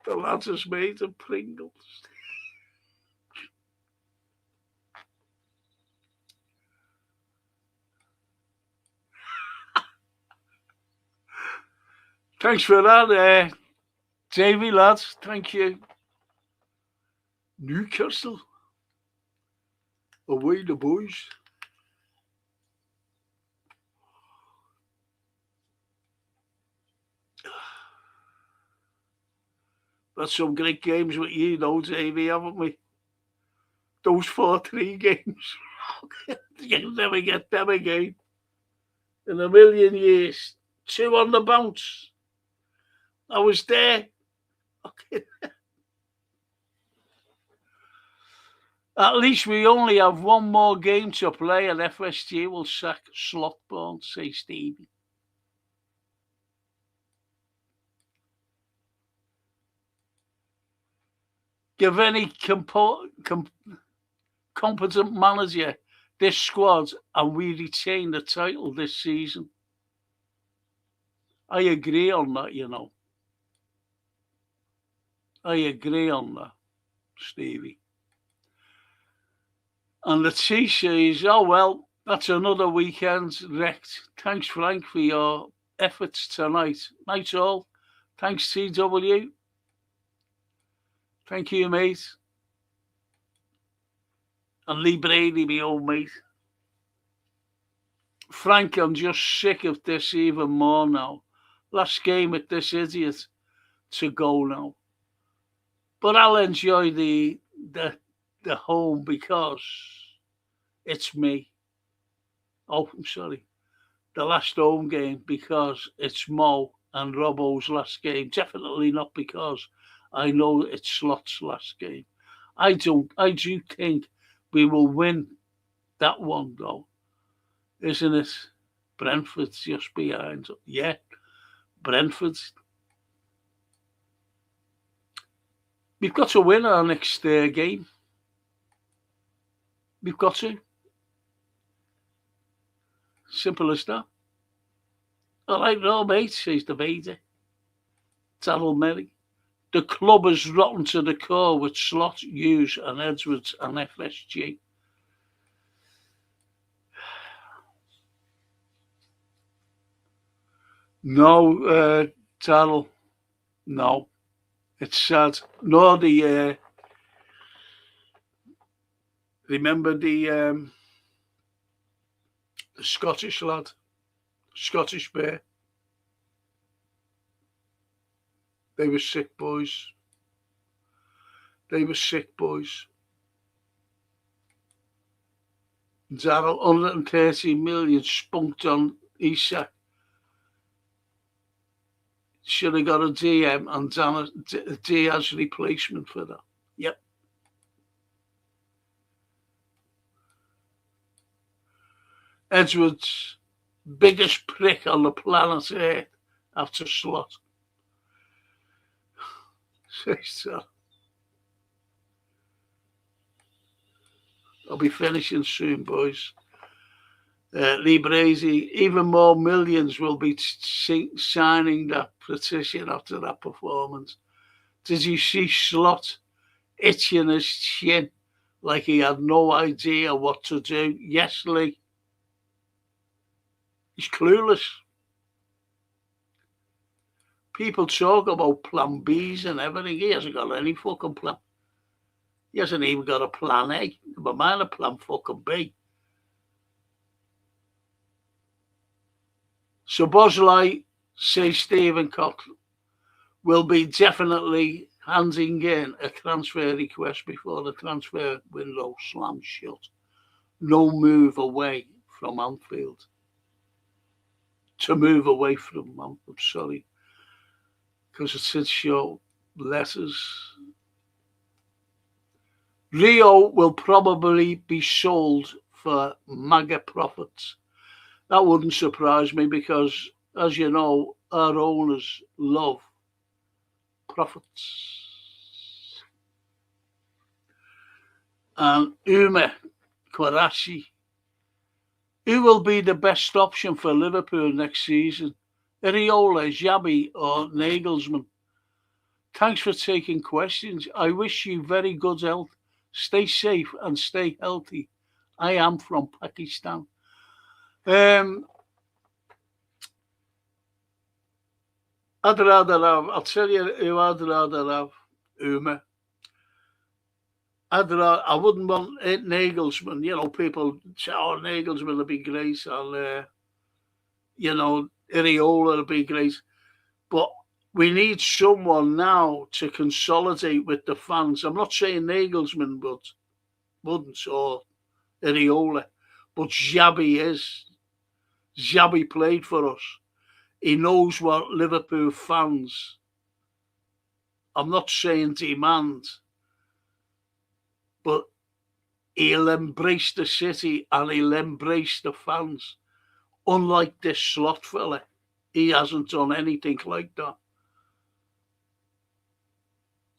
The lad has made of Pringles. Thanks for that, Davy, lads. Thank you. Newcastle. Away the boys. That's some great games with you, though, Davy, haven't we? Those 4-3 games. You'll never get them again. In a million years. 2 on the bounce. I was there. Okay. At least we only have one more game to play and FSG will sack Slotbourne, say Stevie. Give any competent manager this squad and we retain the title this season. I agree on that, you know. I agree on that, Stevie. And the T says, oh, well, that's another weekend wrecked. Thanks, Frank, for your efforts tonight. Night all. Thanks, TW. Thank you, mate. And Lee Brady, my old mate. Frank, I'm just sick of this even more now. Last game with this idiot to go now. But I'll enjoy the home because it's me. Oh, I'm sorry. The last home game because it's Mo and Robbo's last game. Definitely not because I know it's Slot's last game. I do think we will win that one though. Isn't it? Brentford's just behind. Yeah, Brentford's. We've got to win our next game. We've got to. Simple as that. All right, no, mate, says the Vader. Darrell Merry. The club is rotten to the core with Slot, Hughes and Edwards and FSG. No, Darrell. No. It's sad. No, remember the Scottish lad, Scottish bear. They were sick boys. They were sick boys. Darrell, 130 million spunked on Isak. Should have got a DM and Diaz replacement for that. Yep. Edwards, biggest prick on the planet Earth after Slot. I'll be finishing soon, boys. Lee Brazy, even more millions will be signing that petition after that performance. Did you see Slot itching his chin like he had no idea what to do? Yes, Lee. He's clueless. People talk about plan Bs and everything. He hasn't got any fucking plan. He hasn't even got a plan A. Never mind a plan fucking B. So Bosley, says Stephen Cochran, will be definitely handing in a transfer request before the transfer window slams shut. No move away from Anfield. To move away from Anfield, sorry. Because it said show letters. Rio will probably be sold for mega profits. That wouldn't surprise me because, as you know, our owners love profits. And Ume Kwarashi, who will be the best option for Liverpool next season? Iriola, Xabi or Nagelsmann? Thanks for taking questions. I wish you very good health. Stay safe and stay healthy. I am from Pakistan. I'd rather have, I'll tell you who I'd rather have, Uma. I wouldn't want Nagelsmann. You know, people say, oh, Nagelsmann would be great. And, you know, Iriola would be great. But we need someone now to consolidate with the fans. I'm not saying Nagelsmann wouldn't or Iriola, but Xabi is. Xabi played for us. He knows what Liverpool fans, I'm not saying demand, but he'll embrace the city and he'll embrace the fans. Unlike this slot fella, he hasn't done anything like that.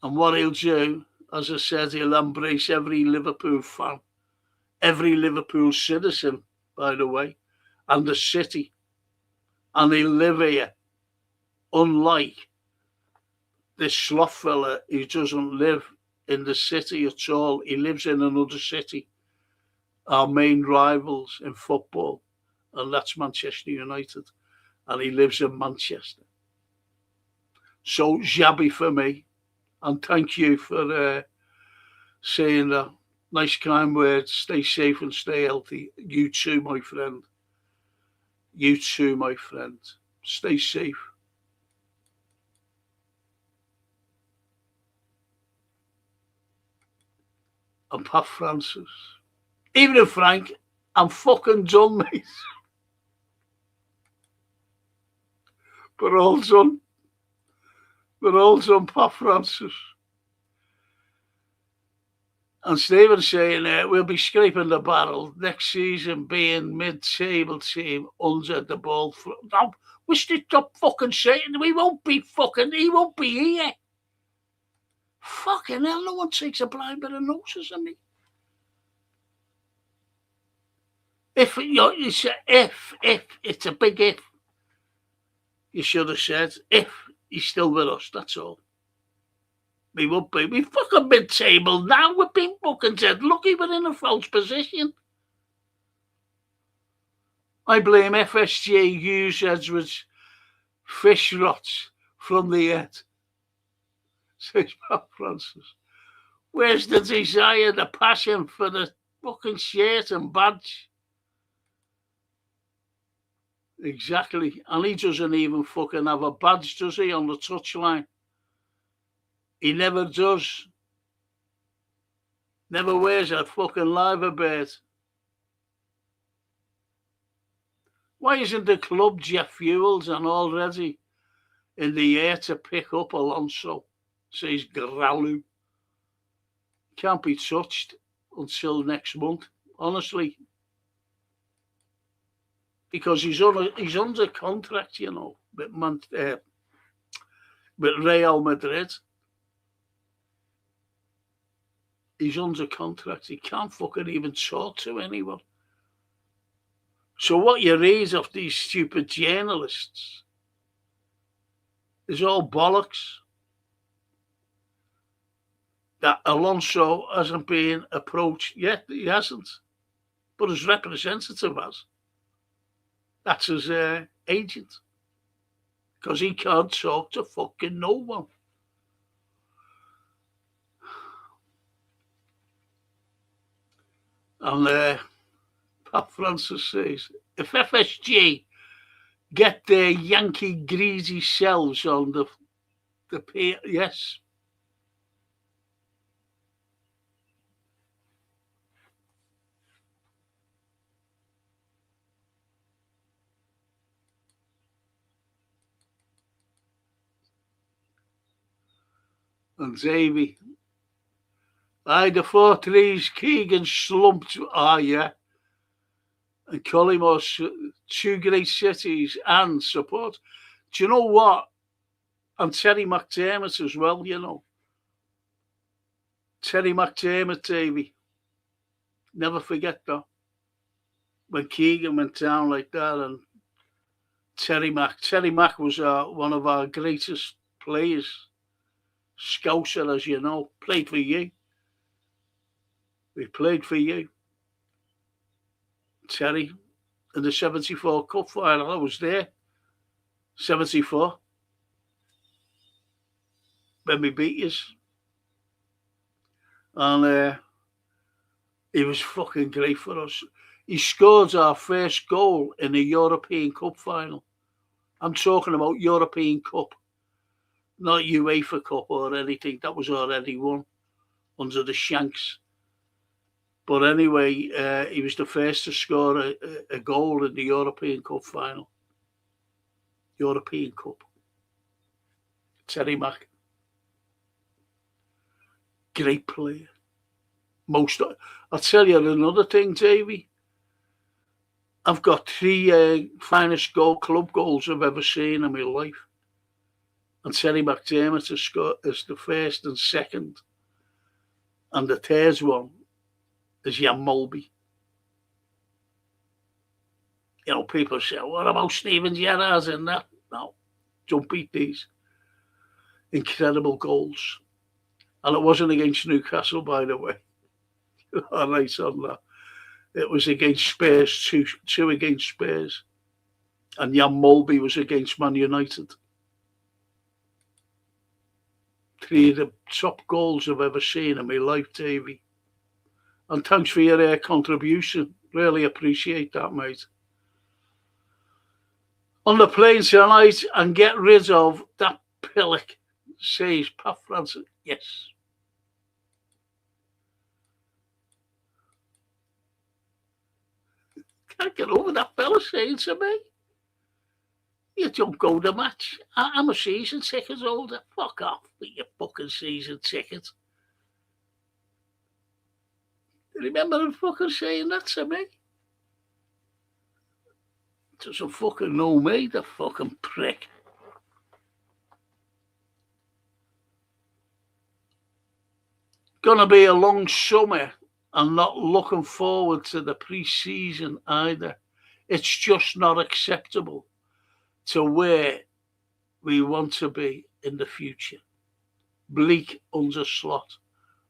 And what he'll do, as I said, he'll embrace every Liverpool fan, every Liverpool citizen, by the way, and the city. And he'll live here. Unlike this slot fella who doesn't live in the city at all. He lives in another city, our main rivals in football, and that's Manchester United. And he lives in Manchester. So Xabi for me, and thank you for saying that. Nice kind words. Stay safe and stay healthy. You too, my friend. You too, my friend. Stay safe. And Pat Francis. Even if Frank, I'm fucking done, mate. But also Pat Francis. And Stephen saying we'll be scraping the barrel next season, being mid-table team under the ball. No, we stop fucking saying we won't be fucking. He won't be here. Fucking hell, no one takes a blind bit of notice of me. If it's a big if. You should have said if he's still with us. That's all. We won't be. We fucking mid-table now. We've been fucking dead lucky. We're in a false position. I blame FSG Hughes Edwards fish rots from the head, says Pat Francis. Where's the desire, the passion for the fucking shirt and badge? Exactly. And he doesn't even fucking have a badge, does he, on the touchline? He never does. Never wears a fucking liver bird. Why isn't the club jet fueled and already in the air to pick up Alonso? Says Growlu. Can't be touched until next month, honestly. Because he's under contract, you know, with Real Madrid. He's under contract. He can't fucking even talk to anyone. So what you read of these stupid journalists is all bollocks. That Alonso hasn't been approached yet. He hasn't. But his representative has. That's his agent. Because he can't talk to fucking no one. And Pat Francis says, if FSG get their Yankee greasy selves on the pay, yes. And Davey, The 4-3s, Keegan slumped. Yeah. And Collymore, two great cities and support. Do you know what? And Terry McDermott as well, you know. Terry McDermott, Davey. Never forget that. When Keegan went down like that, and Terry Mack was one of our greatest players. Scouser, as you know, played for you. We played for you. Terry, in the 74 Cup final, I was there. 74. When we beat us. And he was fucking great for us. He scored our first goal in the European Cup final. I'm talking about European Cup, not UEFA Cup or anything. That was already won under the Shanks. But anyway, he was the first to score a goal in the European Cup final. European Cup. Terry Mack. Great player. I'll tell you another thing, Davey. I've got 3 finest club goals I've ever seen in my life. And Terry McDermott is the first and second. And the third one is Jan Mulby. You know, people say, what about Steven Gerrard and that? No, don't beat these. Incredible goals. And it wasn't against Newcastle, by the way. All right on that. It was against Spurs, two against Spurs. And Jan Mulby was against Man United. 3 of the top goals I've ever seen in my life, Davey. And thanks for your contribution. Really appreciate that, mate. On the plane tonight and get rid of that pillock, says Pat Francis. Yes. Can't get over that fella saying to me, you don't go to match. I'm a season ticket holder. Fuck off with your fucking season ticket. Remember him fucking saying that to me? Doesn't fucking know me, the fucking prick. Gonna be a long summer. I'm not looking forward to the pre-season either. It's just not acceptable to where we want to be in the future. Bleak onslaught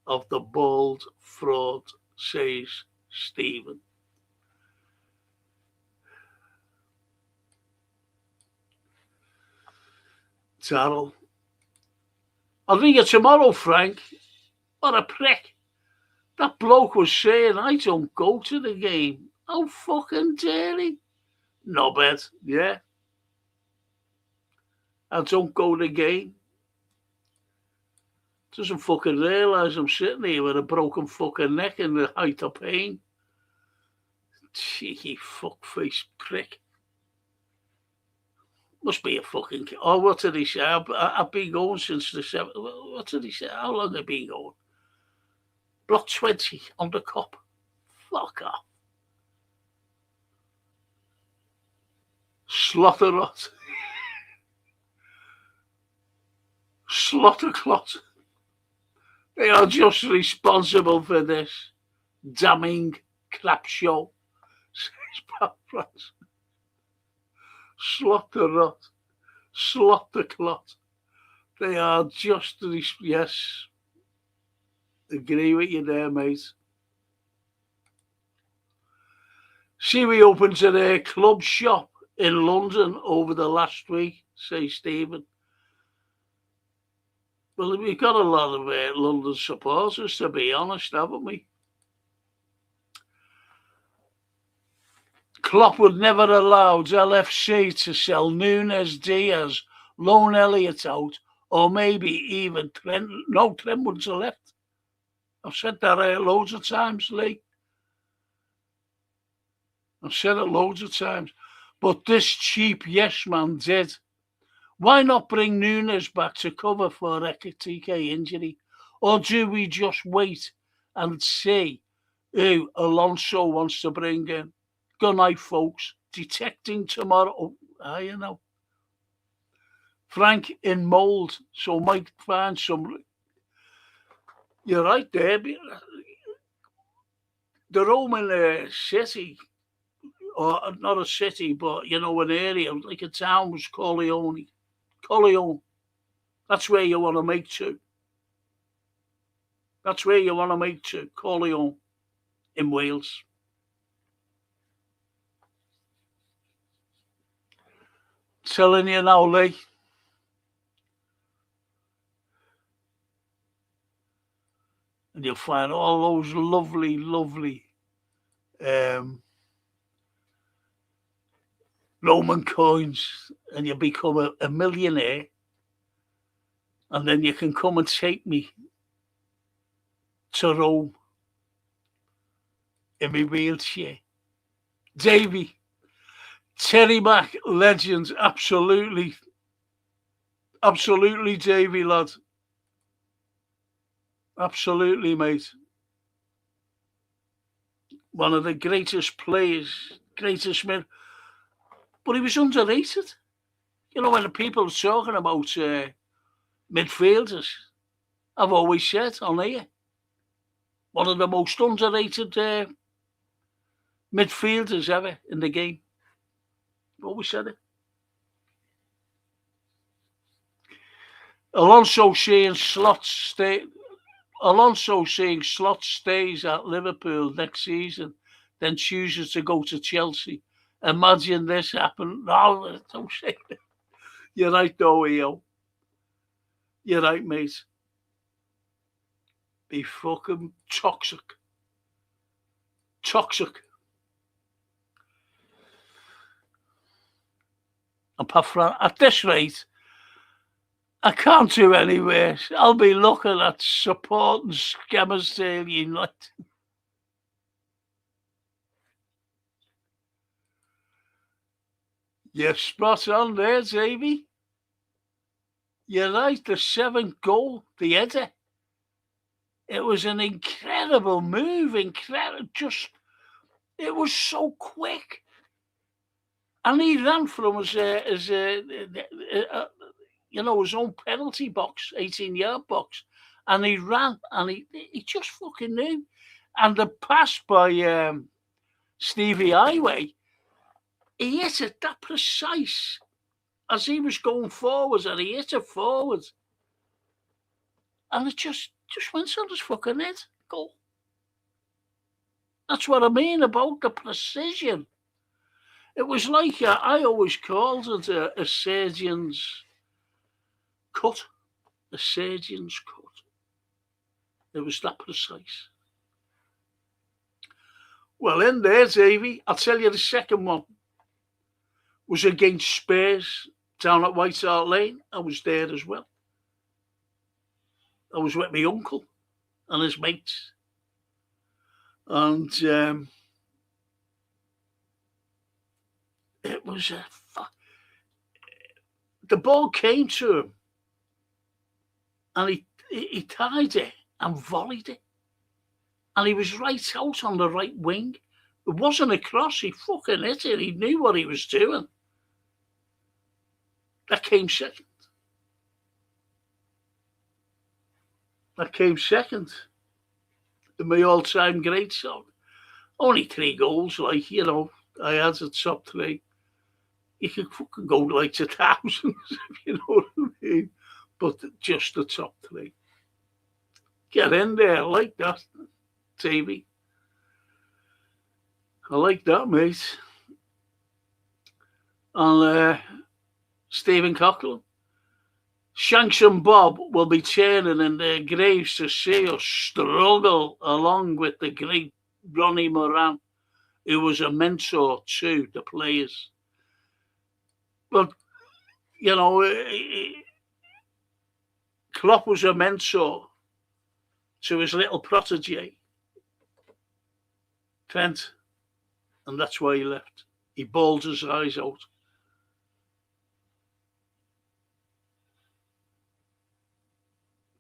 of the bald fraud, says Stephen. Darryl. I'll ring you tomorrow, Frank. What a prick. That bloke was saying, I don't go to the game. How fucking dare he? Knobhead, yeah. I don't go to the game. Doesn't fucking realise I'm sitting here with a broken fucking neck in the height of pain. Cheeky fuckface prick. Must be a fucking... Oh, what did he say? I've been going since the 7th. What did he say? How long have I been going? Block 20 on the cop. Fuck off. Slaughterrot. Slaughterclot. They are just responsible for this damning crap show. Says Pat Francis. Slaughterrot. Slaughterclot. They are just... Yes. Agree with you there, mate. See, we opened a club shop in London over the last week, says Stephen. Well, we've got a lot of London supporters, to be honest, haven't we? Klopp would never allow LFC to sell Núñez, Diaz, loan Elliott out, or maybe even Trent. No, Trent wouldn't have left. I've said that loads of times, Lee. I've said it loads of times. But this cheap yes man did. Why not bring Núñez back to cover for a TK injury? Or do we just wait and see who Alonso wants to bring in. Good night, folks. Detecting tomorrow. You know. Frank in mould, so might find some. You're right there. The Roman city, or not a city, but you know, an area like a town was Corleone. Corleone. That's where you want to make to. That's where you want to make to. Corleone in Wales. Telling you now, Lee. And you'll find all those lovely, lovely Roman coins, and you become a millionaire, and then you can come and take me to Rome in my wheelchair. Davey, Terry Mack, legends, absolutely, absolutely, Davey, lad. Absolutely, mate. One of the greatest players, greatest men. But he was underrated. You know, when the people are talking about midfielders, I've always said on here, one of the most underrated midfielders ever in the game. I've always said it. Alonso saying Slot stays at Liverpool next season, then chooses to go to Chelsea. Imagine this happen. No, don't say that. You're right, though, EO. You're right, mate. Be fucking toxic. Toxic. And at this rate, I can't do any worse. I'll be looking at supporting Scammers United. You're spot on there, Davey. You're right, the 7th goal, the header. It was an incredible move, incredible. It was so quick. And he ran from his own penalty box, 18-yard box. And he ran, and he just fucking knew. And the pass by Stevie Highway, he hit it that precise as he was going forwards, and he hit it forward. And it just went on his fucking head. Goal. That's what I mean about the precision. It was like, I always called it a surgeon's cut. A surgeon's cut. It was that precise. Well, in there, Davey, I'll tell you the second one was against Spurs down at White Hart Lane. I was there as well. I was with my uncle and his mates. And it was the ball came to him, and he tied it and volleyed it. And he was right out on the right wing. It wasn't a cross, he fucking hit it. He knew what he was doing. That came second. In my all-time great song. Only 3 goals, like, you know, I had the top 3. You could fucking go like to thousands, if you know what I mean. But just the top 3. Get in there, I like that, TV. I like that, mate. And Stephen Coughlin. Shanks and Bob will be turning in their graves to see us struggle along with the great Ronnie Moran, who was a mentor to the players. Well, you know, Klopp was a mentor to his little protege, Trent, and that's why he left. He bawled his eyes out.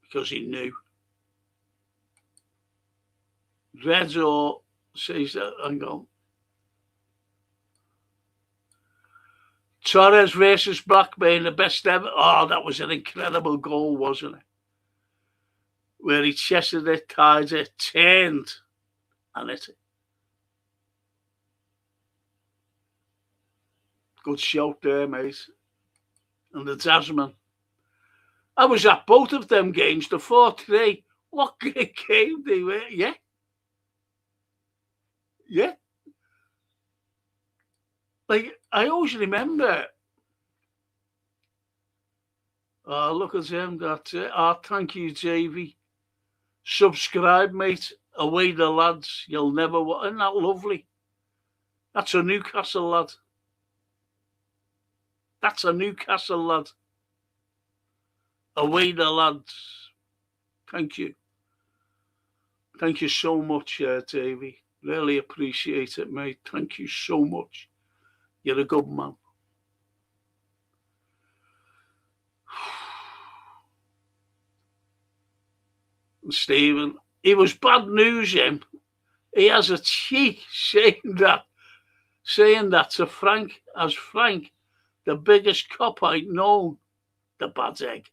Because he knew. Redzo says that, hang on. Torres versus Blackburn, the best ever. Oh, that was an incredible goal, wasn't it? Where he chested it, tied it, turned, and hit it. Good shout there, mate. And the Tasman. I was at both of them games, the 4-3. What great game they were, yeah. Yeah. Like, I always remember. Oh, look at him. That's it. Oh, thank you, JV. Subscribe, mate. Away the lads. You'll never... Isn't that lovely? That's a Newcastle lad. That's a Newcastle lad. Away the lads. Thank you. Thank you so much, Davey. Really appreciate it, mate. Thank you so much. You're a good man. Stephen, he was bad news, him. He has a cheek saying that to Frank, as Frank, the biggest cop I'd known, the bad egg.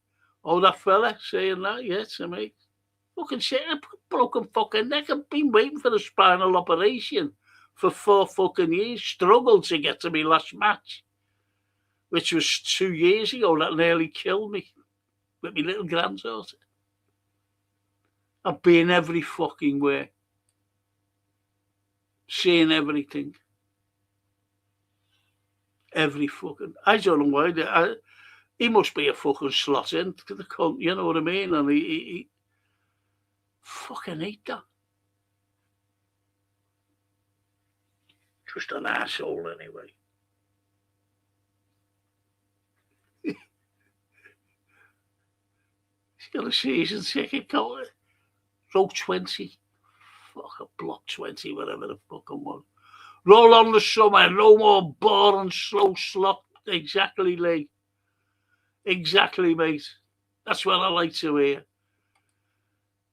Oh, that fella saying that, yeah, to me. Fucking shit, a broken fucking neck. I've been waiting for a spinal operation for 4 fucking years. Struggled to get to my last match, which was 2 years ago. That nearly killed me with my little granddaughter. I've been every fucking way. Seeing everything. Every fucking... I don't know why. He must be a fucking slot in to the cunt, you know what I mean? And he fucking hate that. Just an arsehole anyway. He's got a season ticket card. Row 20. Fuck, block 20, whatever the fucking one. Roll on the summer. No more boring, slow slot. Exactly, Lee. Exactly, mate. That's what I like to hear.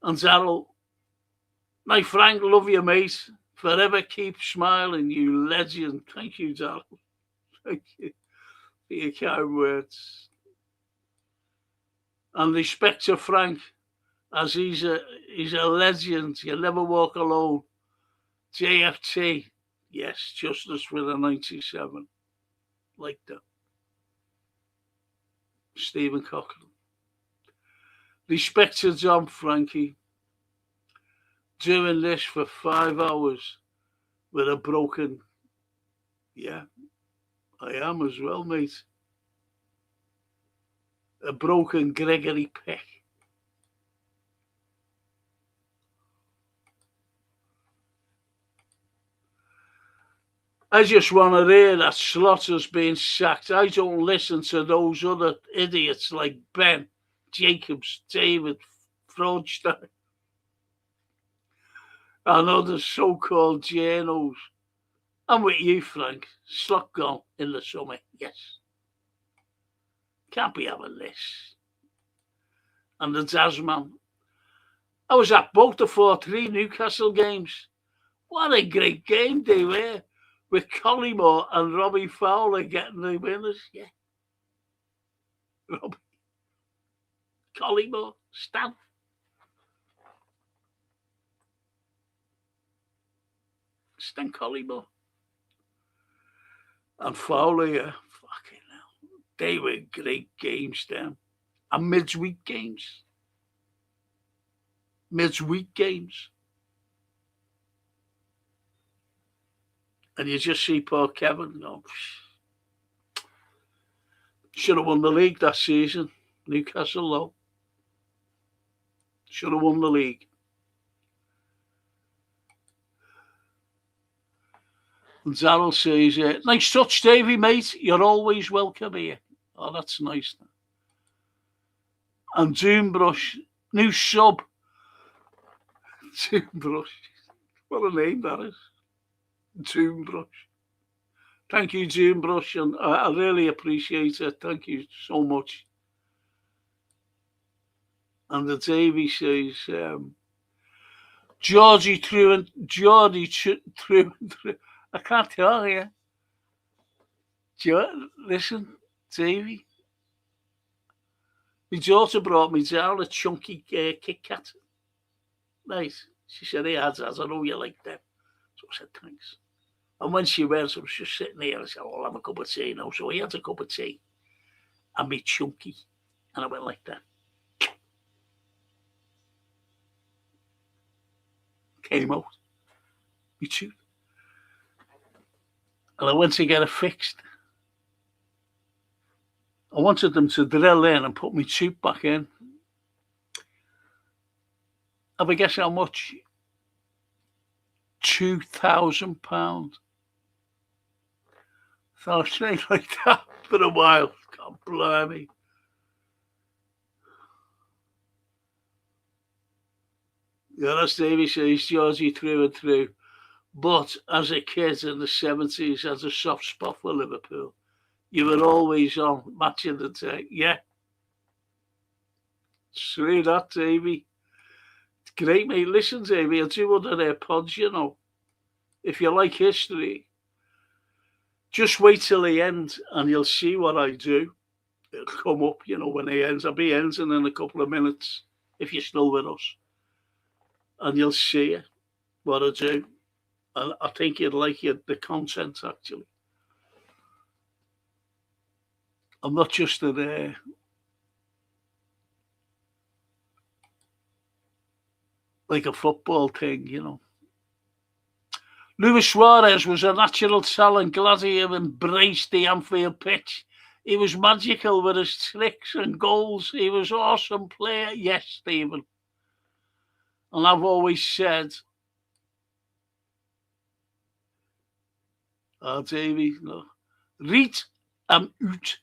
And Darryl, my Frank, love you, mate. Forever keep smiling, you legend. Thank you, Darryl. Thank you for your kind words. And respect to Frank, as he's a legend. You'll never walk alone. JFT, yes, justice for the 97. Like that. Stephen Cochran. Respect to John Frankie. Doing this for 5 hours with a broken... Yeah, I am as well, mate. A broken Gregory Peck. I just want to hear that Slaughter's being sacked. I don't listen to those other idiots like Ben, Jacobs, David, Fraudstein, and other so-called journos. I'm with you, Frank. Slot gone in the summer, yes. Can't be having this. And the Tasman. I was at both the 4-3 Newcastle games. What a great game they were. With Collymore and Robbie Fowler getting the winners, yeah. Robbie. Collymore, Stan. Stan Collymore. And Fowler, yeah. Fucking hell. They were great games then. And midweek games. Midweek games. And you just see poor Kevin go, should have won the league that season. Newcastle, though. Should have won the league. And Darryl says, nice touch, Davey, mate. You're always welcome here. Oh, that's nice. And Doombrush, new sub. Doombrush. What a name that is. Doombrush. Thank you, Doombrush, and I really appreciate it. Thank you so much. And the Davey says, Geordie through and through. I can't tell you. Listen, Davey. My daughter brought me down a chunky Kit Kat. Nice. She said, "Hey, I know you like them." So I said, "Thanks." And when she went, I was just sitting there. I said, "I'll have a cup of tea now." So he had a cup of tea and me chunky. And I went like that. Came out. Me tooth. And I went to get it fixed. I wanted them to drill in and put my tooth back in. Have a guess how much? £2,000. So I stayed like that for a while. God blimey. Yeah, that's Davey says, Georgie through and through. But as a kid in the 70s, had a soft spot for Liverpool. You were always on match of the day. Yeah. True that, Davey. It's great, mate. Listen, Davey, I'll do one of their pods, you know. If you like history, just wait till the end and you'll see what I do. It'll come up, you know, when it ends. I'll be ending in a couple of minutes, if you're still with us. And you'll see what I do. And I think you'd like the content, actually. I'm not just like a football thing, you know. Luis Suarez was a natural talent. Glad he embraced the Anfield pitch. He was magical with his tricks and goals. He was an awesome player. Yes, Stephen. And I've always said, Davey, no. Reet and Oot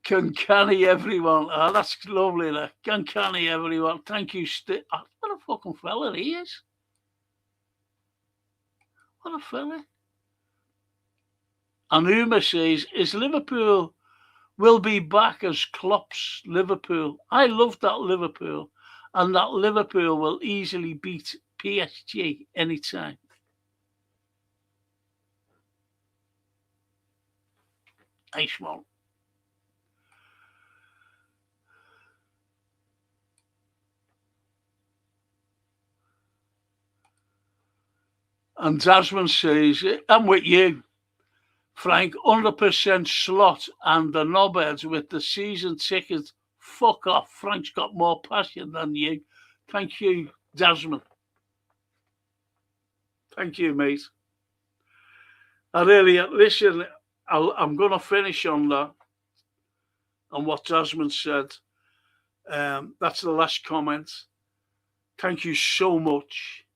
can carry everyone. Oh, that's lovely, that. Can carry everyone. Thank you, Steve. Oh, what a fucking fella he is. What a fella. And Uma says, is Liverpool will be back as Klopp's Liverpool. I love that Liverpool. And that Liverpool will easily beat PSG anytime. Nice one. And Jasmine says, I'm with you, Frank, 100% slot and the knobheads with the season ticket. Fuck off. Frank's got more passion than you. Thank you, Jasmine. Thank you, mate. I really, listen, I'm going to finish on that, on what Jasmine said. That's the last comment. Thank you so much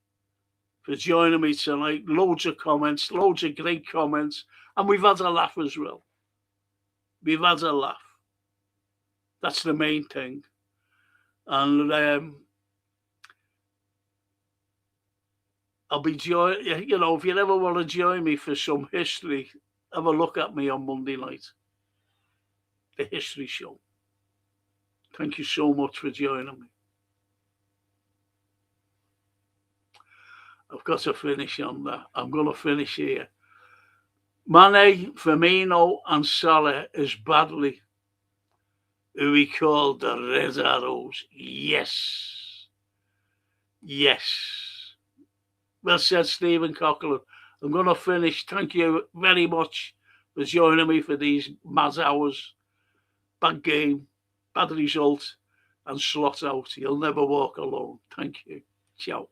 for joining me tonight. Loads of comments, loads of great comments. And we've had a laugh as well. We've had a laugh. That's the main thing. And I'll be you know, if you ever want to join me for some history, have a look at me on Monday night. The history show. Thank you so much for joining me. I've got to finish on that. I'm going to finish here. Mane, Firmino and Salah is badly who we call the Red Arrows. Yes. Yes. Well said, Stephen Coughlin. I'm going to finish. Thank you very much for joining me for these mad hours. Bad game, bad result, and slot out. You'll never walk alone. Thank you. Ciao.